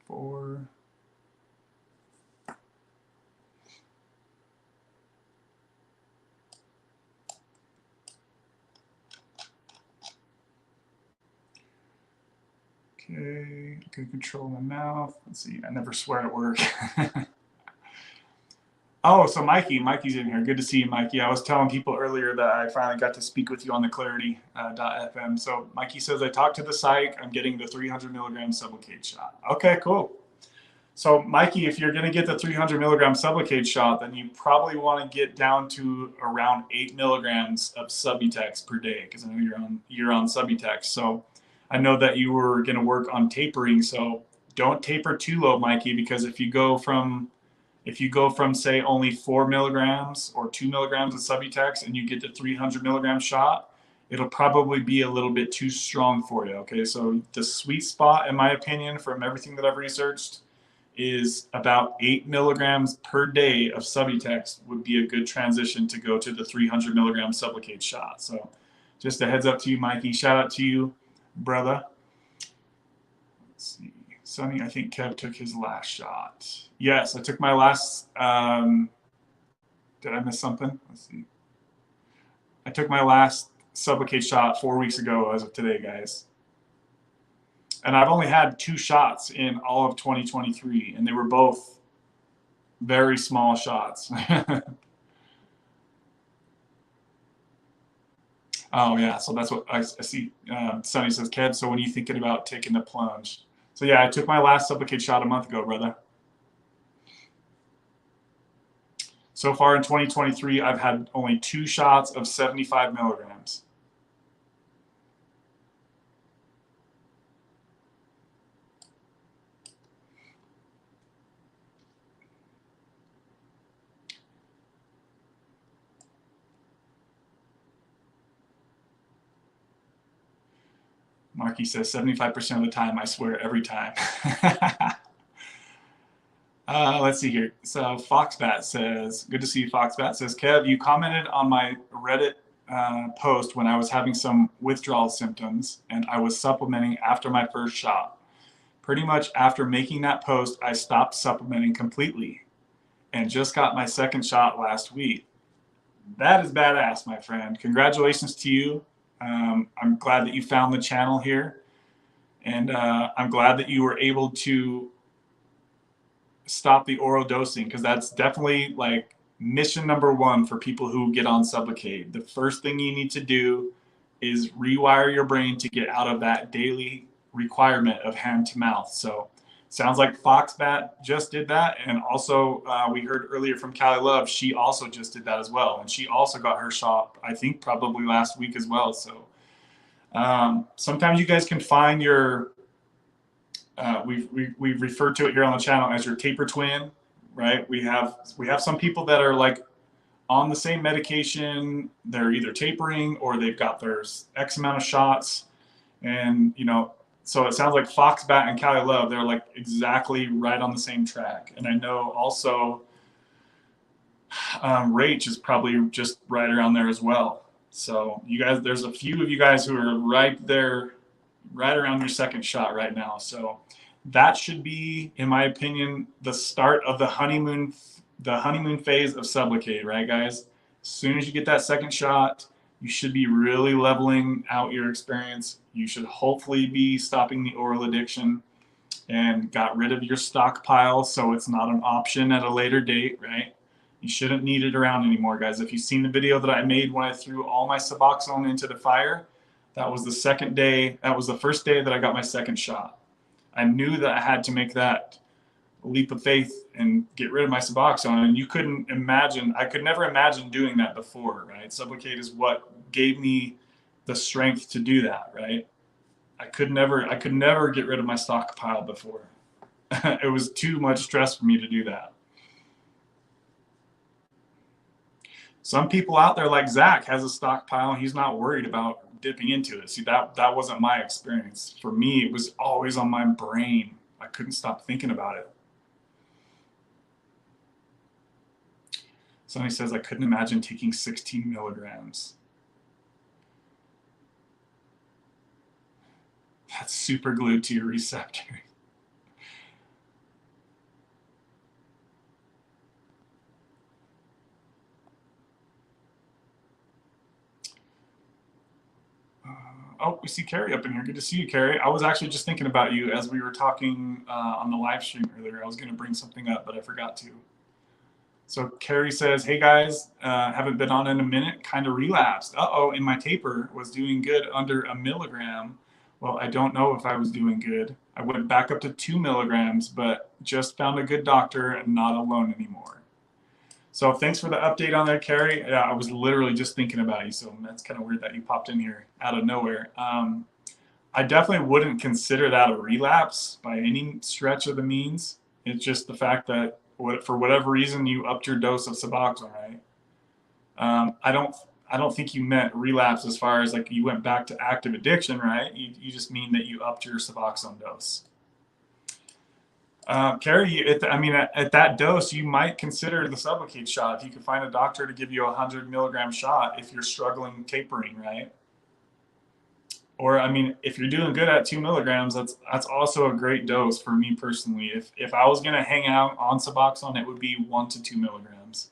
For okay, good control my mouth. Let's see, I never swear at work. Oh, so Mikey's in here. Good to see you, Mikey. I was telling people earlier that I finally got to speak with you on the Clarity.fm. So Mikey says, I talked to the psych. I'm getting the 300 milligram Sublocade shot. Okay, cool. So Mikey, if you're going to get the 300 milligram Sublocade shot, then you probably want to get down to around 8 milligrams of Subutex per day, because I know you're on Subutex. So I know that you were going to work on tapering. So don't taper too low, Mikey, because if you go from say only 4 milligrams or 2 milligrams of Subutex and you get the 300 milligram shot, it'll probably be a little bit too strong for you. Okay, so the sweet spot, in my opinion, from everything that I've researched, is about 8 milligrams per day of Subutex would be a good transition to go to the 300 milligram Sublocade shot. So just a heads up to you, Mikey. Shout out to you, brother. Let's see. Sonny, I think Kev took his last shot. Yes, I took my last. Did I miss something? Let's see. I took my last Suboxone shot 4 weeks ago as of today, guys. And I've only had 2 shots in all of 2023, and they were both very small shots. Oh, yeah, so that's what I see. Sonny says, Kev, so when are you thinking about taking the plunge? So, yeah, I took my last Suboxone shot a month ago, brother. So far in 2023, I've had only 2 shots of 75 milligrams. Marky says 75% of the time, I swear every time. Let's see here. So Foxbat says, good to see you, Foxbat. Says, Kev, you commented on my Reddit post when I was having some withdrawal symptoms and I was supplementing after my first shot. Pretty much after making that post, I stopped supplementing completely and just got my second shot last week. That is badass, my friend. Congratulations to you. I'm glad that you found the channel here. And I'm glad that you were able to stop the oral dosing, because that's definitely like mission number 1 for people who get on Suboxone. The first thing you need to do is rewire your brain to get out of that daily requirement of hand to mouth. So sounds like Foxbat just did that. And also we heard earlier from Callie Love, she also just did that as well. And she also got her shot, I think probably last week as well. So sometimes you guys can find your, we've referred to it here on the channel as your taper twin, right? We have some people that are like on the same medication. They're either tapering or they've got their X amount of shots. And, you know, so it sounds like Foxbat and Callie Love, they're like exactly right on the same track. And I know also Rach is probably just right around there as well. So you guys, there's a few of you guys who are right there, right around your second shot right now. So that should be, in my opinion, the start of the honeymoon phase of Suboxone, right, guys? As soon as you get that second shot, you should be really leveling out your experience. You should hopefully be stopping the oral addiction and got rid of your stockpile so it's not an option at a later date, right? You shouldn't need it around anymore, guys. If you've seen the video that I made when I threw all my Suboxone into the fire, that was the second day. That was the first day that I got my second shot. I knew that I had to make that leap of faith and get rid of my Suboxone. And you couldn't imagine, I could never imagine doing that before, right? Suboxone is what gave me the strength to do that, right? I could never get rid of my stockpile before. It was too much stress for me to do that. Some people out there like Zach has a stockpile and he's not worried about dipping into it. See, that wasn't my experience. For me, it was always on my brain. I couldn't stop thinking about it. Somebody says, I couldn't imagine taking 16 milligrams. That's super glued to your receptor. Oh, we see Carrie up in here. Good to see you, Carrie. I was actually just thinking about you as we were talking on the live stream earlier. I was going to bring something up, but I forgot to. So Carrie says, hey guys, haven't been on in a minute, kind of relapsed. Uh-oh, and my taper was doing good under 1 milligram. Well, I don't know if I was doing good. I went back up to 2 milligrams, but just found a good doctor and not alone anymore. So thanks for the update on that, Carrie. Yeah, I was literally just thinking about you, so that's kind of weird that you popped in here out of nowhere. I definitely wouldn't consider that a relapse by any stretch of the means. It's just the fact that for whatever reason you upped your dose of Suboxone, right? I don't think you meant relapse as far as like you went back to active addiction, right? You just mean that you upped your Suboxone dose. Carrie, at that dose, you might consider the Suboxone shot if you can find a doctor to give you a 100 milligram shot if you're struggling tapering, right? Or, I mean, if you're doing good at 2 milligrams, that's also a great dose for me personally. If I was gonna hang out on Suboxone, it would be 1 to 2 milligrams.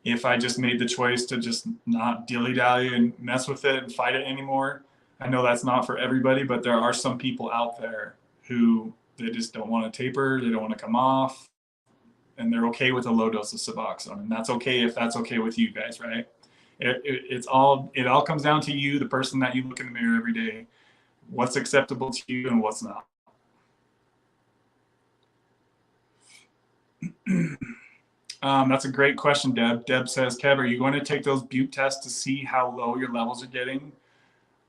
If I just made the choice to just not dilly-dally and mess with it and fight it anymore, I know that's not for everybody, but there are some people out there who they just don't want to taper, they don't want to come off, and they're okay with a low dose of Suboxone, and that's okay if that's okay with you guys, right? It all comes down to you, the person that you look in the mirror every day. What's acceptable to you and what's not. That's a great question, Deb. Deb says, Kev, are you going to take those bupe tests to see how low your levels are getting?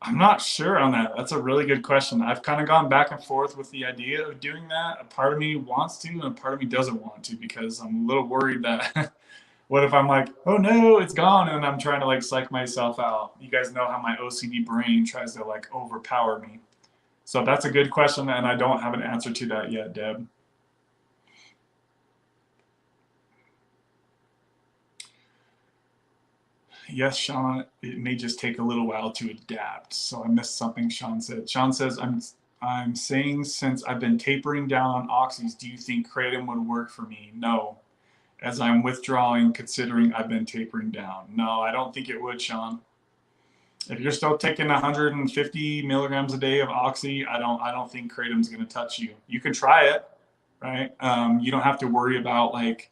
I'm not sure on that. That's a really good question. I've kind of gone back and forth with the idea of doing that. A part of me wants to, and a part of me doesn't want to, because I'm a little worried that what if I'm like, oh no, it's gone, and I'm trying to like psych myself out. You guys know how my OCD brain tries to like overpower me. So that's a good question, and I don't have an answer to that yet, Deb. Yes, Sean, it may just take a little while to adapt. So I missed something Sean said. Sean says, I'm saying since I've been tapering down on oxys, do you think kratom would work for me? No. As I'm withdrawing, considering I've been tapering down. No, I don't think it would, Sean. If you're still taking 150 milligrams a day of oxy, I don't think kratom's going to touch you. You can try it, right? You don't have to worry about like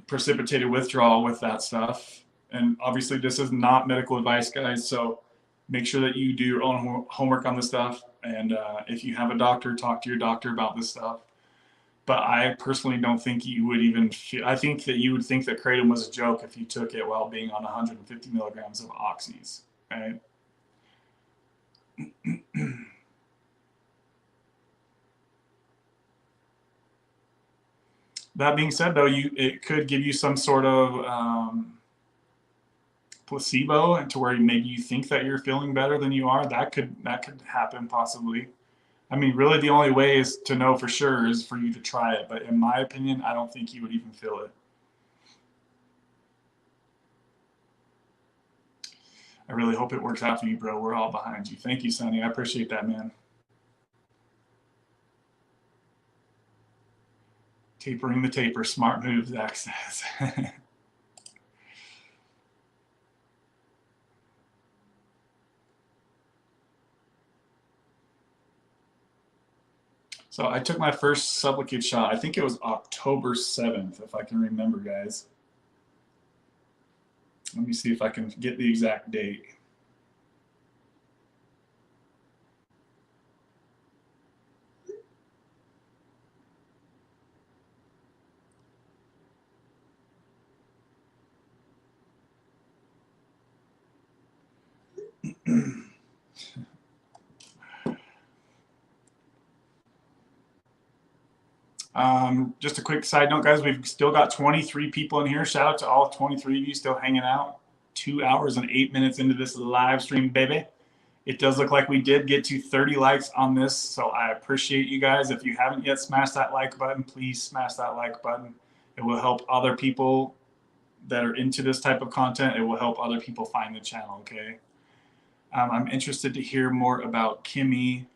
precipitated withdrawal with that stuff. And obviously this is not medical advice, guys, so make sure that you do your own homework on this stuff, and if you have a doctor, talk to your doctor about this stuff. But I personally don't think you would even feel, I think that you would think that kratom was a joke if you took it while being on 150 milligrams of oxys, right? That being said, though, it could give you some sort of placebo, and to where maybe you think that you're feeling better than you are. That could happen possibly. I mean, really, the only way is to know for sure is for you to try it. But in my opinion, I don't think you would even feel it. I really hope it works out for you, bro. We're all behind you. Thank you, Sonny. I appreciate that, man. Tapering the taper. Smart move, Zach says. So I took my first Sublocade shot. I think it was October 7th, if I can remember, guys. Let me see if I can get the exact date. Just a quick side note, guys, we've still got 23 people in here. Shout out to all 23 of you still hanging out. 2 hours and 8 minutes into this live stream, baby. It does look like we did get to 30 likes on this, so I appreciate you guys. If you haven't yet smashed that like button, please smash that like button. It will help other people that are into this type of content. It will help other people find the channel, okay? I'm interested to hear more about Carrie's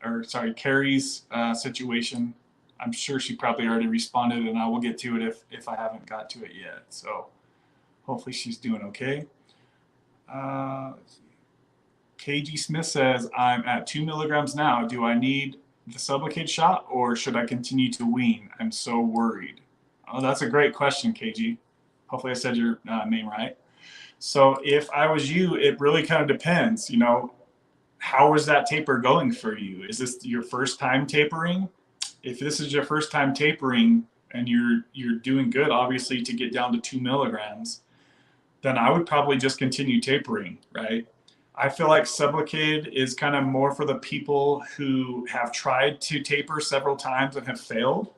situation. I'm sure she probably already responded, and I will get to it if I haven't got to it yet. So hopefully she's doing okay. KG Smith says, I'm at 2 milligrams now. Do I need the Sublocade shot, or should I continue to wean? I'm so worried. Oh, that's a great question, KG. Hopefully I said your name right. So if I was you, it really kind of depends, you know, how is that taper going for you? Is this your first time tapering? If this is your first time tapering and you're doing good, obviously, to get down to 2 milligrams, then I would probably just continue tapering, right? I feel like Sublocade is kind of more for the people who have tried to taper several times and have failed,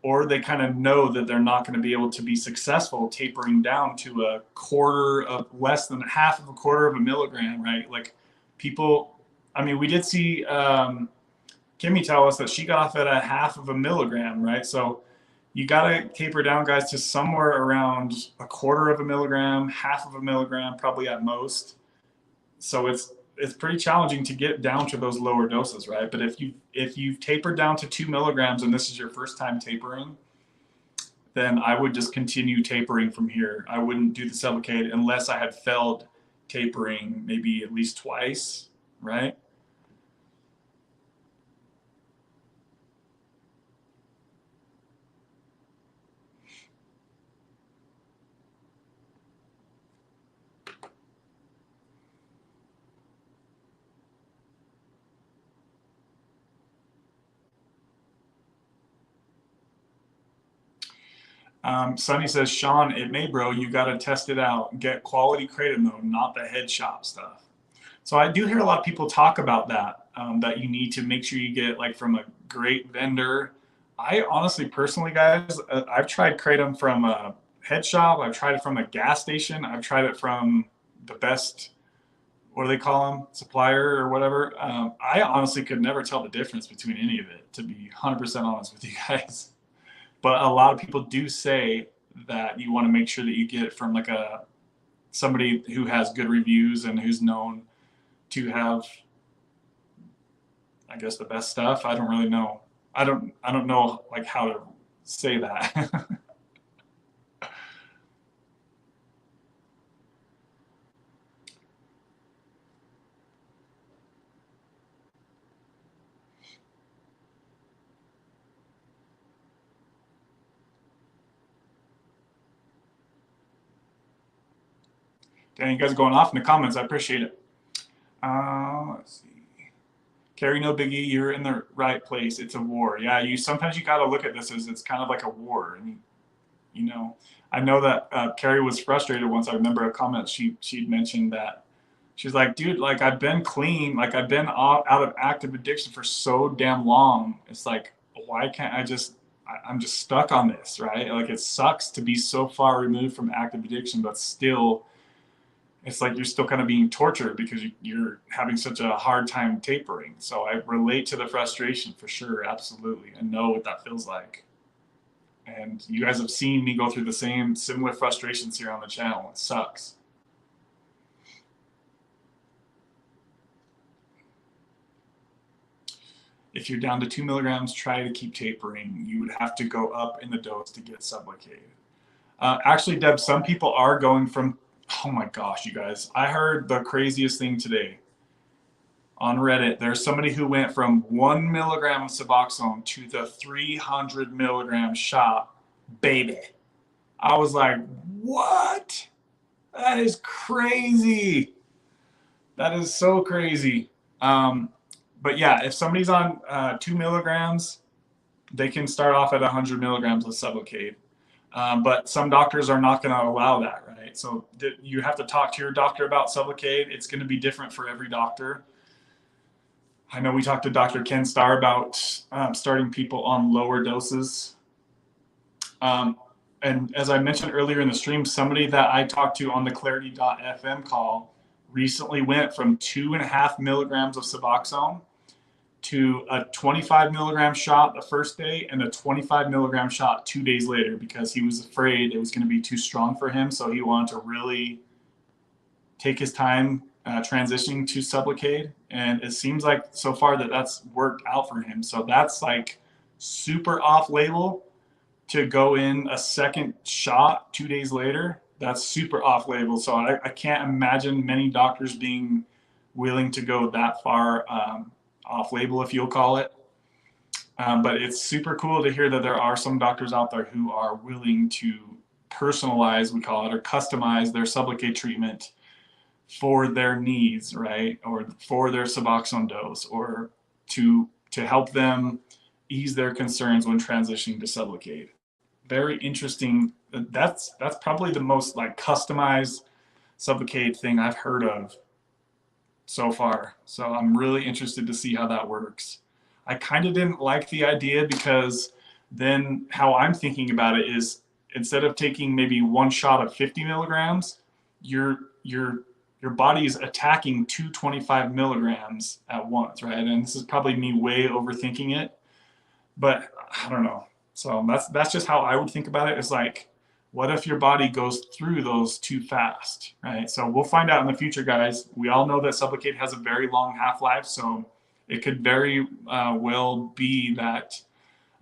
or they kind of know that they're not going to be able to be successful tapering down to a quarter of, less than half of a quarter of a milligram, right? Like people, I mean, we did see Kimmy tell us that she got off at a half of a milligram, right? So you got to taper down, guys, to somewhere around a quarter of a milligram, half of a milligram, probably at most. So it's pretty challenging to get down to those lower doses, right? But if you've tapered down to 2 milligrams and this is your first time tapering, then I would just continue tapering from here. I wouldn't do the Suboxone unless I had failed tapering maybe at least twice, right? Sonny says, Sean, it may, bro. You got to test it out. Get quality kratom, though, not the head shop stuff. So I do hear a lot of people talk about that, that you need to make sure you get like from a great vendor. I honestly, personally, guys, I've tried kratom from a head shop. I've tried it from a gas station. I've tried it from the best, what do they call them, supplier or whatever. I honestly could never tell the difference between any of it, to be 100% honest with you guys. But a lot of people do say that you want to make sure that you get it from like somebody who has good reviews and who's known to have, I guess, the best stuff. I don't really know. I don't know like how to say that. Dang, you guys are going off in the comments. I appreciate it. Let's see. Carrie, no biggie. You're in the right place. It's a war. Yeah, sometimes you got to look at this as it's kind of like a war. And, you know, I know that Carrie was frustrated once. I remember a comment she'd mentioned that she's like, dude, like I've been clean, like I've been out of active addiction for so damn long. It's like, why can't I'm just stuck on this, right? Like it sucks to be so far removed from active addiction, but still, it's like you're still kind of being tortured because you're having such a hard time tapering. So I relate to the frustration for sure, absolutely, and know what that feels like. And you guys have seen me go through the similar frustrations here on the channel. It sucks. If you're down to 2 milligrams, try to keep tapering. You would have to go up in the dose to get Suboxone. Actually, Deb, some people are going from, oh my gosh, you guys. I heard the craziest thing today on Reddit. There's somebody who went from 1 milligram of Suboxone to the 300 milligram shot, baby. I was like, what? That is crazy. That is so crazy. But yeah, if somebody's on 2 milligrams, they can start off at 100 milligrams of Suboxone. But some doctors are not going to allow that, right? So you have to talk to your doctor about Suboxone. It's going to be different for every doctor. I know we talked to Dr. Ken Starr about starting people on lower doses. And as I mentioned earlier in the stream, somebody that I talked to on the Clarity.fm call recently went from 2.5 milligrams of Suboxone to a 25 milligram shot the first day and a 25 milligram shot 2 days later because he was afraid it was going to be too strong for him. So he wanted to really take his time transitioning to Suboxone. And it seems like so far that's worked out for him. So that's like super off label to go in a second shot 2 days later. That's super off label. So I can't imagine many doctors being willing to go that far off label, if you'll call it. But it's super cool to hear that there are some doctors out there who are willing to personalize, we call it, or customize their Suboxone treatment for their needs, right? Or for their Suboxone dose, or to help them ease their concerns when transitioning to Suboxone. Very interesting. That's probably the most like customized Suboxone thing I've heard of so far. So I'm really interested to see how that works. I kind of didn't like the idea because then how I'm thinking about it is instead of taking maybe one shot of 50 milligrams, your body is attacking 225 milligrams at once, right? And this is probably me way overthinking it, but I don't know. So that's just how I would think about it. It's like What if your body goes through those too fast, right? So we'll find out in the future, guys. We all know that Sublocade has a very long half-life, so it could very well be that.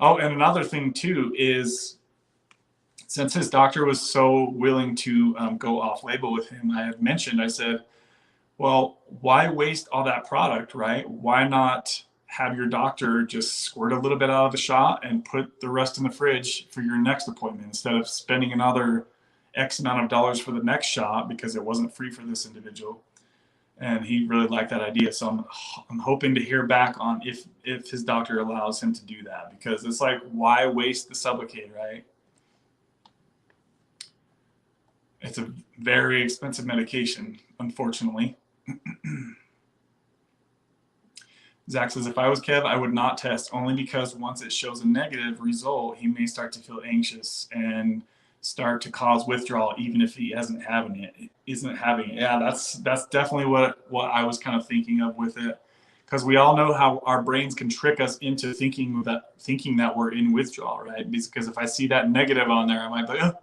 Oh, and another thing too is, since his doctor was so willing to go off-label with him, I said, well, why waste all that product, right? Why not have your doctor just squirt a little bit out of the shot and put the rest in the fridge for your next appointment instead of spending another X amount of dollars for the next shot because it wasn't free for this individual. And he really liked that idea. So I'm hoping to hear back on if his doctor allows him to do that, because it's like, why waste the Sublocade, right? It's a very expensive medication, unfortunately. Zach says, if I was Kev, I would not test, only because once it shows a negative result, he may start to feel anxious and start to cause withdrawal, even if he isn't having it. Yeah, that's definitely what I was kind of thinking of with it, because we all know how our brains can trick us into thinking that we're in withdrawal, right? Because if I see that negative on there, I might be like,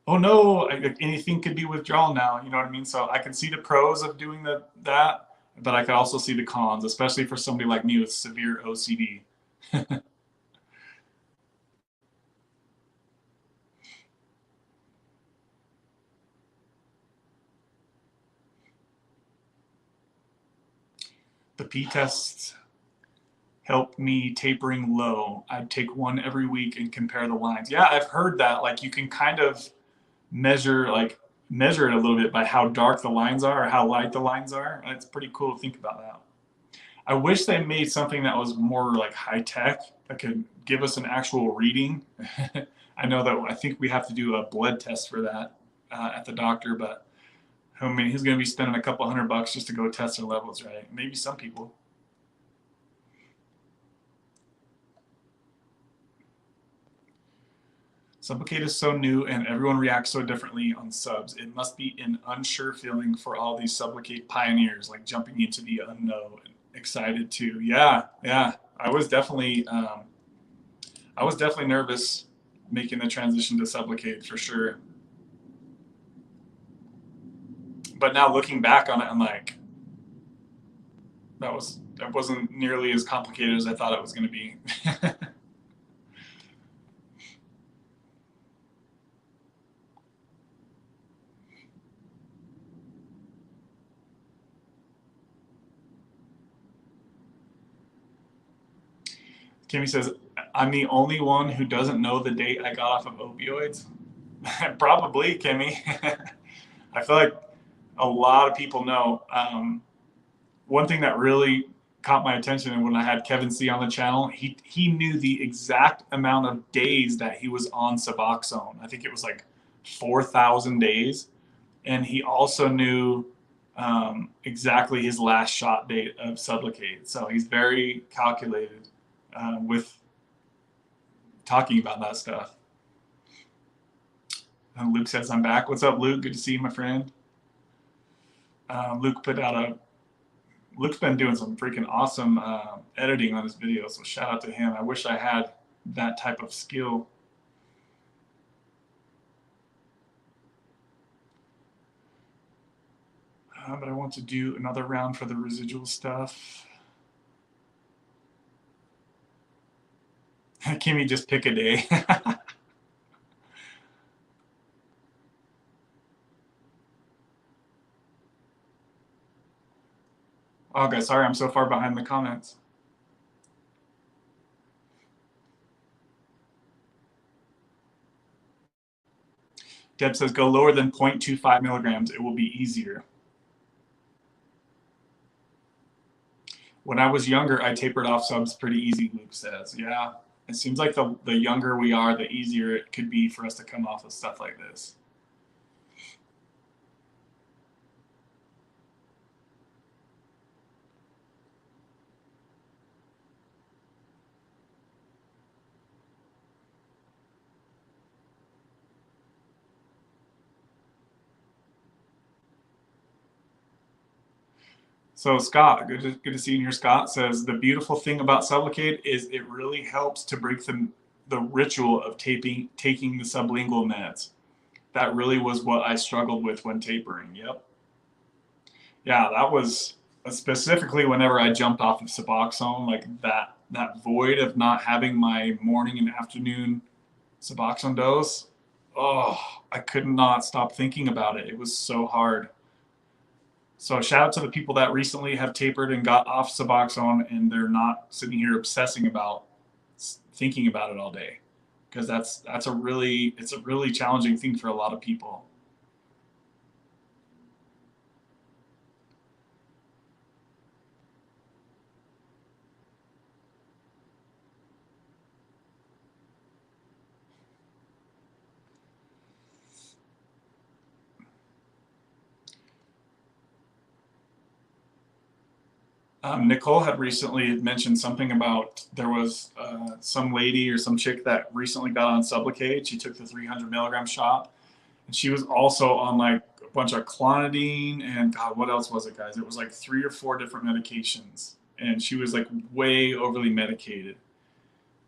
oh no, anything could be withdrawal now. You know what I mean? So I can see the pros of doing that, but I could also see the cons, especially for somebody like me with severe OCD. The P tests help me tapering low. I'd take one every week and compare the lines. Yeah, I've heard that. Like, you can kind of measure it a little bit by how dark the lines are or how light the lines are. And it's pretty cool to think about that. I wish they made something that was more like high tech that could give us an actual reading. I think we have to do a blood test for that at the doctor, but I mean, he's going to be spending a couple $100 just to go test their levels, right? Maybe some people. Sublocade is so new and everyone reacts so differently on subs. It must be an unsure feeling for all these Sublocade pioneers, like jumping into the unknown. Excited too. Yeah. I was definitely nervous making the transition to Sublocade for sure. But now looking back on it, I'm like, that wasn't nearly as complicated as I thought it was going to be. Kimmy says, I'm the only one who doesn't know the date I got off of opioids. Probably, Kimmy. I feel like a lot of people know. One thing that really caught my attention, and when I had Kevin C on the channel, he knew the exact amount of days that he was on Suboxone. I think it was like 4,000 days. And he also knew exactly his last shot date of Sublocade. So he's very calculated with talking about that stuff. And Luke says, I'm back. What's up, Luke? Good to see you, my friend. Luke's been doing some freaking awesome editing on his videos, so shout out to him. I wish I had that type of skill. But I want to do another round for the residual stuff. Kimmy, just pick a day. Oh, guys, sorry, I'm so far behind the comments. Deb says, go lower than 0.25 milligrams. It will be easier. When I was younger, I tapered off subs pretty easy, Luke says. Yeah, it seems like the younger we are, the easier it could be for us to come off of stuff like this. So Scott, good to see you here. Scott says, the beautiful thing about Sublocade is it really helps to break the ritual of taking the sublingual meds. that really was what I struggled with when tapering. Yep. Yeah, that was specifically whenever I jumped off of Suboxone, like that void of not having my morning and afternoon Suboxone dose. Oh, I could not stop thinking about it. It was so hard. So shout out to the people that recently have tapered and got off Suboxone, and they're not sitting here obsessing about thinking about it all day, because it's a really challenging thing for a lot of people. Nicole had recently mentioned something about there was some lady or some chick that recently got on Sublocade. She took the 300 milligram shot, and she was also on like a bunch of clonidine and God, what else was it, guys? It was like 3 or 4 different medications, and she was like way overly medicated.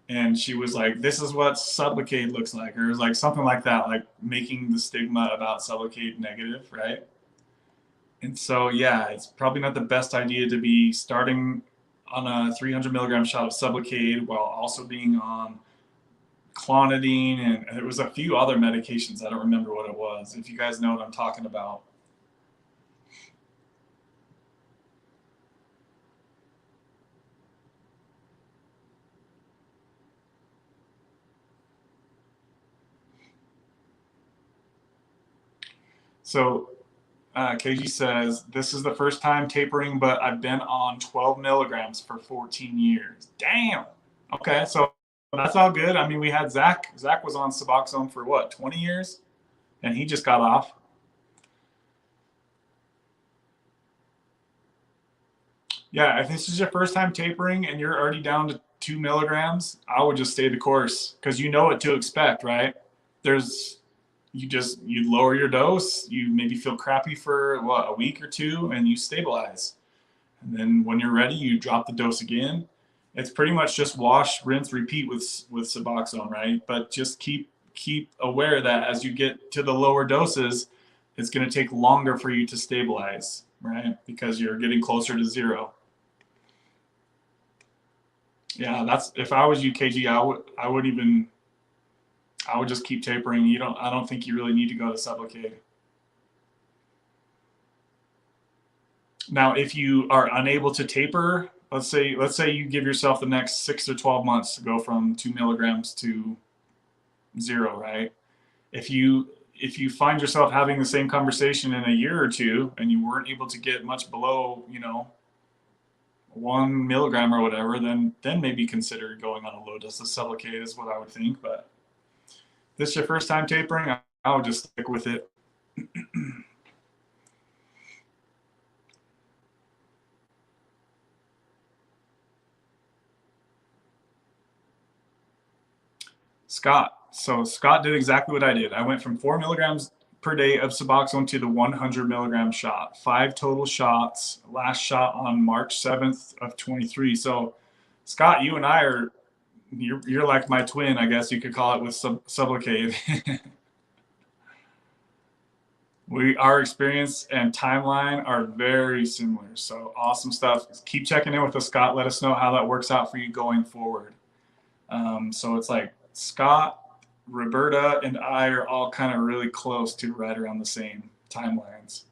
And she was like, "This is what Sublocade looks like," or it was like something like that, like making the stigma about Sublocade negative, right? And so, yeah, it's probably not the best idea to be starting on a 300 milligram shot of Sublocade while also being on clonidine, and there was a few other medications. I don't remember what it was. If you guys know what I'm talking about. So KG says, this is the first time tapering, but I've been on 12 milligrams for 14 years. Damn. Okay, so that's all good. I mean, we had Zach. Zach was on Suboxone for what, 20 years? And he just got off. Yeah, if this is your first time tapering and you're already down to 2 milligrams, I would just stay the course, because you know what to expect, right? You lower your dose, you maybe feel crappy for what, a week or two, and you stabilize. And then when you're ready, you drop the dose again. It's pretty much just wash, rinse, repeat with Suboxone, right? But just keep aware that as you get to the lower doses, it's going to take longer for you to stabilize, right? Because you're getting closer to zero. Yeah, that's, if I was you, KG, I would just keep tapering. I don't think you really need to go to Sublocade. Now, if you are unable to taper, let's say you give yourself the next 6 to 12 months to go from 2 milligrams to 0, right? If you find yourself having the same conversation in a year or two and you weren't able to get much below, 1 milligram or whatever, then maybe consider going on a low dose of Sublocade is what I would think. But this is your first time tapering, I would just stick with it. Scott. So Scott did exactly what I did. I went from 4 milligrams per day of Suboxone to the 100 milligram shot. 5 total shots. Last shot on March 7th of 23. So Scott, you and I you're like my twin, I guess you could call it, with Sublocade. Our experience and timeline are very similar. So awesome stuff. Keep checking in with us, Scott. Let us know how that works out for you going forward. So it's like Scott, Roberta, and I are all kind of really close to right around the same timelines.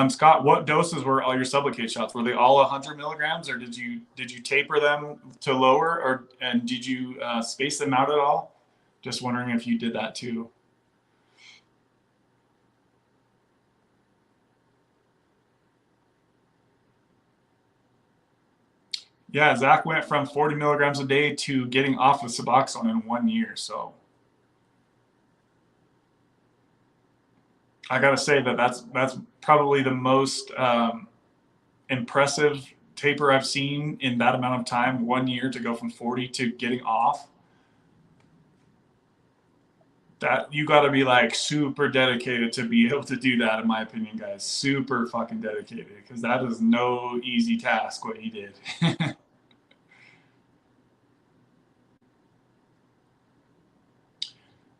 Scott, what doses were all your Sublocade shots? Were they all 100 milligrams, or did you taper them to lower, and did you space them out at all? Just wondering if you did that too. Yeah, Zach went from 40 milligrams a day to getting off of Suboxone in 1 year. So I got to say that's probably the most impressive taper I've seen in that amount of time. 1 year to go from 40 to getting off. That you got to be like super dedicated to be able to do that, in my opinion, guys. Super fucking dedicated, because that is no easy task what he did.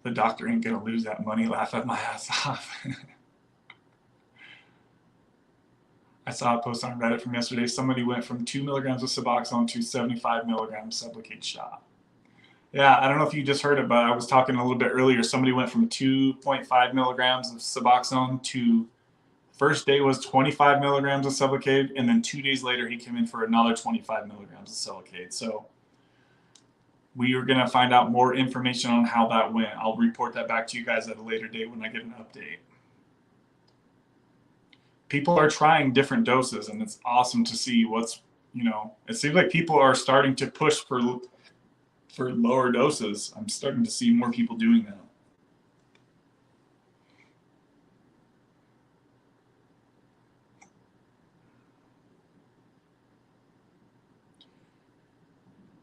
The doctor ain't gonna lose that money. Laugh at my ass off. I saw a post on Reddit from yesterday. Somebody went from 2 milligrams of Suboxone to 75 milligrams Sublocade shot. Yeah, I don't know if you just heard it, but I was talking a little bit earlier. Somebody went from 2.5 milligrams of Suboxone to first day was 25 milligrams of Sublocade, and then 2 days later he came in for another 25 milligrams of Sublocade. So we are going to find out more information on how that went. I'll report that back to you guys at a later date when I get an update. People are trying different doses, and it's awesome to see what's, it seems like people are starting to push for lower doses. I'm starting to see more people doing that.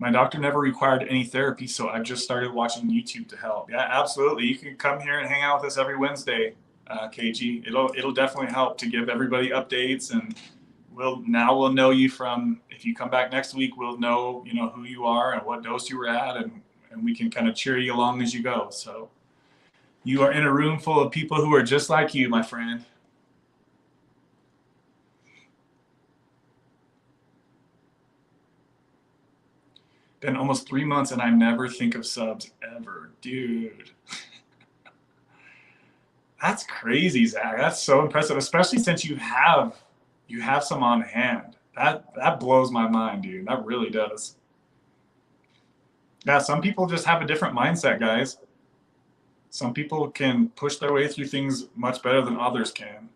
My doctor never required any therapy, so I've just started watching YouTube to help. Yeah, absolutely. You can come here and hang out with us every Wednesday, KG. It'll definitely help to give everybody updates, and we'll know you from, if you come back next week, we'll know who you are and what dose you were at, and we can kind of cheer you along as you go. So you are in a room full of people who are just like you, my friend. Been almost 3 months and I never think of subs ever, dude. That's crazy, Zach. That's so impressive, especially since you have some on hand. That blows my mind, dude. That really does. Yeah, some people just have a different mindset, guys. Some people can push their way through things much better than others can.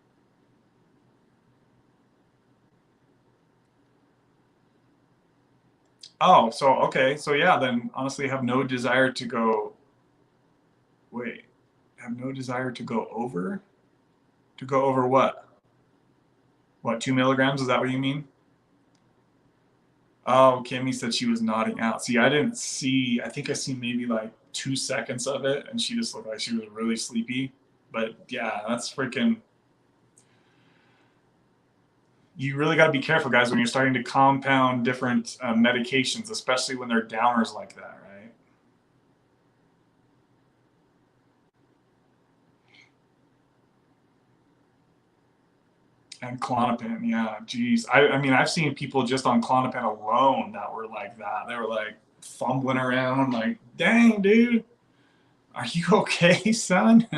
Oh, so okay. So yeah, then honestly have no desire to go, wait, have no desire to go over? To go over what? What, 2 milligrams? Is that what you mean? Oh, Kimmy said she was nodding out. See, I didn't see, I think I seen maybe like 2 seconds of it, and she just looked like she was really sleepy. But yeah, that's freaking, you really got to be careful, guys, when you're starting to compound different medications, especially when they're downers like that, right? And Klonopin, yeah, geez. I mean, I've seen people just on Klonopin alone that were like that. They were like fumbling around, like, dang, dude, are you okay, son?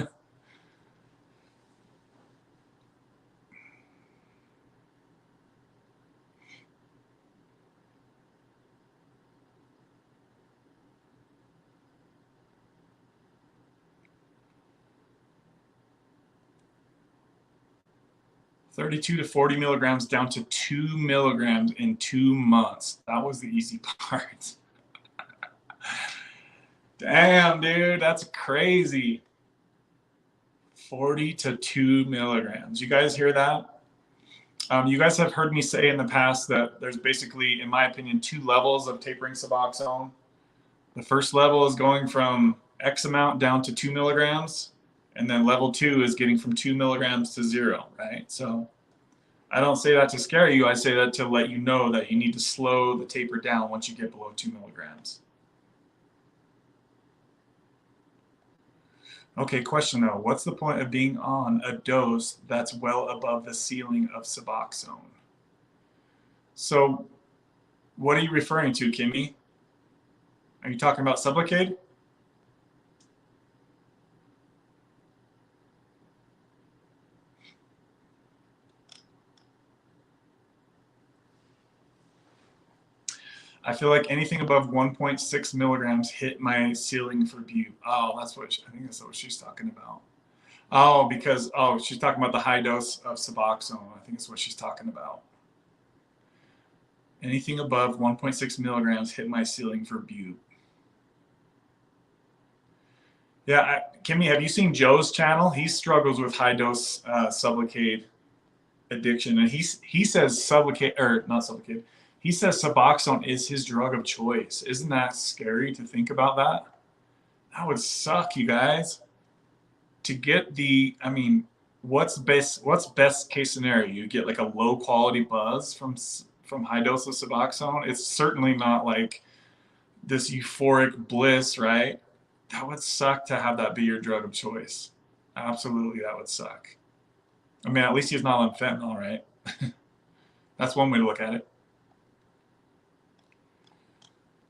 32 to 40 milligrams down to 2 milligrams in 2 months. That was the easy part. Damn, dude, that's crazy. 40 to 2 milligrams. You guys hear that? You guys have heard me say in the past that there's basically, in my opinion, 2 levels of tapering Suboxone. The first level is going from X amount down to 2 milligrams. And then level 2 is getting from 2 milligrams to 0, right? So I don't say that to scare you. I say that to let you know that you need to slow the taper down once you get below 2 milligrams. Okay, question though. What's the point of being on a dose that's well above the ceiling of Suboxone? So what are you referring to, Kimmy? Are you talking about Sublocade? I feel like anything above 1.6 milligrams hit my ceiling for Butte. Oh, I think that's what she's talking about. Oh, because, she's talking about the high dose of Suboxone. I think that's what she's talking about. Anything above 1.6 milligrams hit my ceiling for Butte. Yeah, Kimmy, have you seen Joe's channel? He struggles with high dose Sublocade addiction, and he says Sublocade, or not Sublocade, he says Suboxone is his drug of choice. Isn't that scary to think about that? That would suck, you guys. To get what's best case scenario? You get like a low quality buzz from high dose of Suboxone. It's certainly not like this euphoric bliss, right? That would suck to have that be your drug of choice. Absolutely, that would suck. I mean, at least he's not on fentanyl, right? That's one way to look at it.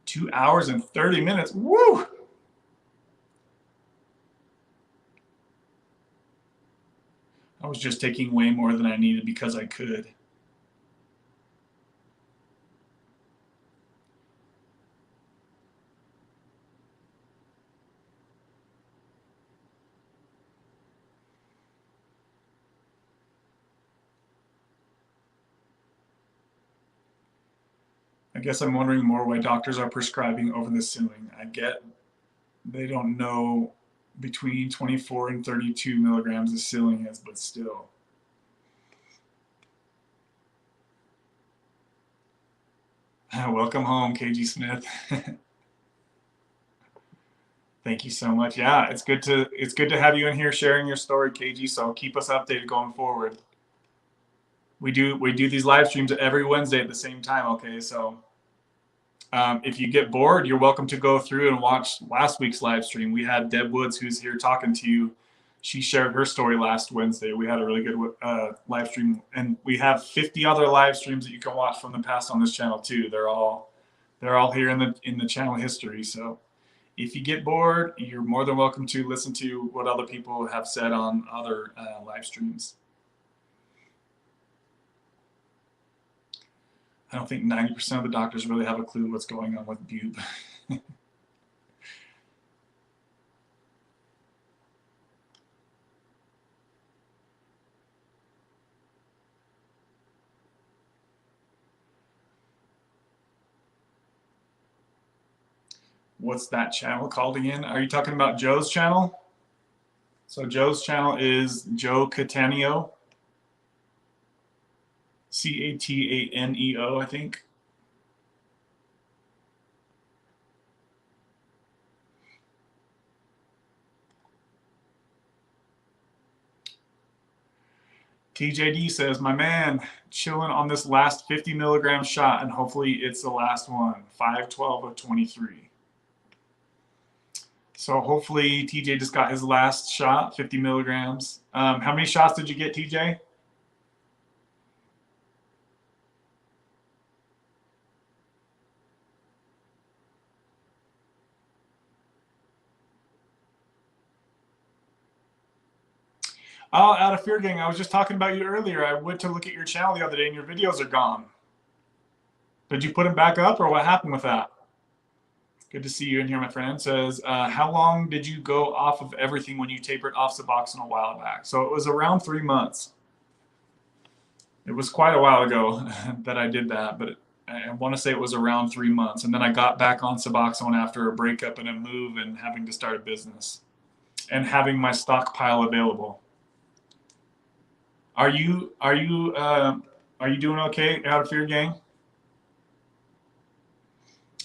2 hours and 30 minutes. Woo! I was just taking way more than I needed because I could. I guess I'm wondering more why doctors are prescribing over the ceiling. I get they don't know between 24 and 32 milligrams the ceiling is, but still. Welcome home, KG Smith. Thank you so much. Yeah, it's good to have you in here sharing your story, KG. So keep us updated going forward. We do these live streams every Wednesday at the same time. Okay, so if you get bored, you're welcome to go through and watch last week's live stream. We had Deb Woods, who's here talking to you. She shared her story last Wednesday. We had a really good live stream, and we have 50 other live streams that you can watch from the past on this channel too. They're all here in the channel history. So if you get bored, you're more than welcome to listen to what other people have said on other live streams. I don't think 90% of the doctors really have a clue what's going on with bube. What's that channel called again? Are you talking about Joe's channel? So Joe's channel is Joe Cataneo. Cataneo, I think. TJD says, my man, chilling on this last 50 milligram shot, and hopefully it's the last one. 5/12 of 23. So hopefully TJ just got his last shot, 50 milligrams. How many shots did you get, TJ? Oh, out of fear gang, I was just talking about you earlier. I went to look at your channel the other day and your videos are gone. Did you put them back up or what happened with that? Good to see you in here, my friend. Says, how long did you go off of everything when you tapered off Suboxone a while back? So it was around 3 months. It was quite a while ago that I did that, but I want to say it was around 3 months. And then I got back on Suboxone after a breakup and a move and having to start a business and having my stockpile available. Are you doing okay, Out of Fear gang?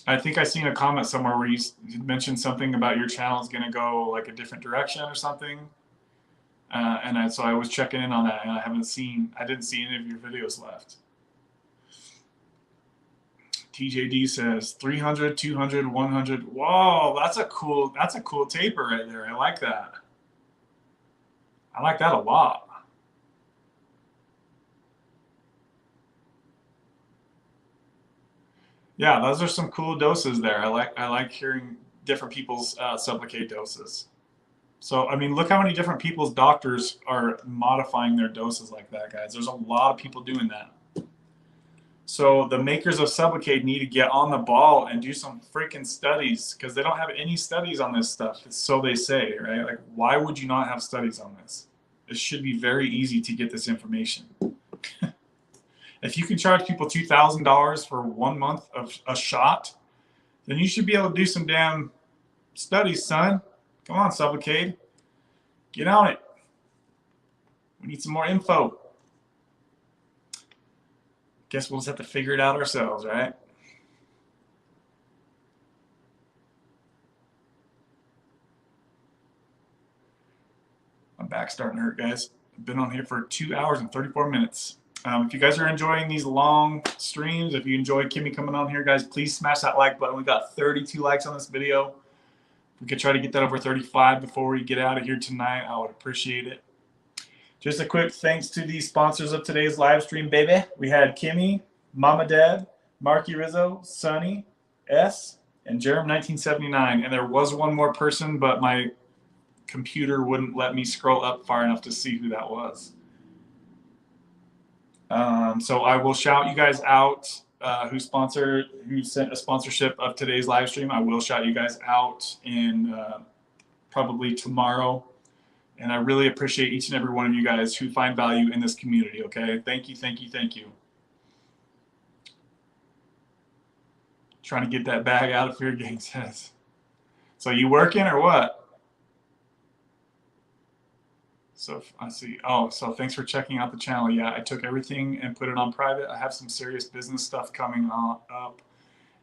I think I seen a comment somewhere where you mentioned something about your channel is going to go like a different direction or something. So I was checking in on that, and I didn't see any of your videos left. TJD says 300, 200, 100. Whoa, that's a cool taper right there. I like that. I like that a lot. Yeah, those are some cool doses there. I like hearing different people's Sublocade doses. So, I mean, look how many different people's doctors are modifying their doses like that, guys. There's a lot of people doing that. So the makers of Sublocade need to get on the ball and do some freaking studies, because they don't have any studies on this stuff. So they say, right? Like, why would you not have studies on this? It should be very easy to get this information. If you can charge people $2,000 for 1 month of a shot, then you should be able to do some damn studies, son. Come on, Sublocade. Get on it. We need some more info. Guess we'll just have to figure it out ourselves, right? My back's starting to hurt, guys. I've been on here for 2 hours and 34 minutes. If you guys are enjoying these long streams, if you enjoy Kimmy coming on here, guys, please smash that like button. We got 32 likes on this video. we could try to get that over 35 before we get out of here tonight, I would appreciate it. Just a quick thanks to the sponsors of today's live stream, baby. We had Kimmy, Mama Dad, Marky Rizzo, Sonny, S, and Jerem 1979. And there was one more person, but my computer wouldn't let me scroll up far enough to see who that was. So I will shout you guys out who sent a sponsorship of today's live stream. I will shout you guys out in probably tomorrow. And I really appreciate each and every one of you guys who find value in this community, okay? Thank you, thank you, thank you. Trying to get that bag out of Fear Gang says. So you working or what? So I see. Oh, so thanks for checking out the channel. Yeah, I took everything and put it on private. I have some serious business stuff coming up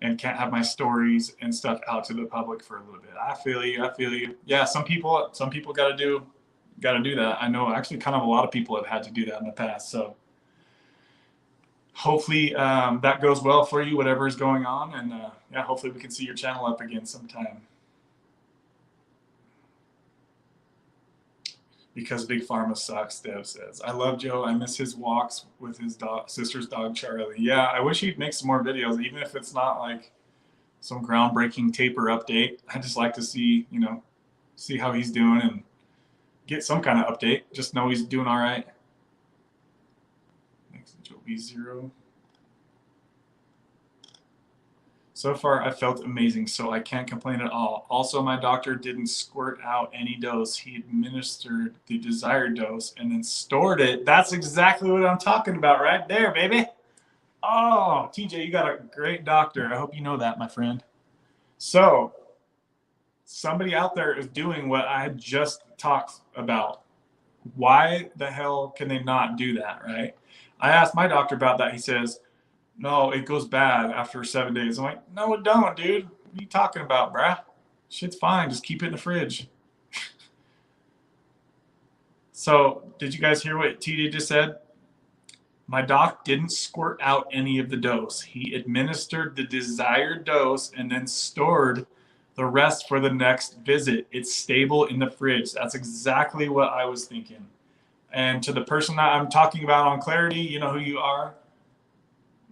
and can't have my stories and stuff out to the public for a little bit. I feel you. I feel you. Yeah, some people got to do that. I know actually kind of a lot of people have had to do that in the past. So hopefully that goes well for you, whatever is going on. And yeah, hopefully we can see your channel up again sometime. Because Big Pharma sucks, Dev says. I love Joe. I miss his walks with his sister's dog, Charlie. Yeah, I wish he'd make some more videos, even if it's not like some groundbreaking taper update. I just like to see, see how he's doing and get some kind of update. Just know he's doing all right. Next, Joe B0. So far, I felt amazing, so I can't complain at all. Also, my doctor didn't squirt out any dose. He administered the desired dose and then stored it. That's exactly what I'm talking about right there, baby. Oh, TJ, you got a great doctor. I hope you know that, my friend. So, somebody out there is doing what I had just talked about. Why the hell can they not do that, right? I asked my doctor about that. He says, no, it goes bad after 7 days. I'm like, no, it don't, dude. What are you talking about, bruh? Shit's fine. Just keep it in the fridge. So, did you guys hear what TJ just said? My doc didn't squirt out any of the dose. He administered the desired dose and then stored the rest for the next visit. It's stable in the fridge. That's exactly what I was thinking. And to the person that I'm talking about on Clarity, you know who you are.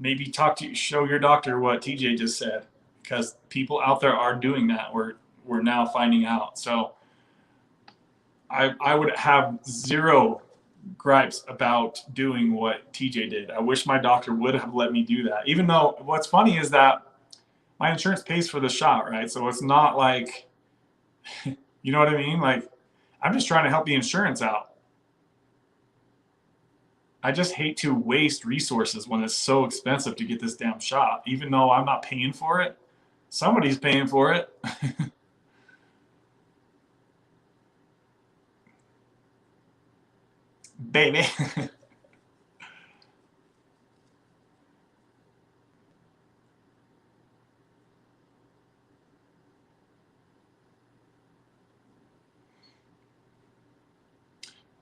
Maybe show your doctor what TJ just said, because people out there are doing that. We're now finding out. So I would have zero gripes about doing what TJ did. I wish my doctor would have let me do that. Even though what's funny is that my insurance pays for the shot, right? So it's not like, you know what I mean? Like, I'm just trying to help the insurance out. I just hate to waste resources when it's so expensive to get this damn shot. Even though I'm not paying for it, somebody's paying for it. Baby.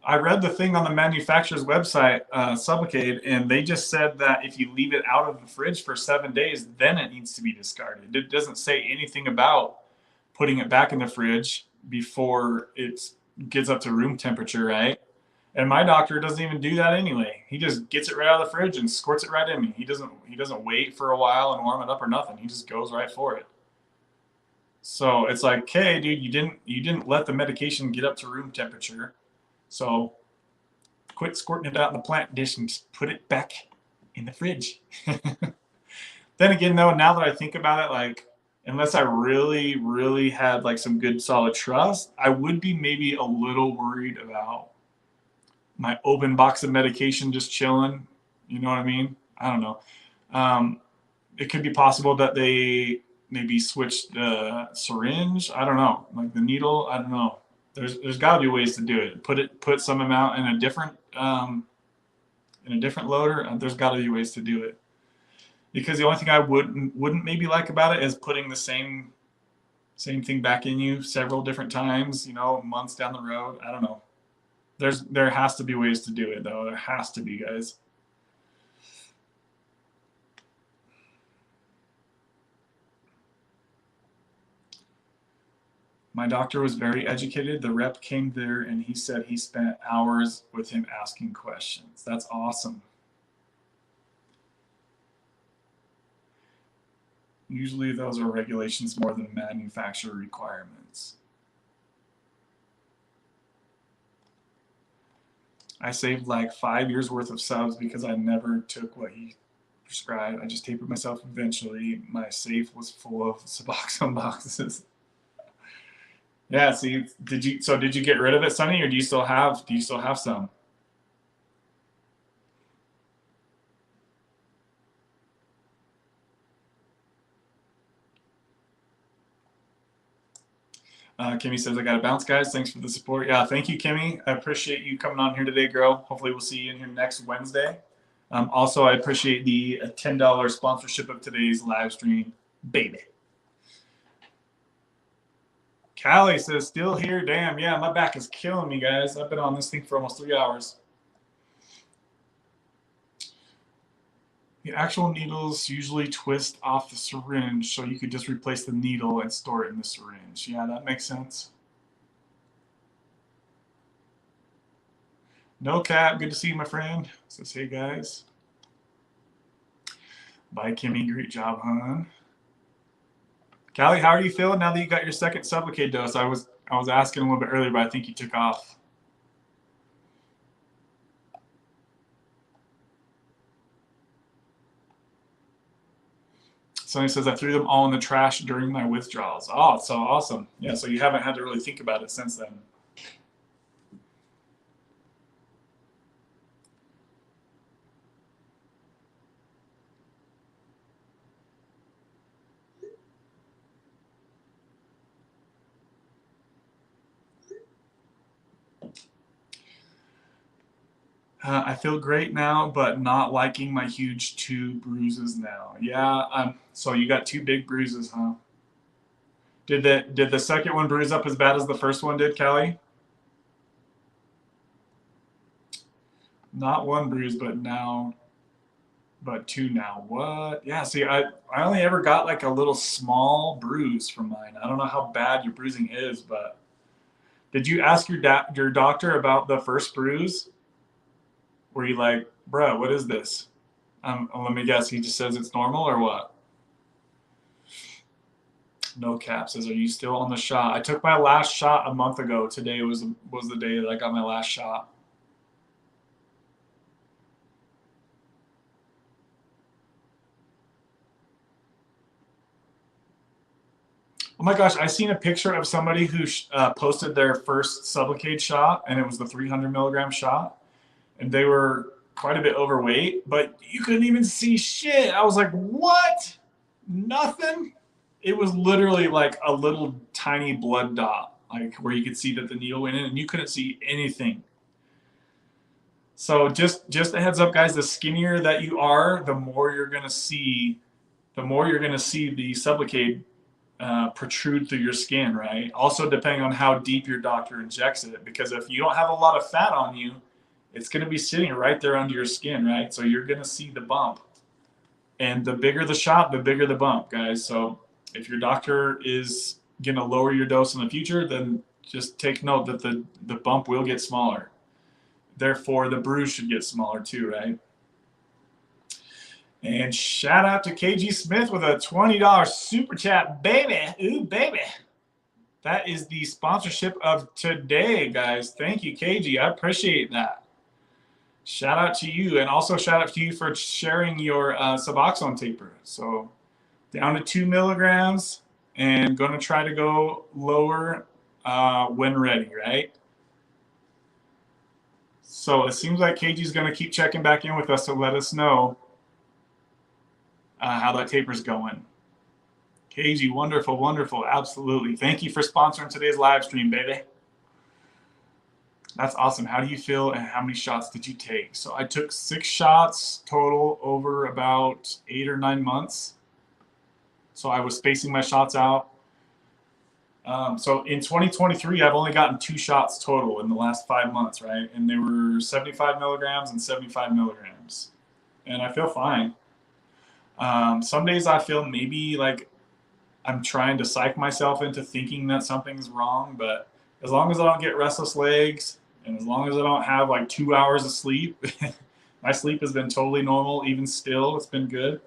I read the thing on the manufacturer's website, Suboxone, and they just said that if you leave it out of the fridge for 7 days, then it needs to be discarded. It doesn't say anything about putting it back in the fridge before it gets up to room temperature, right? And my doctor doesn't even do that anyway. He just gets it right out of the fridge and squirts it right in me. He doesn't wait for a while and warm it up or nothing. He just goes right for it. So it's like, hey, dude, you didn't let the medication get up to room temperature. So quit squirting it out in the plant dish and just put it back in the fridge. Then again, though, now that I think about it, like, unless I really, really had like some good solid trust, I would be maybe a little worried about my open box of medication just chilling. You know what I mean? I don't know. It could be possible that they maybe switched the syringe. I don't know. Like the needle. I don't know. There's got to be ways to do it. Put some amount in a different loader. There's got to be ways to do it. Because the only thing I wouldn't maybe like about it is putting the same thing back in you several different times. Months down the road. I don't know. There has to be ways to do it though. There has to be, guys. My doctor was very educated. The rep came there and he said he spent hours with him asking questions. That's awesome. Usually those are regulations more than manufacturer requirements. I saved like 5 years worth of subs because I never took what he prescribed. I just tapered myself eventually. My safe was full of Suboxone boxes. Yeah, see, did you get rid of it, Sonny, or do you still have some? Kimmy says, I got to bounce, guys. Thanks for the support. Yeah, thank you, Kimmy. I appreciate you coming on here today, girl. Hopefully we'll see you in here next Wednesday. Also, I appreciate the $10 sponsorship of today's live stream, baby. Callie says, still here. Damn, yeah, my back is killing me, guys. I've been on this thing for almost 3 hours. The actual needles usually twist off the syringe, so you could just replace the needle and store it in the syringe. Yeah, that makes sense. No cap, good to see you, my friend. Says, hey, guys. Bye, Kimmy. Great job, hon. Callie, how are you feeling now that you got your second Sublocade dose? I was asking a little bit earlier, but I think you took off. Sonny says, I threw them all in the trash during my withdrawals. Oh, so awesome. Yeah, so you haven't had to really think about it since then. I feel great now, but not liking my huge 2 bruises now. Yeah, so you got 2 big bruises, huh? Did the second one bruise up as bad as the first one did, Callie? Not 1 bruise, but 2 now. What? Yeah, see, I only ever got like a little small bruise from mine. I don't know how bad your bruising is, but did you ask your doctor about the first bruise? Were you like, bruh, what is this? Let me guess, he just says it's normal or what? No cap says, are you still on the shot? I took my last shot a month ago. Today was the day that I got my last shot. Oh my gosh, I seen a picture of somebody who posted their first Sublocade shot, and it was the 300 milligram shot, and they were quite a bit overweight, but you couldn't even see shit. I was like, what? Nothing? It was literally like a little tiny blood dot, like where you could see that the needle went in, and you couldn't see anything. So just a heads up, guys, the skinnier that you are, the more you're gonna see the Sublocade protrude through your skin, right? Also, depending on how deep your doctor injects it, because if you don't have a lot of fat on you, it's going to be sitting right there under your skin, right? So you're going to see the bump. And the bigger the shot, the bigger the bump, guys. So if your doctor is going to lower your dose in the future, then just take note that the bump will get smaller. Therefore, the bruise should get smaller too, right? And shout out to KG Smith with a $20 super chat, baby. Ooh, baby. That is the sponsorship of today, guys. Thank you, KG. I appreciate that. Shout out to you. And also shout out to you for sharing your Suboxone taper. So down to 2 milligrams and going to try to go lower when ready, right? So it seems like KG is going to keep checking back in with us to let us know how that taper's going. KG, wonderful, wonderful. Absolutely. Thank you for sponsoring today's live stream, baby. That's awesome. How do you feel and how many shots did you take? So I took 6 shots total over about 8 or 9 months. So I was spacing my shots out. So in 2023, I've only gotten 2 shots total in the last 5 months, right? And they were 75 milligrams and 75 milligrams. And I feel fine. Some days I feel maybe like I'm trying to psych myself into thinking that something's wrong, but as long as I don't get restless legs and as long as I don't have like 2 hours of sleep, my sleep has been totally normal. Even still, it's been good.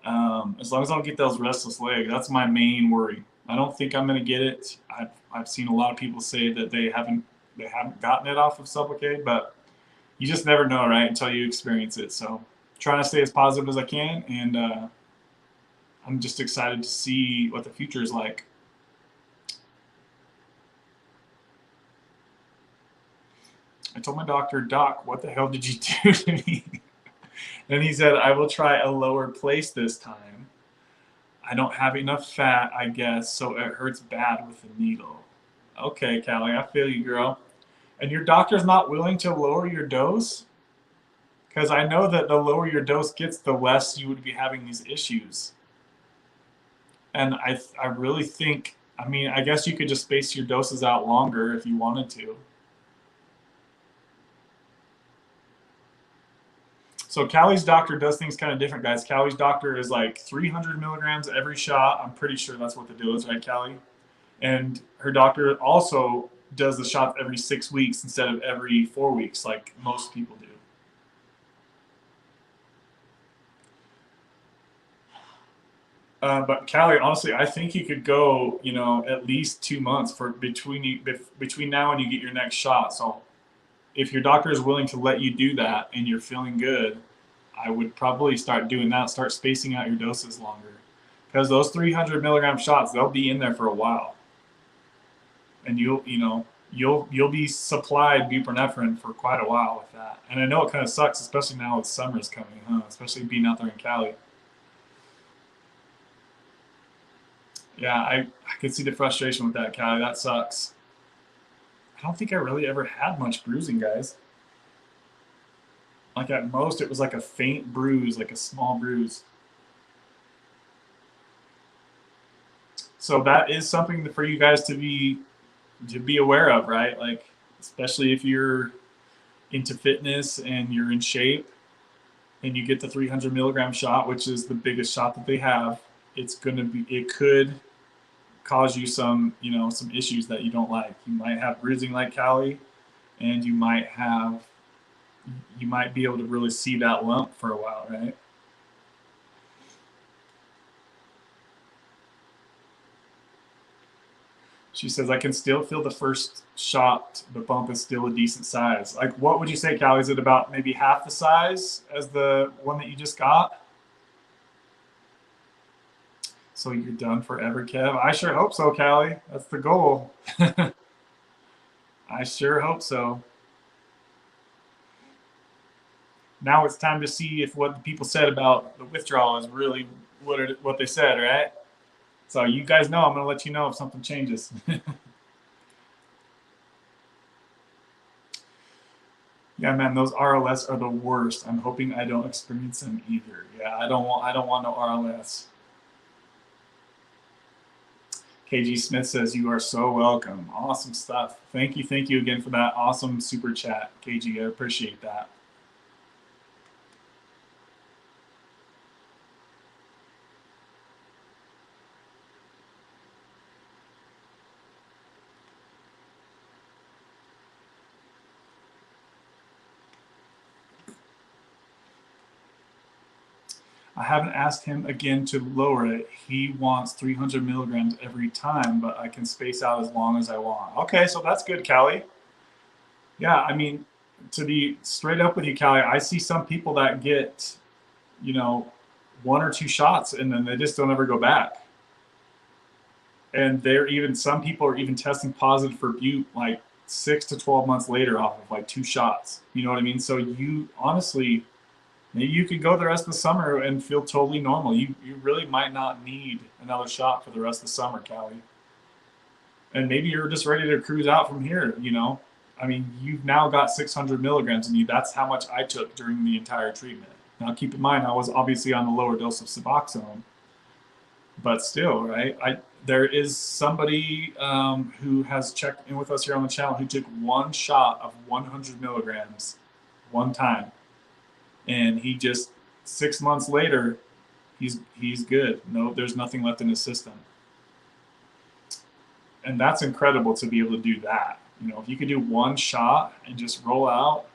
As long as I don't get those restless legs, that's my main worry. I don't think I'm going to get it. I've seen a lot of people say that they haven't gotten it off of Suboxone, but you just never know, right, until you experience it. So trying to stay as positive as I can, and I'm just excited to see what the future is like. I told my doctor, Doc, what the hell did you do to me? And he said, I will try a lower place this time. I don't have enough fat, I guess, so it hurts bad with the needle. Okay, Callie, I feel you, girl. And your doctor's not willing to lower your dose? Because I know that the lower your dose gets, the less you would be having these issues. And I really think, I mean, I guess you could just space your doses out longer if you wanted to. So Callie's doctor does things kind of different, guys. Callie's doctor is like 300 milligrams every shot. I'm pretty sure that's what the deal is, right, Callie? And her doctor also does the shots every 6 weeks instead of every 4 weeks, like most people do. But Callie, honestly, I think you could go, you know, at least 2 months for between now and you get your next shot. So if your doctor is willing to let you do that and you're feeling good, I would probably start doing that. Start spacing out your doses longer, because those 300 milligram shots, they'll be in there for a while, and you'll be supplied buprenorphine for quite a while with that. And I know it kind of sucks, especially now with summer's coming, huh? Especially being out there in Cali. Yeah, I could see the frustration with that, Callie. That sucks. I don't think I really ever had much bruising, guys. Like at most, it was like a faint bruise, like a small bruise. So that is something for you guys to be aware of, right? Like, especially if you're into fitness and you're in shape and you get the 300 milligram shot, which is the biggest shot that they have, it could cause you some issues that you don't like. You might have bruising like Callie, and you might be able to really see that lump for a while, right? She says, I can still feel the first shot. The bump is still a decent size. Like, what would you say, Callie? Is it about maybe half the size as the one that you just got? So you're done forever, Kev? I sure hope so, Callie. That's the goal. I sure hope so. Now it's time to see if what the people said about the withdrawal is really what they said, right? So you guys know I'm going to let you know if something changes. Yeah, man, those RLS are the worst. I'm hoping I don't experience them either. Yeah, I don't want no RLS. KG Smith says, you are so welcome. Awesome stuff. Thank you again for that awesome super chat, KG. I appreciate that. I haven't asked him again to lower it. He wants 300 milligrams every time, but I can space out as long as I want. Okay, so that's good, Callie. Yeah, I mean, to be straight up with you, Callie, I see some people that get, 1 or 2 shots and then they just don't ever go back. And some people are even testing positive for butte like 6 to 12 months later off of like 2 shots. You know what I mean? So you honestly, maybe you could go the rest of the summer and feel totally normal. You really might not need another shot for the rest of the summer, Callie. And maybe you're just ready to cruise out from here, I mean, you've now got 600 milligrams in you. That's how much I took during the entire treatment. Now, keep in mind, I was obviously on a lower dose of Suboxone. But still, right? There is somebody who has checked in with us here on the channel who took 1 shot of 100 milligrams one time. And he just 6 months later, he's good. No, there's nothing left in his system. And that's incredible to be able to do that. You know, if you could do one shot and just roll out.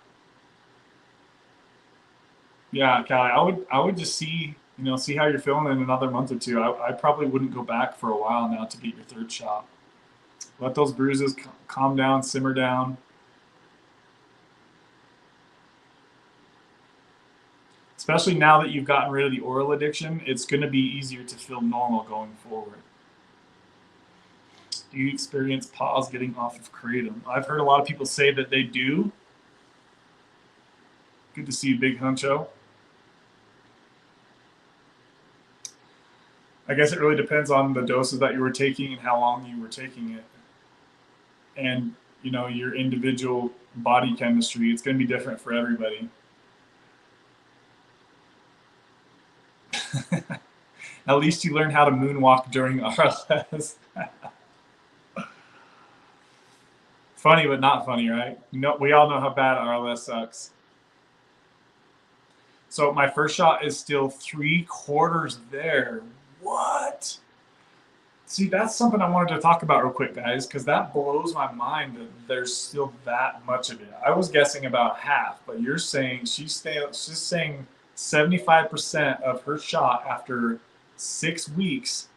Yeah, Callie, I would just see, you know, see how you're feeling in another month or two. I probably wouldn't go back for a while now to get your third shot. Let those bruises calm down, simmer down. Especially now that you've gotten rid of the oral addiction, it's going to be easier to feel normal going forward. Do you experience pause getting off of kratom? I've heard a lot of people say that they do. Good to see you, Big Huncho. I guess it really depends on the doses that you were taking and how long you were taking it. And, you know, your individual body chemistry, it's going to be different for everybody. At least you learned how to moonwalk during RLS. Funny, but not funny, right? You know, we all know how bad RLS sucks. So my first shot is still 3/4 there. What? See, that's something I wanted to talk about real quick, guys, because that blows my mind that there's still that much of it. I was guessing about half, but you're saying she's saying 75% of her shot after 6 weeks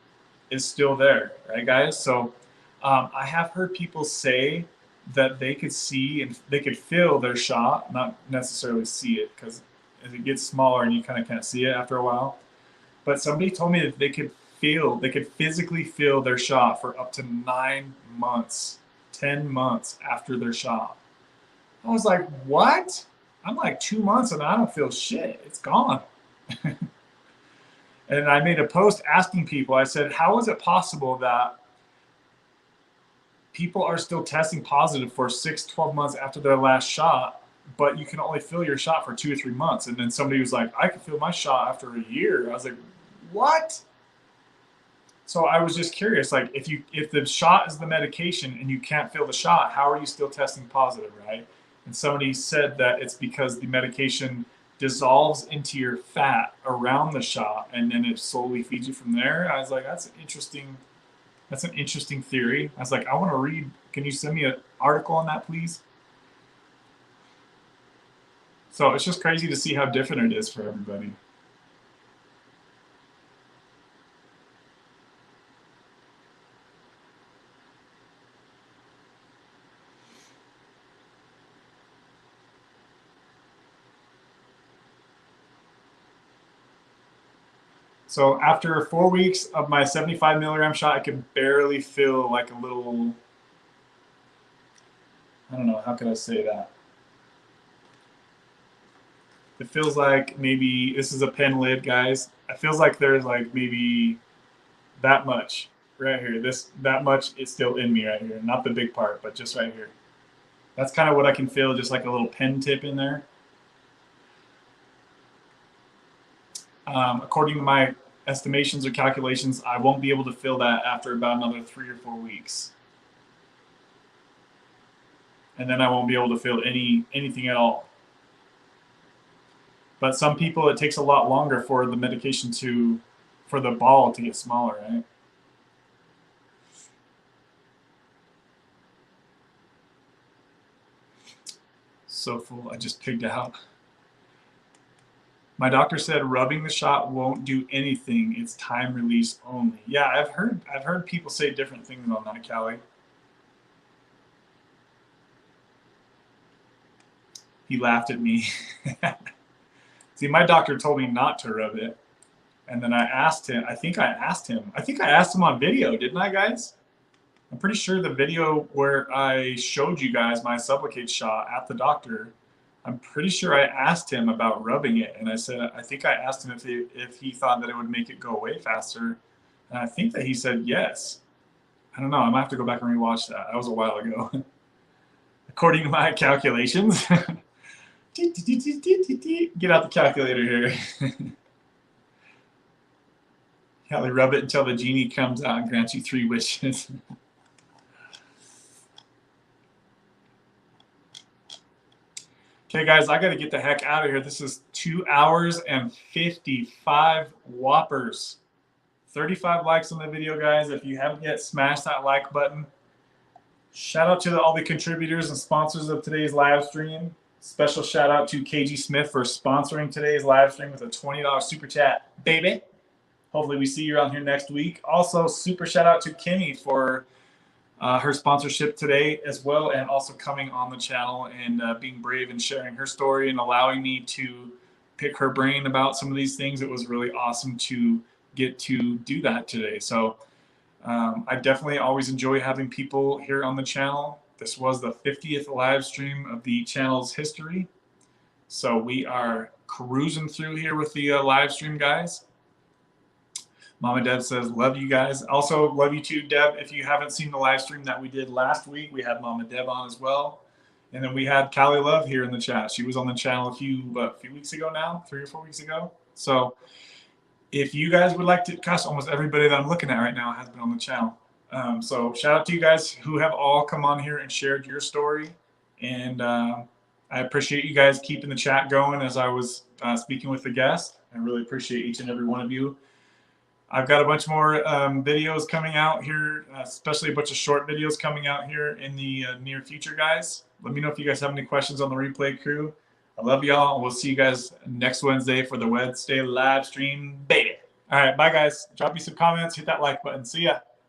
is still there, right, guys? So I have heard people say that they could see and they could feel their shot, not necessarily see it, because as it gets smaller and you kind of can't see it after a while. But somebody told me that they could physically feel their shot for up to 9 months, 10 months after their shot. I was like, what? I'm like 2 months and I don't feel shit. It's gone. And I made a post asking people, I said, how is it possible that people are still testing positive for 6, 12 months after their last shot, but you can only feel your shot for 2 or 3 months? And then somebody was like, I can feel my shot after a year. I was like, what? So I was just curious, like if the shot is the medication and you can't feel the shot, how are you still testing positive, right? And somebody said that it's because the medication dissolves into your fat around the shot and then it slowly feeds you from there. I was like, that's an interesting theory. I was like, I want to read. Can you send me an article on that, please? So it's just crazy to see how different it is for everybody. So after 4 weeks of my 75 milligram shot, I could barely feel like a little, I don't know, how can I say that? It feels like maybe, this is a pen lid, guys. It feels like there's like maybe that much right here. That much is still in me right here. Not the big part, but just right here. That's kind of what I can feel, just like a little pen tip in there. According to my estimations or calculations, I won't be able to feel that after about another 3 or 4 weeks. And then I won't be able to feel anything at all. But some people, it takes a lot longer for the medication for the ball to get smaller, right? So full, I just pigged out. My doctor said rubbing the shot won't do anything. It's time release only. Yeah, I've heard people say different things on that, Callie. He laughed at me. See, my doctor told me not to rub it. And then I asked him, I think I asked him on video, didn't I, guys? I'm pretty sure the video where I showed you guys my Suboxone shot at the doctor, I'm pretty sure I asked him about rubbing it. And I said, I think I asked him if he thought that it would make it go away faster. And I think that he said yes. I don't know. I might have to go back and rewatch that. That was a while ago. According to my calculations. Get out the calculator here. Callie, rub it until the genie comes out and grants you 3 wishes. Okay, guys, I got to get the heck out of here. This is 2 hours and 55 whoppers. 35 likes on the video, guys. If you haven't yet, smash that like button. Shout out to all the contributors and sponsors of today's live stream. Special shout out to KG Smith for sponsoring today's live stream with a $20 super chat, baby. Hopefully we see you around here next week. Also, super shout out to Kimmy for her sponsorship today as well, and also coming on the channel and being brave and sharing her story and allowing me to pick her brain about some of these things. It was really awesome to get to do that today. So I definitely always enjoy having people here on the channel. This was the 50th live stream of the channel's history. So we are cruising through here with the live stream, guys. Mama Deb says, love you guys. Also, love you too, Deb. If you haven't seen the live stream that we did last week, we had Mama Deb on as well. And then we had Callie Love here in the chat. She was on the channel a few weeks ago now, 3 or 4 weeks ago. So if you guys would like to, gosh, almost everybody that I'm looking at right now has been on the channel. So shout out to you guys who have all come on here and shared your story. And I appreciate you guys keeping the chat going as I was speaking with the guest. I really appreciate each and every one of you. I've got a bunch more videos coming out here, especially a bunch of short videos coming out here in the near future, guys. Let me know if you guys have any questions on the replay crew. I love y'all, and we'll see you guys next Wednesday for the Wednesday live stream, baby. All right, bye, guys. Drop me some comments, hit that like button. See ya.